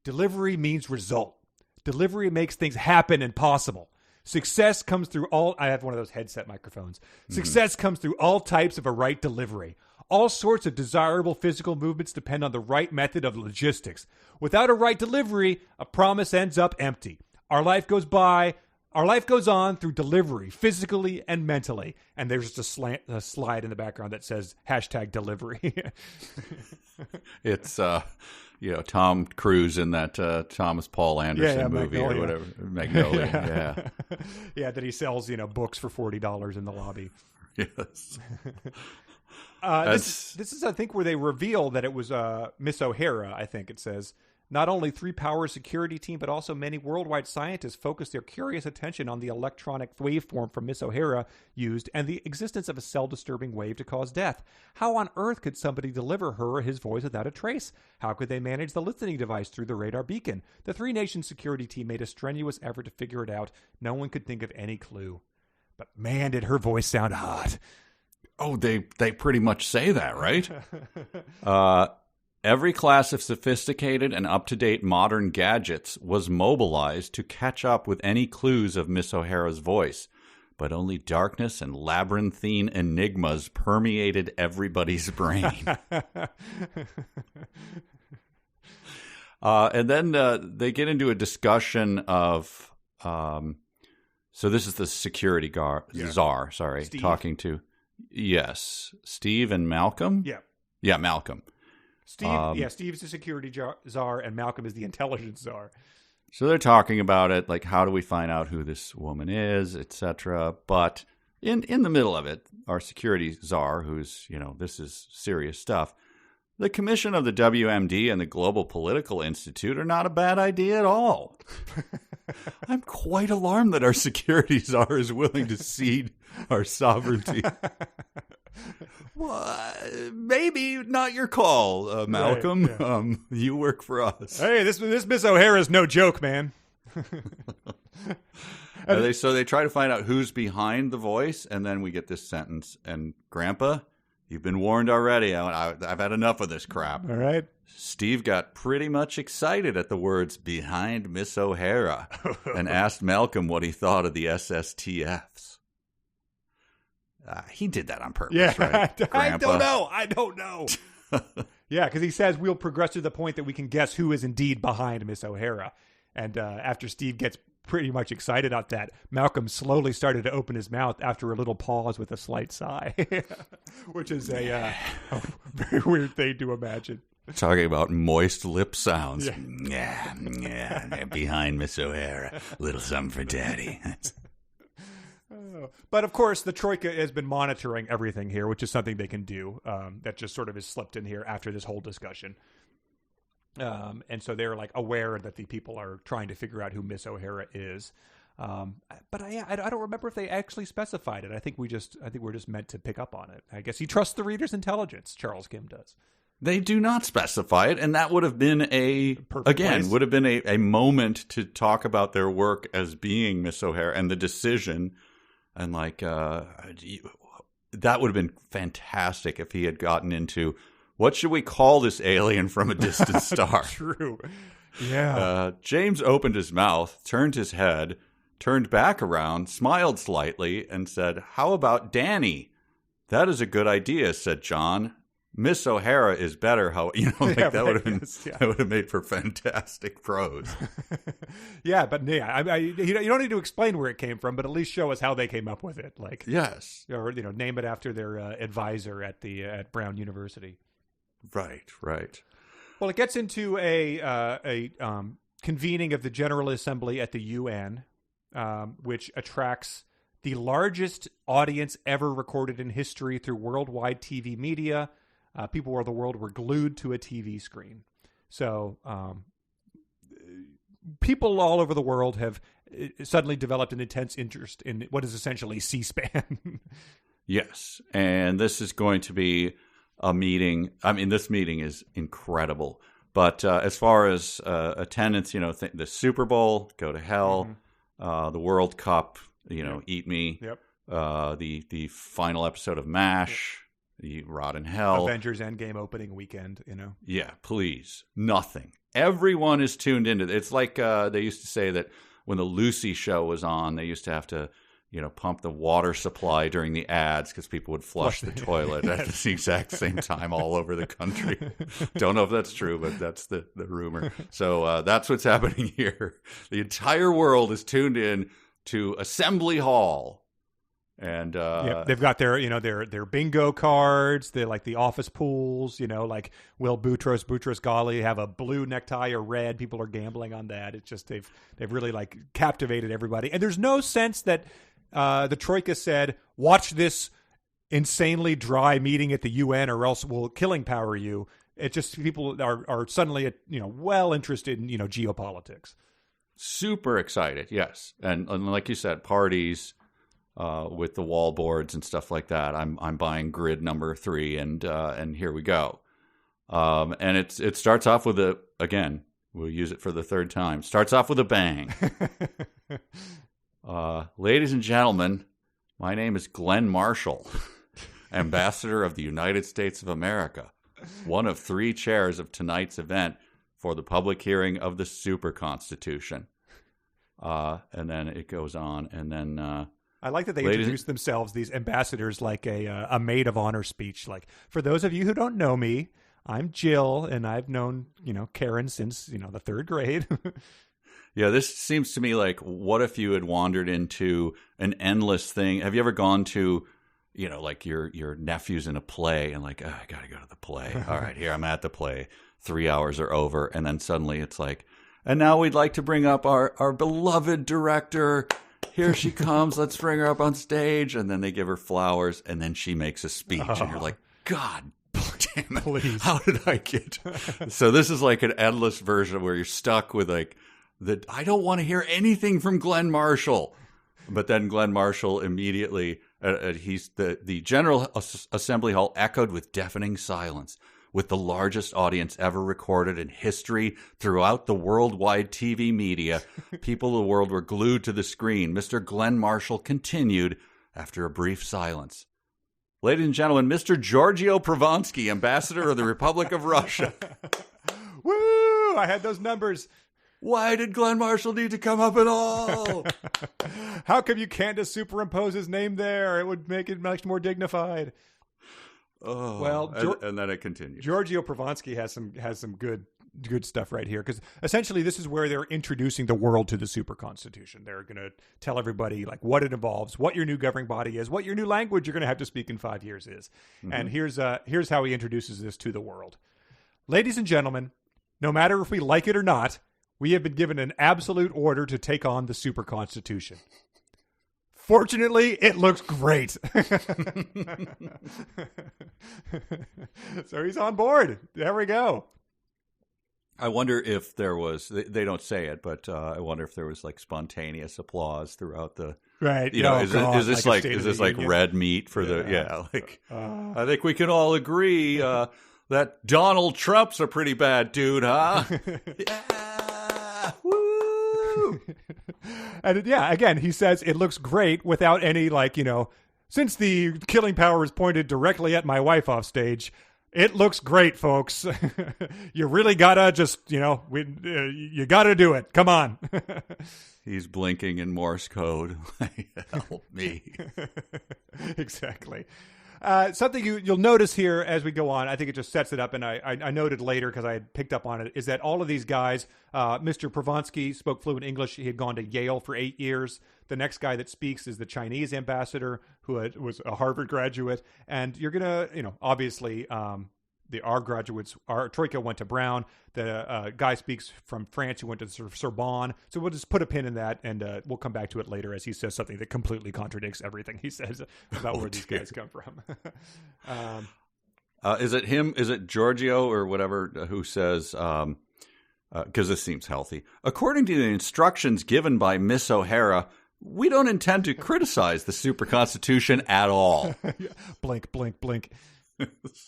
Delivery means result. Delivery makes things happen and possible. Success comes through all... I have one of those headset microphones. Success comes through all types of a right delivery. All sorts of desirable physical movements depend on the right method of logistics. Without a right delivery, a promise ends up empty. Our life goes on through delivery, physically and mentally. And there's just a slide in the background that says #delivery. It's, Tom Cruise in that Thomas Paul Anderson movie Magnolia. Or whatever. Magnolia, yeah. Yeah, that he sells, books for $40 in the lobby. Yes. This is, I think, where they reveal that it was Miss O'Hara, I think it says. Not only 3-power security team, but also many worldwide scientists focused their curious attention on the electronic waveform from Miss O'Hara used and the existence of a cell-disturbing wave to cause death. How on earth could somebody deliver her or his voice without a trace? How could they manage the listening device through the radar beacon? The 3-nation security team made a strenuous effort to figure it out. No one could think of any clue. But man, did her voice sound hot. Oh, they pretty much say that, right? Every class of sophisticated and up-to-date modern gadgets was mobilized to catch up with any clues of Miss O'Hara's voice, but only darkness and labyrinthine enigmas permeated everybody's brain. And then they get into a discussion of... so this is the security czar, Steve. Talking to... Yes, Steve and Malcolm? Yeah, Malcolm. Steve's the security czar, and Malcolm is the intelligence czar. So they're talking about it, like how do we find out who this woman is, etc. But in the middle of it, our security czar, who's, this is serious stuff, the commission of the WMD and the Global Political Institute are not a bad idea at all. I'm quite alarmed that our security czar is willing to cede our sovereignty. Well, maybe not your call, Malcolm. Right, yeah. You work for us. Hey, this Miss O'Hara is no joke, man. So they try to find out who's behind the voice, and then we get this sentence. And Grandpa, you've been warned already. I've had enough of this crap. All right. Steve got pretty much excited at the words "behind Miss O'Hara" and asked Malcolm what he thought of the SSTFs. He did that on purpose, right? I don't know. Yeah, because he says we'll progress to the point that we can guess who is indeed behind Miss O'Hara. And after Steve gets pretty much excited about that, Malcolm slowly started to open his mouth after a little pause with a slight sigh, which is a very weird thing to imagine. Talking about moist lip sounds. Yeah, behind Miss O'Hara. Little something for Daddy. But of course, the Troika has been monitoring everything here, which is something they can do. That just sort of is slipped in here after this whole discussion. And so they're like aware that the people are trying to figure out who Miss O'Hara is. But I don't remember if they actually specified it. I think we're just meant to pick up on it. I guess he trusts the reader's intelligence. Charles Kim does. They do not specify it, and that would have been would have been a moment to talk about their work as being Miss O'Hara and the decision, and like that would have been fantastic if he had gotten into what should we call this alien from a distant star. True, yeah. James opened his mouth, turned his head, turned back around, smiled slightly, and said, "How about Danny?" "That is a good idea," said John. "Miss O'Hara is better." That would have been that would have made for fantastic prose. Yeah, but you don't need to explain where it came from, but at least show us how they came up with it. Like, yes, or name it after their advisor at Brown University. Right. Well, it gets into a convening of the General Assembly at the UN, which attracts the largest audience ever recorded in history through worldwide TV media. People around the world were glued to a TV screen. So people all over the world have suddenly developed an intense interest in what is essentially C-SPAN. Yes, and this is going to be a meeting. I mean, this meeting is incredible. But as far as attendance, the Super Bowl, go to hell. The World Cup, eat me. Yep. The final episode of MASH. Yep. You rot in hell. Avengers Endgame opening weekend, Yeah, please. Nothing. Everyone is tuned into it. It's like they used to say that when the Lucy show was on, they used to have to, pump the water supply during the ads because people would flush the toilet at the exact same time all over the country. Don't know if that's true, but that's the rumor. So that's what's happening here. The entire world is tuned in to Assembly Hall. And they've got their bingo cards. They're like the office pools. Like will Boutros Ghali have a blue necktie or red? People are gambling on that. It's just they've really like captivated everybody. And there's no sense that the Troika said, "Watch this insanely dry meeting at the UN, or else we'll killing power you." It's just people are suddenly well interested in geopolitics. Super excited, yes, and like you said, parties. With the wall boards and stuff like that, I'm buying grid number 3, and here we go. And it starts off with again, we'll use it for the third time. Starts off with a bang. Ladies and gentlemen, my name is Glenn Marshall, Ambassador of the United States of America, one of 3 chairs of tonight's event for the public hearing of the Super Constitution. And then it goes on, and then. I like that they introduce themselves, these ambassadors, like a maid of honor speech. Like, for those of you who don't know me, I'm Jill, and I've known, Karen since, the 3rd grade. Yeah, this seems to me like, what if you had wandered into an endless thing? Have you ever gone to, like your nephew's in a play and like, I got to go to the play. All right, here I'm at the play. 3 hours are over. And then suddenly it's like, and now we'd like to bring up our beloved director. Here she comes. Let's bring her up on stage. And then they give her flowers, and then she makes a speech. And you're like, God damn it. Please. How did I get? So this is like an endless version where you're stuck with like, I don't want to hear anything from Glenn Marshall. But then Glenn Marshall immediately, the General Assembly Hall echoed with deafening silence. With the largest audience ever recorded in history throughout the worldwide TV media, people of the world were glued to the screen. Mr. Glenn Marshall continued after a brief silence. Ladies and gentlemen, Mr. Giorgio Provansky, Ambassador of the Republic of Russia. Woo! I had those numbers. Why did Glenn Marshall need to come up at all? How come you can't just superimpose his name there? It would make it much more dignified. Oh, well, and then it continues. Giorgio Provansky has some good stuff right here, because essentially this is where they're introducing the world to the Super Constitution. They're going to tell everybody like what it involves, what your new governing body is, what your new language you're going to have to speak in 5 years is. Mm-hmm. And here's how he introduces this to the world. Ladies and gentlemen, no matter if we like it or not, we have been given an absolute order to take on the Super Constitution. Fortunately, it looks great. So he's on board. There we go. I wonder if there was, they don't say it, but I wonder if there was like spontaneous applause throughout the, right. You know, is this like red meat for I think we can all agree that Donald Trump's a pretty bad dude, huh? Yeah. Woo! And again, he says it looks great without any since the killing power is pointed directly at my wife off stage, it looks great, folks. You really gotta just, you gotta do it. Come on. He's blinking in Morse code. Help me. Exactly. Something you'll notice here as we go on, I think it just sets it up, and I noted later because I had picked up on it, is that all of these guys, Mr. Provansky spoke fluent English. He had gone to Yale for 8 years. The next guy that speaks is the Chinese ambassador, who was a Harvard graduate. And you're going to, obviously, our graduates, our Troika went to Brown. The guy speaks from France who went to Sorbonne. So we'll just put a pin in that, and we'll come back to it later as he says something that completely contradicts everything he says about where these guys come from. Is it him? Is it Giorgio or whatever who says, because this seems healthy, according to the instructions given by Miss O'Hara, we don't intend to criticize the super constitution at all. Blink, blink, blink.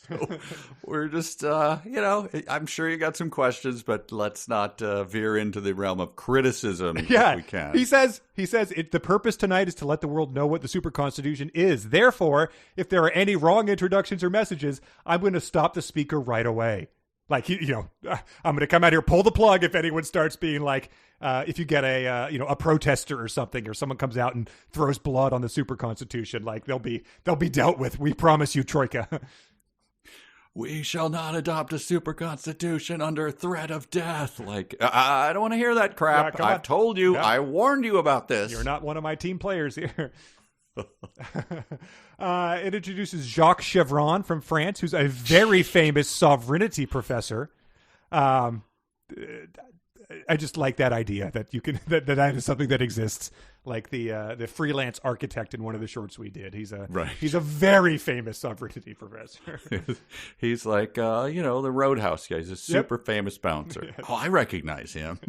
So we're just, I'm sure you got some questions, but let's not veer into the realm of criticism if we can. He says the purpose tonight is to let the world know what the super constitution is. Therefore, if there are any wrong introductions or messages, I'm going to stop the speaker right away. Like, I'm going to come out here, pull the plug if anyone starts being like, if you get a protester or something, or someone comes out and throws blood on the super constitution, like they'll be dealt with. We promise you, Troika. We shall not adopt a super constitution under threat of death. Like, I don't want to hear that crap. I've told you. I warned you about this. You're not one of my team players here. It introduces Jacques Chevron from France, who's a very famous sovereignty professor. I just like that idea that you can that is something that exists. Like the freelance architect in one of the shorts we did. He's a very famous sovereignty professor. He's like the Roadhouse guy. He's a super famous bouncer. Yes. Oh, I recognize him.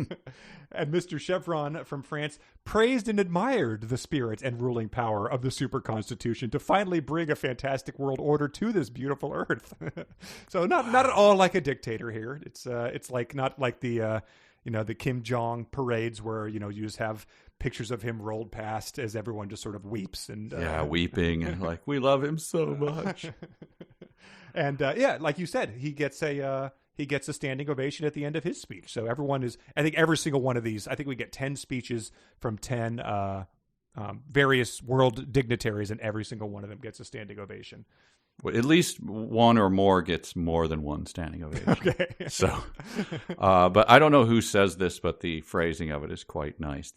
And Mr. Chevron from France praised and admired the spirit and ruling power of the super constitution to finally bring a fantastic world order to this beautiful earth. So not at all like a dictator here. It's like not like the the Kim Jong parades where you just have pictures of him rolled past as everyone just sort of weeps and weeping and like, we love him so much. And like you said, he gets a standing ovation at the end of his speech. So I think every single one of these, I think we get 10 speeches from 10 various world dignitaries, and every single one of them gets a standing ovation. Well, at least one or more gets more than one standing ovation. Okay. So, but I don't know who says this, but the phrasing of it is quite nice.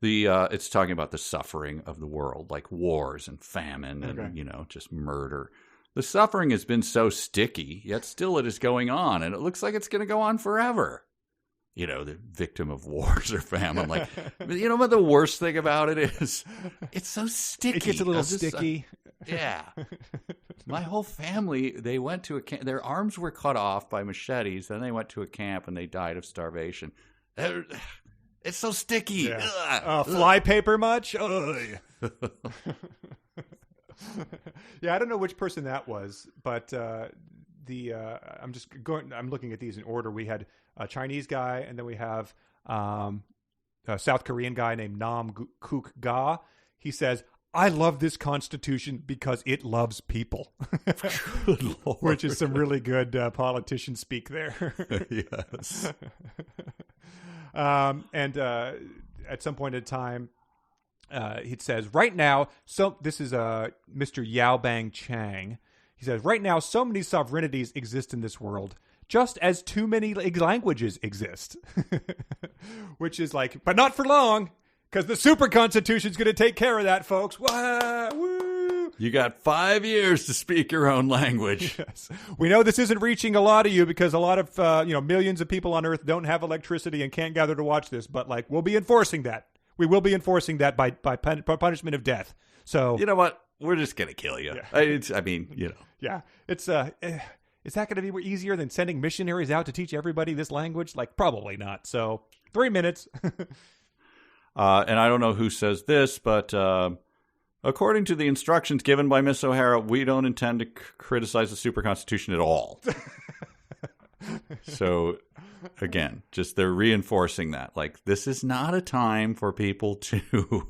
It's talking about the suffering of the world, like wars and famine and, just murder. The suffering has been so sticky, yet still it is going on, and it looks like it's going to go on forever. The victim of wars or famine. Like, but the worst thing about it is it's so sticky. It gets a little sticky. Yeah. My whole family, they went to a camp. Their arms were cut off by machetes. Then they went to a camp and they died of starvation. It's so sticky. Yeah. Fly paper much? Yeah, I don't know which person that was, but I'm looking at these in order. We had a Chinese guy, and then we have a South Korean guy named Nam Kook Ga. He says, I love this constitution because it loves people. Which is some really good politician speak there. Yes. And at some point in time, he says, right now, this is Mr. Yao Bang Chang. He says, right now, so many sovereignties exist in this world, just as too many languages exist. Which is like, but not for long, because the super constitution is going to take care of that, folks. Woo! You got 5 years to speak your own language. Yes. We know this isn't reaching a lot of you because a lot of millions of people on Earth don't have electricity and can't gather to watch this. But we'll be enforcing that. We will be enforcing that by punishment of death. So you know what? We're just going to kill you. Yeah. I mean. Yeah. It's Is that going to be easier than sending missionaries out to teach everybody this language? Like, probably not. So 3 minutes. And I don't know who says this, but according to the instructions given by Miss O'Hara, we don't intend to criticize the Super Constitution at all. So, again, just they're reinforcing that. Like, this is not a time for people to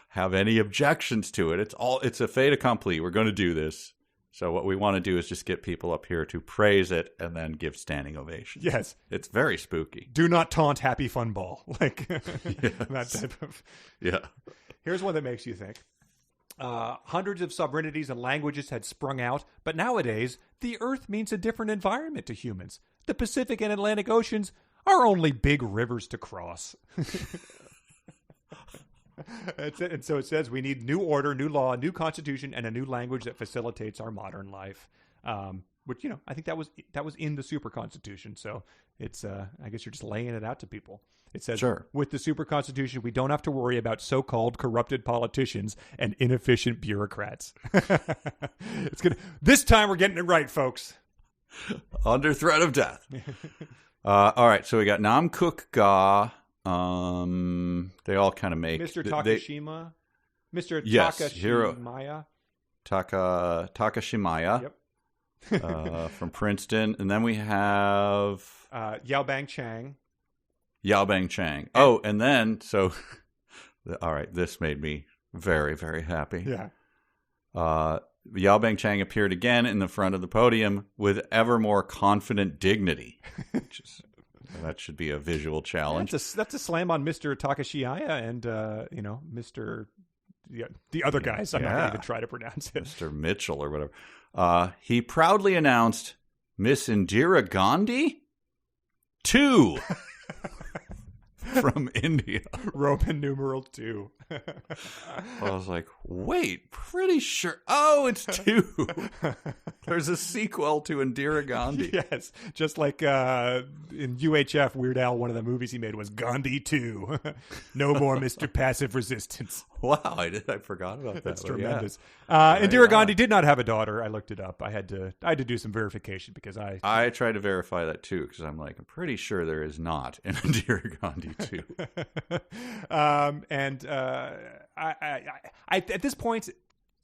have any objections to it. It's a fait accompli. We're going to do this. So what we want to do is just get people up here to praise it and then give standing ovations. Yes. It's very spooky. Do not taunt Happy Fun Ball. Like that type of... Yeah. Here's one that makes you think. Hundreds of sovereignties and languages had sprung out, but nowadays, the Earth means a different environment to humans. The Pacific and Atlantic Oceans are only big rivers to cross. And so it says we need new order, new law, new constitution, and a new language that facilitates our modern life. Which, I think that was in the Super Constitution. So it's I guess you're just laying it out to people. It says, sure. With the Super Constitution, we don't have to worry about so-called corrupted politicians and inefficient bureaucrats. This time we're getting it right, folks. Under threat of death. All right, so we got Nam Cook Ga. They all kind of make Mr. Takashima, Mr. Yes, Takashimaya, Takashimaya. Yep. From Princeton, and then we have Yao Bang Chang. Oh, and then all right, this made me very, very happy. Yeah. Yao Bang Chang appeared again in the front of the podium with ever more confident dignity. That should be a visual challenge. That's a slam on Mr. Takashiyaya and Mr. The other guys. I'm not going to even try to pronounce it. Mr. Mitchell or whatever. He proudly announced Miss Indira Gandhi 2 from India. Roman numeral 2. I was like, wait, pretty sure. Oh, it's 2. There's a sequel to Indira Gandhi. Yes, just like in UHF, Weird Al, one of the movies he made was Gandhi 2. No more Mr. Passive Resistance. Wow, I forgot about that. That's tremendous. Yeah. Indira Gandhi did not have a daughter. I looked it up. I had to do some verification because I tried to verify that too because I'm pretty sure there is not an Indira Gandhi 2. I at this point,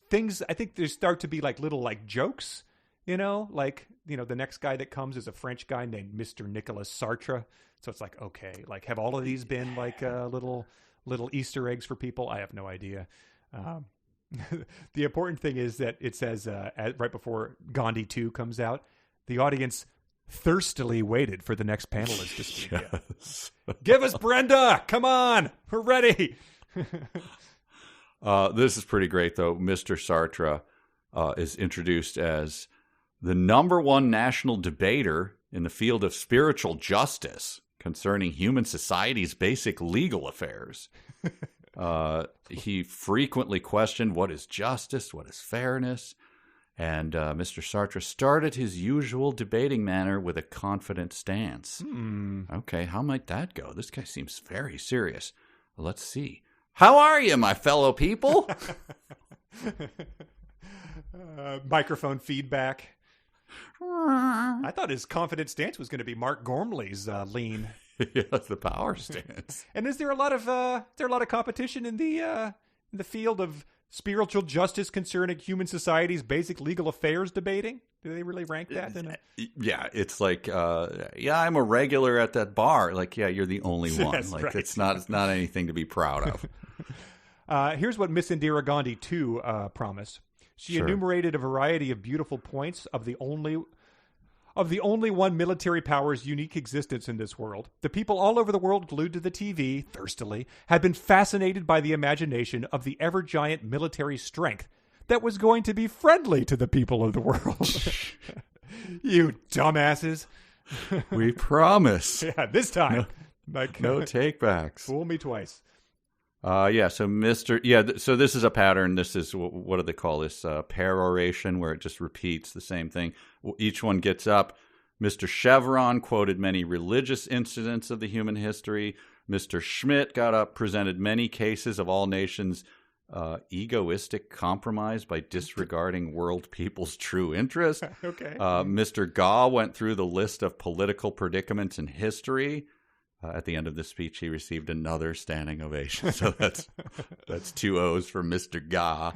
things I think there start to be like little jokes. The next guy that comes is a French guy named Mr. Nicolas Sartre. So it's like, okay, have all of these been little Easter eggs for people? I have no idea. The important thing is that it says right before Gandhi 2 comes out, the audience thirstily waited for the next panelist to speak. Yes. Give us Brenda! Come on! We're ready! This is pretty great, though. Mr. Sartre is introduced as the #1 national debater in the field of spiritual justice concerning human society's basic legal affairs. He frequently questioned what is justice, what is fairness, and Mr. Sartre started his usual debating manner with a confident stance. Okay, how might that go? This guy seems very serious. Well, let's see. How are you, my fellow people? Microphone feedback. I thought his confident stance was going to be Mark Gormley's lean. Yeah, the power stance. And is there a lot of competition in the field of spiritual justice concerning human society's basic legal affairs debating? Do they really rank that? Yeah, it's I'm a regular at that bar. You're the only one. Yes, right. It's not anything to be proud of. Here's what Miss Indira Gandhi 2 promised. She enumerated a variety of beautiful points of the only one military power's unique existence in this world. The people all over the world glued to the TV, thirstily, had been fascinated by the imagination of the ever-giant military strength that was going to be friendly to the people of the world. You dumbasses. We promise. Yeah, this time. No takebacks. Fool me twice. So so this is a pattern. This is, what do they call this? Peroration, where it just repeats the same thing. Each one gets up. Mr. Chevron quoted many religious incidents of the human history. Mr. Schmidt got up, presented many cases of all nations egoistic compromise by disregarding world people's true interest. Okay. Mr. Ga went through the list of political predicaments in history. At the end of the speech, he received another standing ovation. So that's 2 O's for Mr. Ga.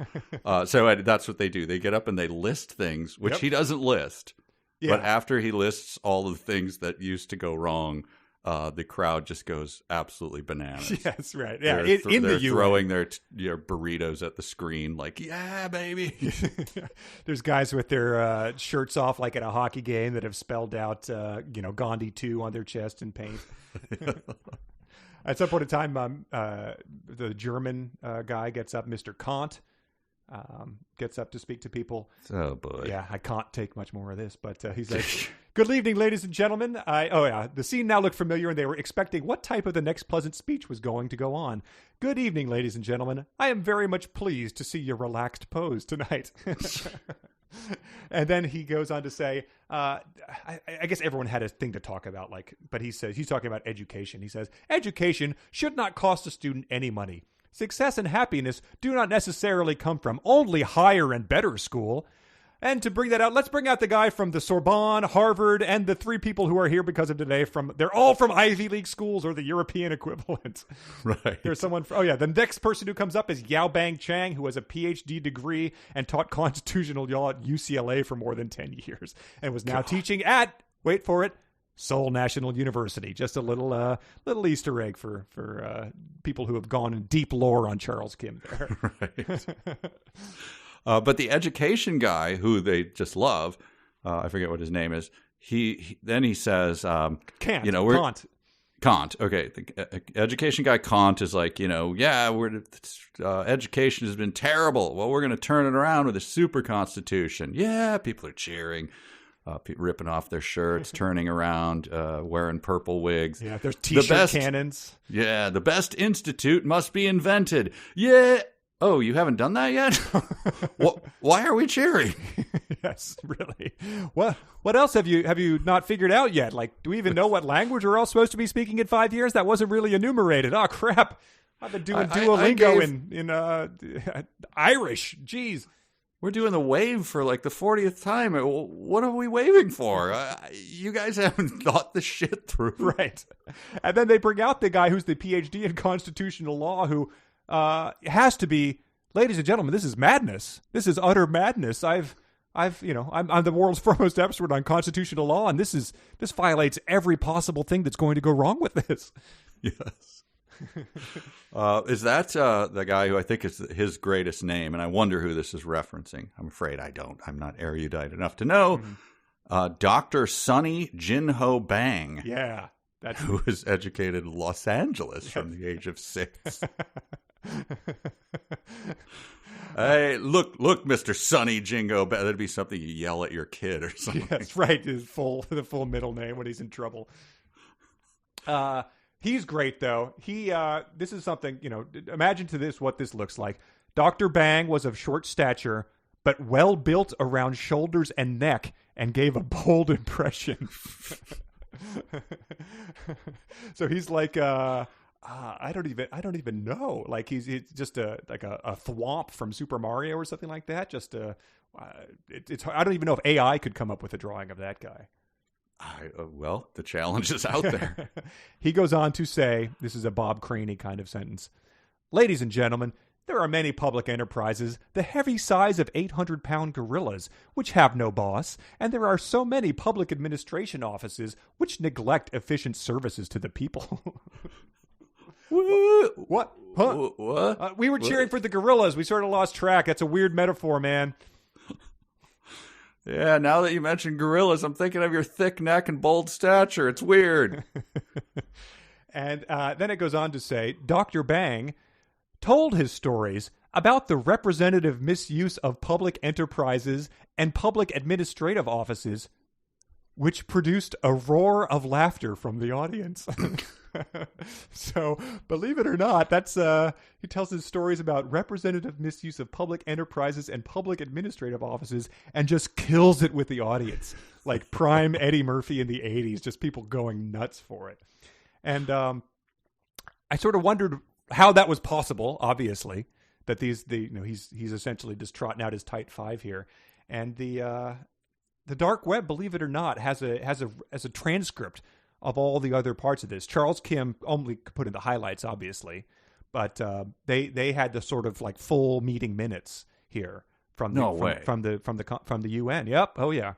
So that's what they do. They get up and they list things, which he doesn't list. Yeah. But after he lists all of the things that used to go wrong, the crowd just goes absolutely bananas. Yes, right. Yeah, they're throwing their burritos at the screen like, yeah, baby. There's guys with their shirts off like at a hockey game that have spelled out, Gandhi 2 on their chest in paint. At some point in time, the German guy gets up, Mr. Kant, gets up to speak to people. Oh, boy. Yeah, I can't take much more of this, but he's like, good evening, ladies and gentlemen. The scene now looked familiar, and they were expecting what type of the next pleasant speech was going to go on. Good evening, ladies and gentlemen. I am very much pleased to see your relaxed pose tonight. And then he goes on to say, I guess everyone had a thing to talk about, but he's talking about education. He says, education should not cost a student any money. Success and happiness do not necessarily come from only higher and better school. And to bring that out, let's bring out the guy from the Sorbonne, Harvard, and the 3 people who are here because of today. They're all from Ivy League schools or the European equivalent. Right. There's someone. The next person who comes up is Yao Bang Chang, who has a PhD degree and taught constitutional law at UCLA for more than 10 years, and was now teaching at, wait for it, Seoul National University. Just a little Easter egg for people who have gone in deep lore on Charles Kim there. Right. But the education guy, who they just love, I forget what his name is. He says, Kant. Kant. Okay, the education guy Kant is like, education has been terrible. Well, we're going to turn it around with a super constitution. Yeah, people are cheering, ripping off their shirts, turning around, wearing purple wigs. Yeah, there's T-shirt cannons. Yeah, the best institute must be invented. Yeah. Oh, you haven't done that yet? Why are we cheering? Yes, really. What else have you not figured out yet? Like, do we even know what language we're all supposed to be speaking in 5 years? That wasn't really enumerated. Oh, crap. I've been doing Duolingo in Irish. Jeez. We're doing the wave for like the 40th time. What are we waving for? You guys haven't thought this shit through. Right. And then they bring out the guy who's the PhD in constitutional law who has to be, ladies and gentlemen, this is madness. This is utter madness. I'm the world's foremost expert on constitutional law, and this violates every possible thing that's going to go wrong with this. Yes. Is that the guy who I think is his greatest name? And I wonder who this is referencing. I'm afraid I don't. I'm not erudite enough to know. Dr. Sonny Jinho Bang. Yeah. Who was educated in Los Angeles from the age of 6. Hey, look, Mr. Sonny Jingo. That'd be something you yell at your kid or something. That's right. The full middle name when he's in trouble. He's great though. This is something, imagine what this looks like. Dr. Bang was of short stature, but well built around shoulders and neck, and gave a bold impression. So he's like I don't even know. Like he's just a thwomp from Super Mario or something like that. Just it's I don't even know if AI could come up with a drawing of that guy. Well, the challenge is out there. He goes on to say, this is a Bob Craney kind of sentence. Ladies and gentlemen, there are many public enterprises, the heavy size of 800-pound gorillas, which have no boss, and there are so many public administration offices which neglect efficient services to the people. What? Huh? What? We were cheering for the gorillas. We sort of lost track. That's a weird metaphor, man. Yeah, now that you mentioned gorillas, I'm thinking of your thick neck and bold stature. It's weird. And then it goes on to say, Dr. Bang told his stories about the representative misuse of public enterprises and public administrative offices, which produced a roar of laughter from the audience. So, believe it or not, that's he tells his stories about representative misuse of public enterprises and public administrative offices and just kills it with the audience. Like prime Eddie Murphy in the 80s, just people going nuts for it. And I sort of wondered how that was possible, obviously, that he's essentially just trotting out his tight five here, and the dark web, believe it or not, has a transcript of all the other parts of this. Charles Kim only put in the highlights, obviously, but they had the sort of like full meeting minutes here from the UN. Yep. Oh yeah.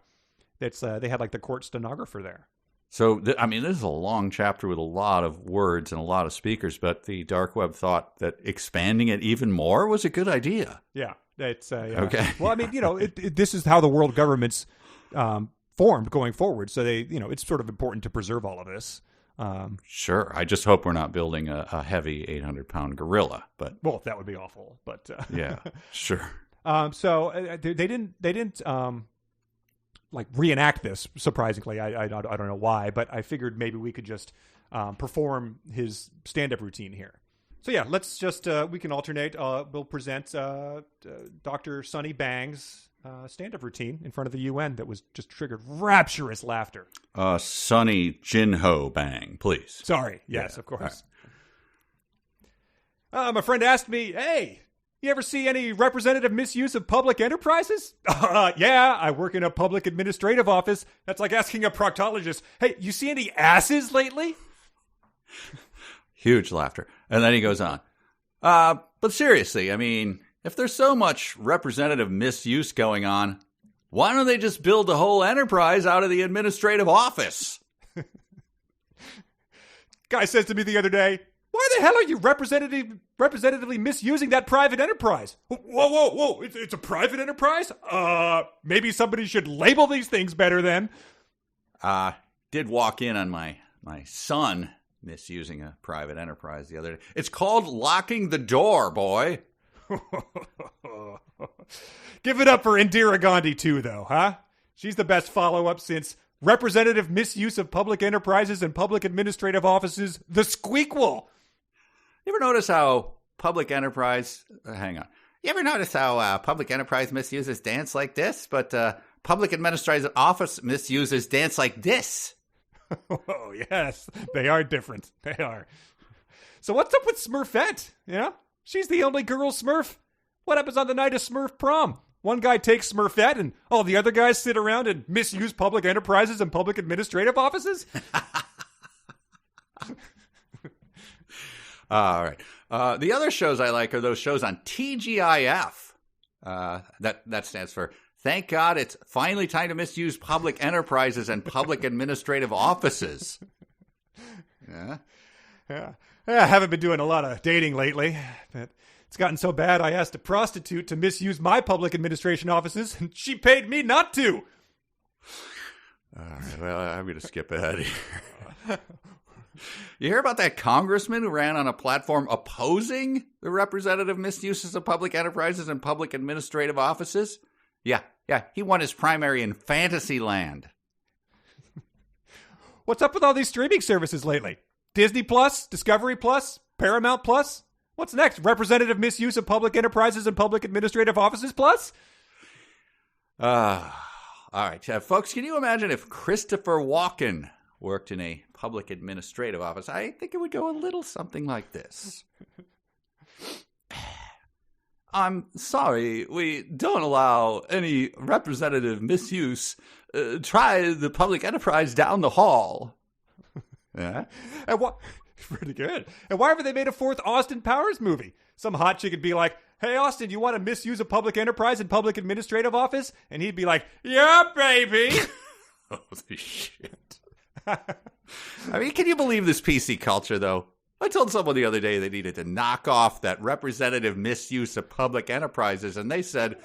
It's they had like the court stenographer there. So this is a long chapter with a lot of words and a lot of speakers, but the dark web thought that expanding it even more was a good idea. Yeah. It's yeah. Okay. Well, this is how the world governments formed going forward. So it's sort of important to preserve all of this. Sure. I just hope we're not building a heavy 800-pound gorilla. But well, that would be awful. But yeah, sure. So they didn't like reenact this. Surprisingly, I don't know why, but I figured maybe we could just perform his stand-up routine here. So yeah, let's just we can alternate. We'll present Dr. Sonny Bang's stand-up routine in front of the UN that was just triggered rapturous laughter. Sonny Jinho Bang, please. Sorry. Yes, yeah, of course. Right. My friend asked me, hey, you ever see any representative misuse of public enterprises? Yeah, I work in a public administrative office. That's like asking a proctologist, hey, you see any asses lately? Huge laughter. And then he goes on. But seriously, if there's so much representative misuse going on, why don't they just build the whole enterprise out of the administrative office? Guy says to me the other day, why the hell are you representatively misusing that private enterprise? Whoa. It's a private enterprise? Maybe somebody should label these things better then. Did walk in on my son misusing a private enterprise the other day. It's called locking the door, boy. Give it up for Indira Gandhi too, though, huh? She's the best follow-up since representative misuse of public enterprises and public administrative offices, the squeakquel. You ever notice how public enterprise... hang on. You ever notice how public enterprise misuses dance like this, but public administrative office misuses dance like this? Oh, yes. They are different. They are. So what's up with Smurfette? Yeah? She's the only girl Smurf. What happens on the night of Smurf prom? One guy takes Smurfette and all the other guys sit around and misuse public enterprises and public administrative offices? All right. The other shows I like are those shows on TGIF. That stands for Thank God It's Finally Time to Misuse Public Enterprises and Public Administrative Offices. Yeah. I haven't been doing a lot of dating lately, but it's gotten so bad I asked a prostitute to misuse my public administration offices, and she paid me not to. All right, well, I'm going to skip ahead here. You hear about that congressman who ran on a platform opposing the representative misuses of public enterprises and public administrative offices? Yeah, he won his primary in Fantasyland. What's up with all these streaming services lately? Disney Plus, Discovery Plus, Paramount Plus? What's next? Representative misuse of public enterprises and public administrative offices Plus? All right, folks, can you imagine if Christopher Walken worked in a public administrative office? I think it would go a little something like this. I'm sorry, we don't allow any representative misuse. Try the public enterprise down the hall. Yeah. And what? Pretty good. And why haven't they made a fourth Austin Powers movie? Some hot chick would be like, hey, Austin, you want to misuse a public enterprise and public administrative office? And he'd be like, yeah, baby. Holy shit. Can you believe this PC culture, though? I told someone the other day they needed to knock off that representative misuse of public enterprises, and they said,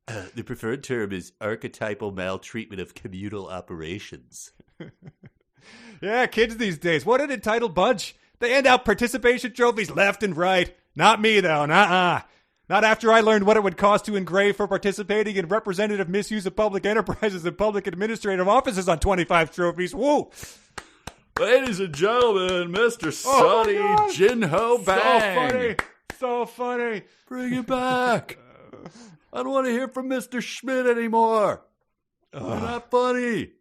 the preferred term is archetypal maltreatment of communal operations. Yeah, kids these days. What an entitled bunch. They hand out participation trophies left and right. Not me, though. Nuh-uh. Not after I learned what it would cost to engrave for participating in representative misuse of public enterprises and public administrative offices on 25 trophies. Woo! Ladies and gentlemen, Mr. Sonny Jinho Bang. So funny. Bring it back. I don't want to hear from Mr. Schmidt anymore. You're not funny.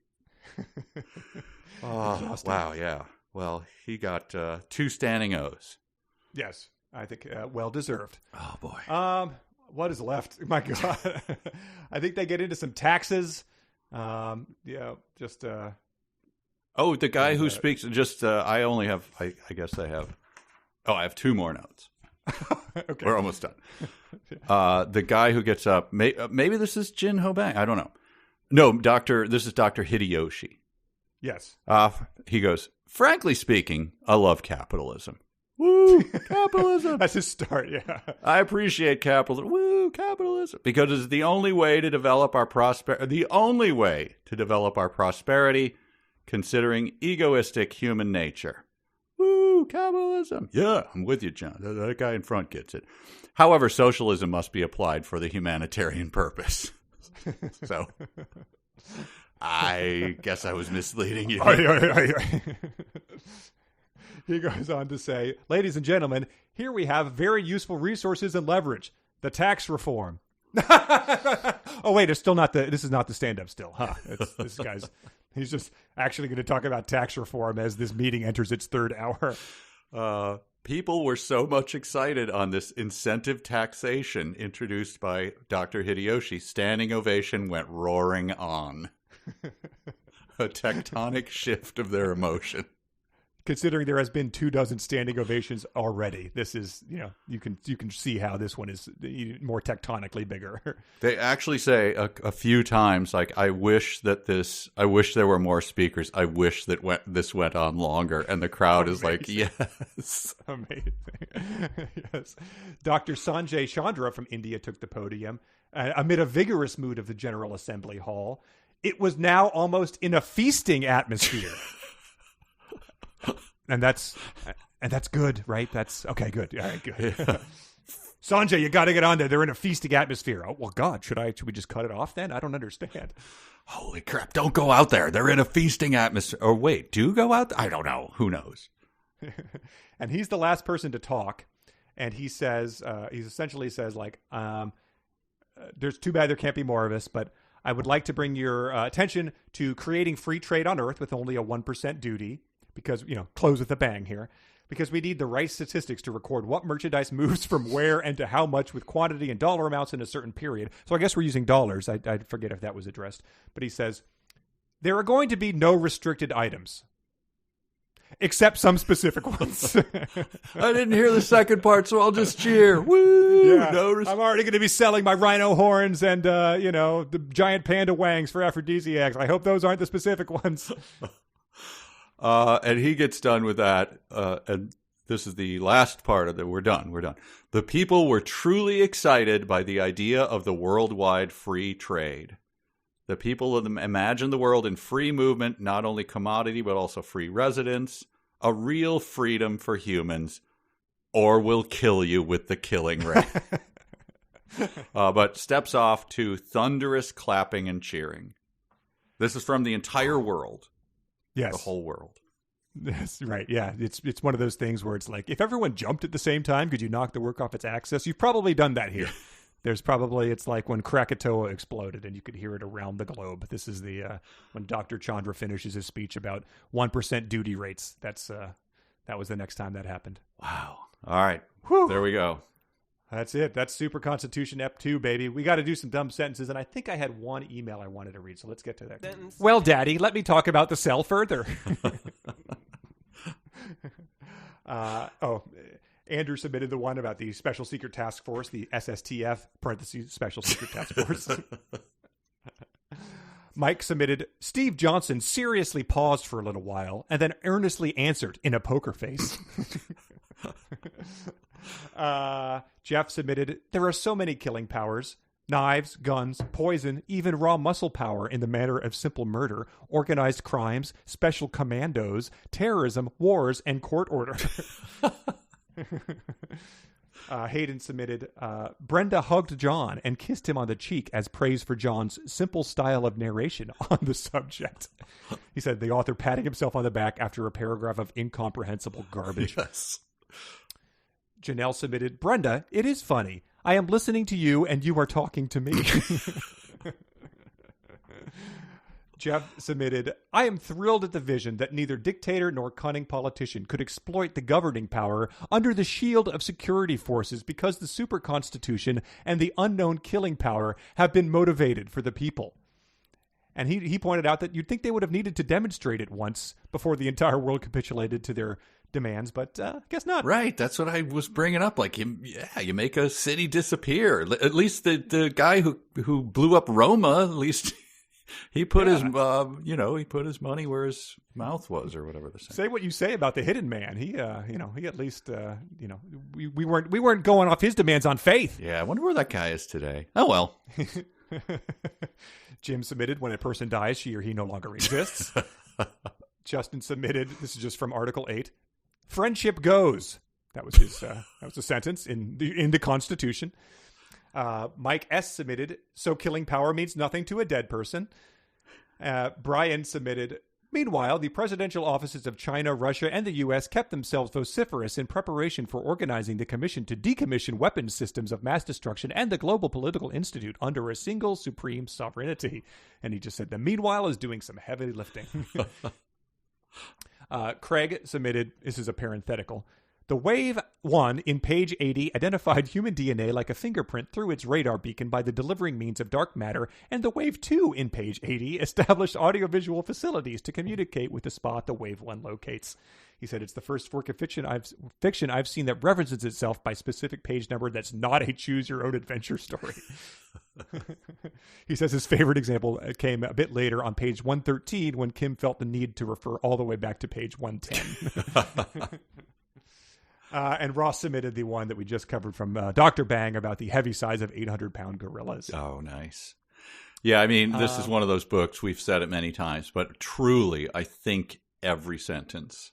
Oh, wow, yeah. Well, he got 2 standing O's. Yes. I think well deserved. Oh boy. What is left? My God. I think they get into some taxes. Just. Oh, the guy who speaks. Just I only have. I guess I have. Oh, I have 2 more notes. Okay. We're almost done. The guy who gets up. Maybe this is Jin Ho Bang. I don't know. No, This is Dr. Hideyoshi. Yes. He goes, frankly speaking, I love capitalism. Woo, capitalism. That's his start, yeah. I appreciate capitalism. Woo, capitalism. Because it's the only way to develop our prosperity, considering egoistic human nature. Woo, capitalism. Yeah, I'm with you, John. That guy in front gets it. However, socialism must be applied for the humanitarian purpose. So, I guess I was misleading you. He goes on to say, ladies and gentlemen, here we have very useful resources and leverage. The tax reform. Oh, wait, it's still not this is not the stand-up still, huh? This guy's, he's just actually going to talk about tax reform as this meeting enters its 3rd hour. People were so much excited on this incentive taxation introduced by Dr. Hideyoshi. Standing ovation went roaring on. A tectonic shift of their emotion. Considering there has been 24 standing ovations already, this is, you can see how this one is more tectonically bigger. They actually say a few times, like, I wish there were more speakers. I wish that this went on longer. And the crowd is like, yes. Amazing. Yes. Dr. Sanjay Chandra from India took the podium amid a vigorous mood of the General Assembly Hall. It was now almost in a feasting atmosphere. And that's good, right? That's okay. Good. All right, good. Yeah. Sanjay, you got to get on there. They're in a feasting atmosphere. Oh, well, God, should we just cut it off then? I don't understand. Holy crap. Don't go out there. They're in a feasting atmosphere. Or wait, do go out? I don't know. Who knows? And he's the last person to talk. And he says, he essentially says, like, there's too bad there can't be more of us, but I would like to bring your attention to creating free trade on Earth with only a 1% duty. Because, close with a bang here. Because we need the right statistics to record what merchandise moves from where and to how much with quantity and dollar amounts in a certain period. So I guess we're using dollars. I forget if that was addressed. But he says, there are going to be no restricted items. Except some specific ones. I didn't hear the second part, so I'll just cheer. Woo! Yeah, I'm already going to be selling my rhino horns and, the giant panda wangs for aphrodisiacs. I hope those aren't the specific ones. And he gets done with that, and this is the last part of it. We're done. The people were truly excited by the idea of the worldwide free trade. The people imagine the world in free movement, not only commodity, but also free residence, a real freedom for humans, or we'll kill you with the killing ray. But steps off to thunderous clapping and cheering. This is from the entire world. Yes. The whole world. Yes, right. Yeah. It's one of those things where it's like, if everyone jumped at the same time, could you knock the work off its axis? You've probably done that here. There's probably, it's like when Krakatoa exploded and you could hear it around the globe. This is when Dr. Chandra finishes his speech about 1% duty rates. That was the next time that happened. Wow. All right. Whew. There we go. That's it. That's Super Constitution Ep 2, baby. We got to do some dumb sentences, and I think I had one email I wanted to read, so let's get to that. Well, Daddy, let me talk about the cell further. Andrew submitted the one about the Special Secret Task Force, the SSTF, parentheses, Special Secret Task Force. Mike submitted, Steve Johnson seriously paused for a little while and then earnestly answered in a poker face. Jeff submitted, there are so many killing powers. Knives, guns, poison, even raw muscle power in the manner of simple murder, organized crimes, special commandos, terrorism, wars, and court order. Hayden submitted, Brenda hugged John and kissed him on the cheek as praise for John's simple style of narration on the subject. He said, the author patting himself on the back after a paragraph of incomprehensible garbage. Yes. Janelle submitted, Brenda, it is funny. I am listening to you and you are talking to me. Jeff submitted, I am thrilled at the vision that neither dictator nor cunning politician could exploit the governing power under the shield of security forces because the super constitution and the unknown killing power have been motivated for the people. And he pointed out that you'd think they would have needed to demonstrate it once before the entire world capitulated to their demands, but guess not. Right, that's what I was bringing up. Like, you make a city disappear. At least the guy who blew up Roma, at least he put his he put his money where his mouth was, or whatever the saying. Say what you say about the hidden man. He at least we weren't going off his demands on faith. Yeah, I wonder where that guy is today. Oh well. Jim submitted, when a person dies, she or he no longer exists. Justin submitted, this is just from Article 8, friendship goes. That was his. That was a sentence in the Constitution. Mike S. submitted, so killing power means nothing to a dead person. Brian submitted, meanwhile, the presidential offices of China, Russia, and the U.S. kept themselves vociferous in preparation for organizing the commission to decommission weapons systems of mass destruction and the Global Political Institute under a single supreme sovereignty. And he just said the meanwhile is doing some heavy lifting. Craig submitted, this is a parenthetical, the Wave 1 in page 80 identified human DNA like a fingerprint through its radar beacon by the delivering means of dark matter, and the Wave 2 in page 80 established audiovisual facilities to communicate with the spot the Wave 1 locates. He said, it's the first work of fiction I've seen that references itself by specific page number that's not a choose-your-own-adventure story. He says his favorite example came a bit later on page 113 when Kim felt the need to refer all the way back to page 110. And Ross submitted the one that we just covered from Dr. Bang about the heavy size of 800-pound gorillas. Oh, nice. Yeah, I mean, this is one of those books, we've said it many times, but truly, I think every sentence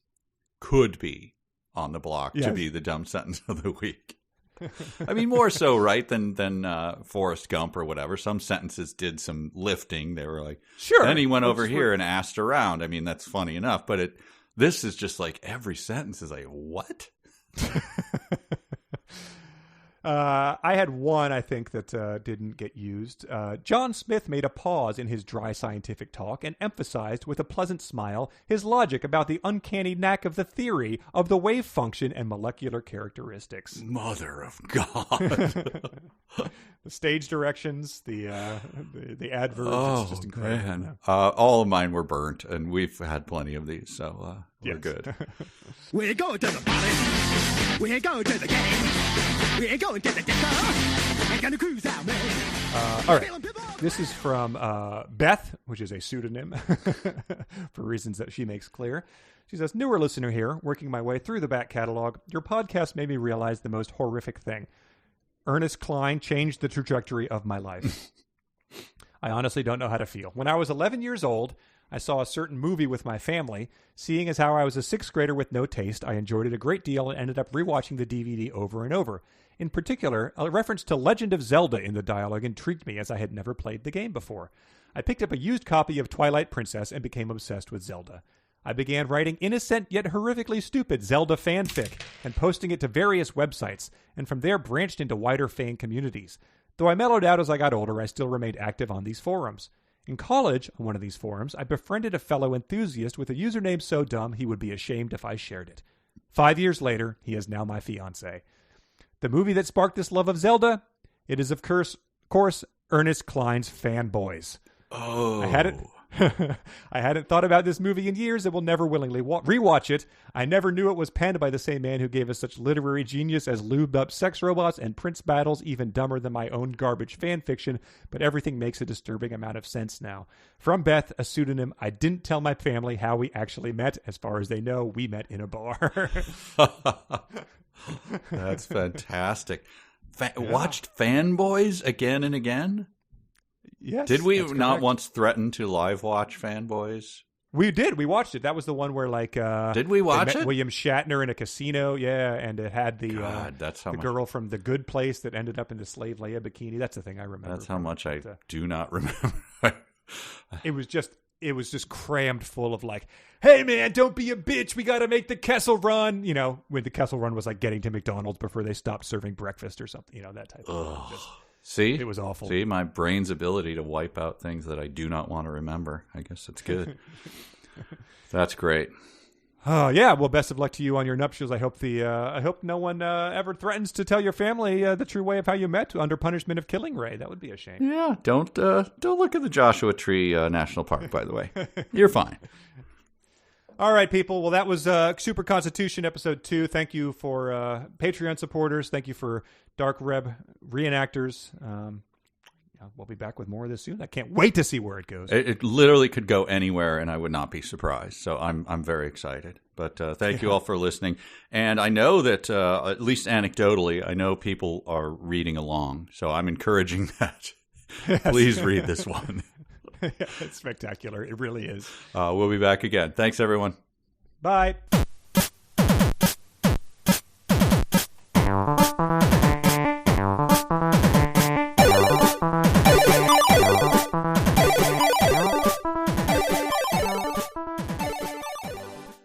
could be on the block to be the dumb sentence of the week. I mean, more so, right, than Forrest Gump or whatever. Some sentences did some lifting. They were like, sure. Then he went over here and asked around. I mean, that's funny enough, but this is just like every sentence is like, what? I had one, I think, that didn't get used. John Smith made a pause in his dry scientific talk and emphasized with a pleasant smile his logic about the uncanny knack of the theory of the wave function and molecular characteristics. Mother of God. The stage directions, the adverbs, it's just incredible. Man. All of mine were burnt, and we've had plenty of these, so we're good. We're going to the party. We're going to the game. We're going to the disco. We're going to cruise out, man. All right. This is from Beth, which is a pseudonym for reasons that she makes clear. She says, newer listener here, working my way through the back catalog. Your podcast made me realize the most horrific thing. Ernest Cline changed the trajectory of my life. I honestly don't know how to feel. When I was 11 years old, I saw a certain movie with my family. Seeing as how I was a sixth grader with no taste, I enjoyed it a great deal and ended up rewatching the DVD over and over. In particular, a reference to Legend of Zelda in the dialogue intrigued me as I had never played the game before. I picked up a used copy of Twilight Princess and became obsessed with Zelda. I began writing innocent yet horrifically stupid Zelda fanfic and posting it to various websites, and from there branched into wider fan communities. Though I mellowed out as I got older, I still remained active on these forums. In college, on one of these forums, I befriended a fellow enthusiast with a username so dumb he would be ashamed if I shared it. 5 years later, he is now my fiancé. The movie that sparked this love of Zelda? It is, of course, Ernest Cline's Fanboys. Oh. I hadn't thought about this movie in years and will never willingly rewatch it. I never knew it was penned by the same man who gave us such literary genius as lubed up sex robots and prince battles, even dumber than my own garbage fan fiction, but everything makes a disturbing amount of sense now. From Beth, a pseudonym. I didn't tell my family how we actually met. As far as they know, we met in a bar. That's fantastic. Watched Fanboys again and again? Yes. Did we not once threaten to live watch Fanboys? We did. We watched it. That was the one where, like, did we watch it? William Shatner in a casino, yeah, and it had the girl from The Good Place that ended up in the Slave Leia bikini. That's the thing I remember. That's how much I do not remember. It was just crammed full of like, hey man, don't be a bitch. We got to make the Kessel Run. You know, when the Kessel Run was like getting to McDonald's before they stopped serving breakfast or something. You know, that type of thing. See? It was awful. See, my brain's ability to wipe out things that I do not want to remember. I guess it's good. That's great. Yeah. Well, best of luck to you on your nuptials. I hope I hope no one ever threatens to tell your family the true way of how you met under punishment of killing Ray. That would be a shame. Yeah. Don't look at the Joshua Tree National Park, by the way. You're fine. All right, people. Well, that was Super Constitution Episode 2. Thank you for Patreon supporters. Thank you for Dark Reb reenactors. We'll be back with more of this soon. I can't wait to see where it goes. It literally could go anywhere, and I would not be surprised. So I'm very excited. But thank you all for listening. And I know that, at least anecdotally, I know people are reading along. So I'm encouraging that. Please read this one. It's spectacular. It really is. We'll be back again. Thanks, everyone. Bye.